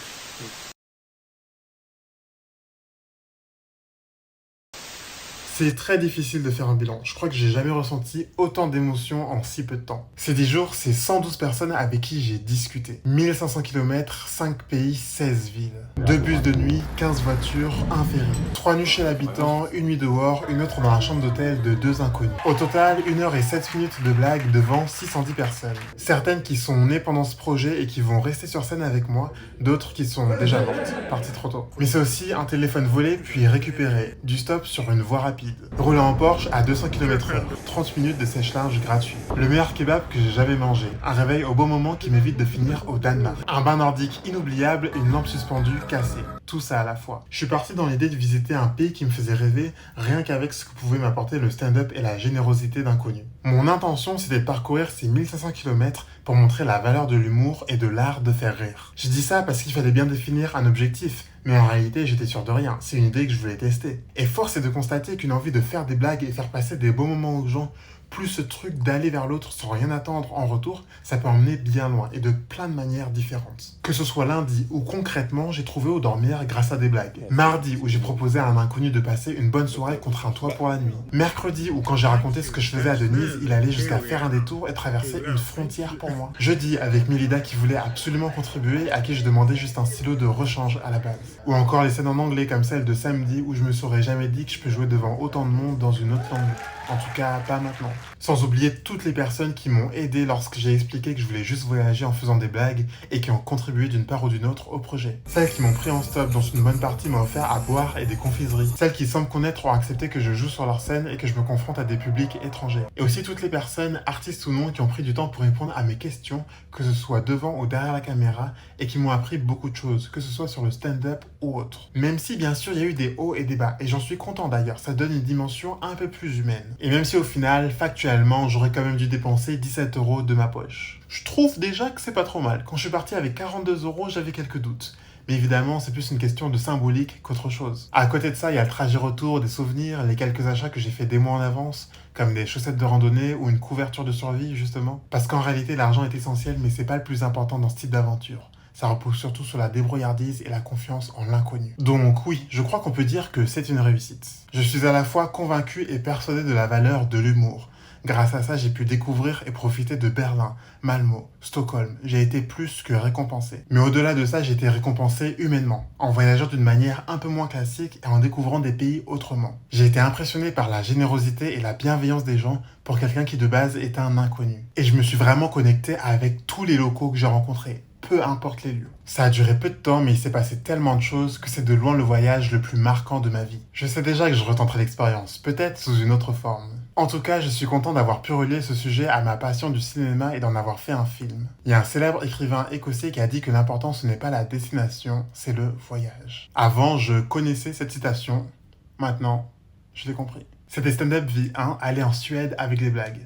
C'est très difficile de faire un bilan. Je crois que j'ai jamais ressenti autant d'émotions en si peu de temps. Ces 10 jours, c'est 112 personnes avec qui j'ai discuté. 1500 km, 5 pays, 16 villes. 2 bus de nuit, 15 voitures, un ferry. 3 nuits chez l'habitant, une nuit dehors, une autre dans la chambre d'hôtel de 2 inconnus. Au total, 1 heure et 7 minutes de blagues devant 610 personnes. Certaines qui sont nées pendant ce projet et qui vont rester sur scène avec moi, d'autres qui sont déjà mortes, parties trop tôt. Mais c'est aussi un téléphone volé puis récupéré, du stop sur une voie rapide. Rouler en Porsche à 200 km/h, 30 minutes de sèche-linge gratuit. Le meilleur kebab que j'ai jamais mangé. Un réveil au bon moment qui m'évite de finir au Danemark. Un bain nordique inoubliable et une lampe suspendue cassée. Tout ça à la fois. Je suis parti dans l'idée de visiter un pays qui me faisait rêver, rien qu'avec ce que pouvait m'apporter le stand-up et la générosité d'inconnus. Mon intention, c'était de parcourir ces 1500 km pour montrer la valeur de l'humour et de l'art de faire rire. Je dis ça parce qu'il fallait bien définir un objectif. Mais en réalité, j'étais sûr de rien. C'est une idée que je voulais tester. Et force est de constater qu'une envie de faire des blagues et faire passer des bons moments aux gens, plus ce truc d'aller vers l'autre sans rien attendre en retour, ça peut emmener bien loin et de plein de manières différentes. Que ce soit lundi où concrètement j'ai trouvé où dormir grâce à des blagues. Mardi où j'ai proposé à un inconnu de passer une bonne soirée contre un toit pour la nuit. Mercredi où quand j'ai raconté ce que je faisais à Denise, il allait jusqu'à faire un détour et traverser une frontière pour moi. Jeudi avec Milida qui voulait absolument contribuer, à qui je demandais juste un stylo de rechange à la base. Ou encore les scènes en anglais comme celle de samedi où je me serais jamais dit que je peux jouer devant autant de monde dans une autre langue. En tout cas, pas maintenant. Sans oublier toutes les personnes qui m'ont aidé lorsque j'ai expliqué que je voulais juste voyager en faisant des blagues et qui ont contribué d'une part ou d'une autre au projet. Celles qui m'ont pris en stop, dont une bonne partie m'a offert à boire et des confiseries. Celles qui semblent connaître ont accepté que je joue sur leur scène et que je me confronte à des publics étrangers. Et aussi toutes les personnes, artistes ou non, qui ont pris du temps pour répondre à mes questions, que ce soit devant ou derrière la caméra, et qui m'ont appris beaucoup de choses, que ce soit sur le stand-up ou autre. Même si, bien sûr, il y a eu des hauts et des bas, et j'en suis content d'ailleurs, ça donne une dimension un peu plus humaine. Et même si au final, factuellement, j'aurais quand même dû dépenser 17 € de ma poche. Je trouve déjà que c'est pas trop mal. Quand je suis parti avec 42 €, j'avais quelques doutes. Mais évidemment, c'est plus une question de symbolique qu'autre chose. À côté de ça, il y a le trajet retour, des souvenirs, les quelques achats que j'ai fait des mois en avance, comme des chaussettes de randonnée ou une couverture de survie, justement. Parce qu'en réalité, l'argent est essentiel, mais c'est pas le plus important dans ce type d'aventure. Ça repose surtout sur la débrouillardise et la confiance en l'inconnu. Donc oui, je crois qu'on peut dire que c'est une réussite. Je suis à la fois convaincu et persuadé de la valeur de l'humour. Grâce à ça, j'ai pu découvrir et profiter de Berlin, Malmö, Stockholm. J'ai été plus que récompensé. Mais au-delà de ça, j'ai été récompensé humainement, en voyageant d'une manière un peu moins classique et en découvrant des pays autrement. J'ai été impressionné par la générosité et la bienveillance des gens pour quelqu'un qui de base était un inconnu. Et je me suis vraiment connecté avec tous les locaux que j'ai rencontrés, peu importe les lieux. Ça a duré peu de temps, mais il s'est passé tellement de choses que c'est de loin le voyage le plus marquant de ma vie. Je sais déjà que je retenterai l'expérience, peut-être sous une autre forme. En tout cas, je suis content d'avoir pu relier ce sujet à ma passion du cinéma et d'en avoir fait un film. Il y a un célèbre écrivain écossais qui a dit que l'important ce n'est pas la destination, c'est le voyage. Avant, je connaissais cette citation. Maintenant, je l'ai compris. C'était Stand Up Vie 1, aller en Suède avec des blagues.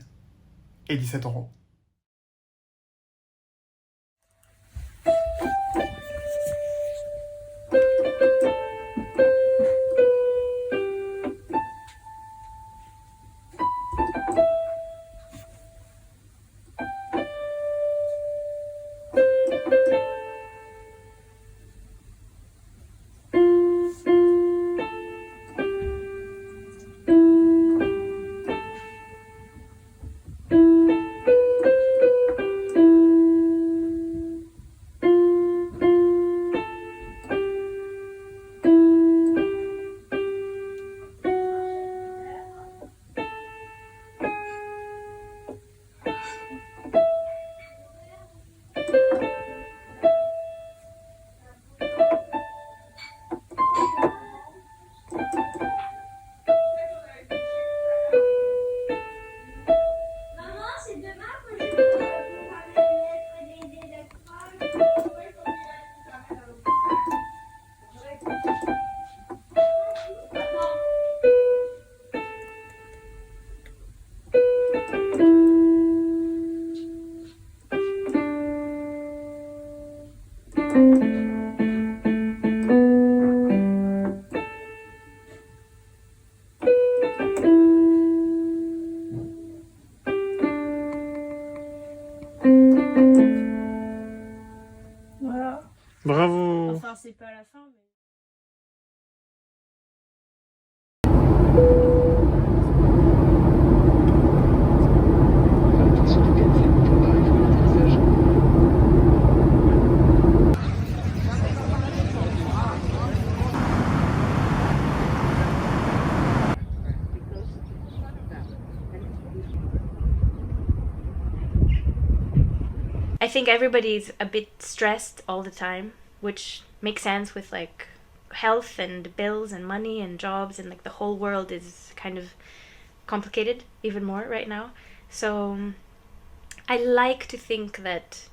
Et 17 €. Voilà. Bravo. Enfin, c'est pas la fin, mais... I think everybody's a bit stressed all the time, which makes sense with like health and bills and money and jobs, and like the whole world is kind of complicated even more right now. So I like to think that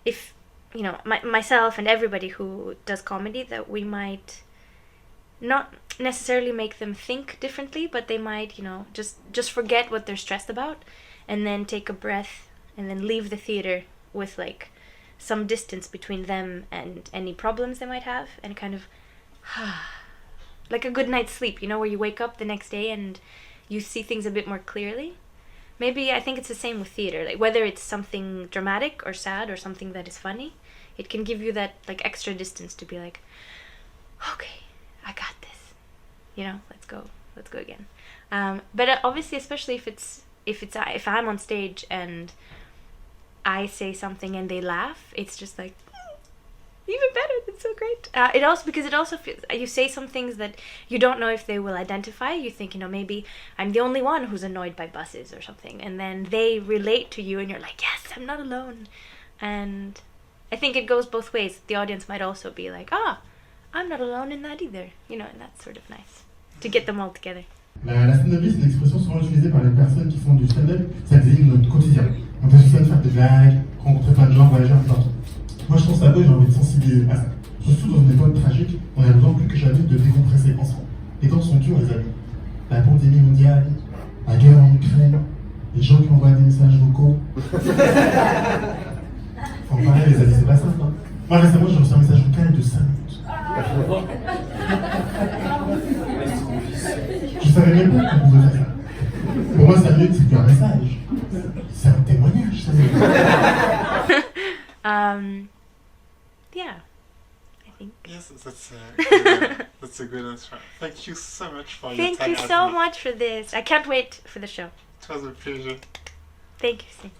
if, you know, myself and everybody who does comedy, that we might not necessarily make them think differently, but they might, you know, just forget what they're stressed about and then take a breath and then leave the theater with like some distance between them and any problems they might have, and kind of like a good night's sleep, you know, where you wake up the next day and you see things a bit more clearly. Maybe I think it's the same with theater, like whether it's something dramatic or sad or something that is funny, it can give you that like extra distance to be like, okay, I got this, you know, let's go again. But obviously, especially if I'm on stage and I say something and they laugh, it's just like even better. It's so great. It also feels, you say some things that you don't know if they will identify. You think, you know, maybe I'm the only one who's annoyed by buses or something, and then they relate to you and you're like, yes, I'm not alone. And I think it goes both ways. The audience might also be like, I'm not alone in that either, you know, and that's sort of nice to get them all together. La stand-up, c'est une expression souvent utilisée par les personnes qui font du stand-up. Ça désigne notre quotidien. On peut juste faire des blagues, rencontrer plein de gens, voyager un peu partout. Moi, je trouve ça beau et j'ai envie de sensibiliser à ça. Surtout dans une époque tragique, on a besoin plus que jamais de décompresser ensemble. Les temps sont durs, les amis. La pandémie mondiale, la guerre en Ukraine, les gens qui envoient des messages vocaux. Enfin, pareil, les amis, c'est pas simple. Hein. Moi, récemment, j'ai reçu un message vocal de 5 minutes. Je savais même pas qu'on pouvait faire ça. Pour moi, 5 minutes, c'est plus un message. C'est un témoignage, ça. Yeah, I think. Yes, that's a good answer. Thank you so much for your time. Thank you so much for this. I can't wait for the show. phrase le plus jeu. Thank you, Sid.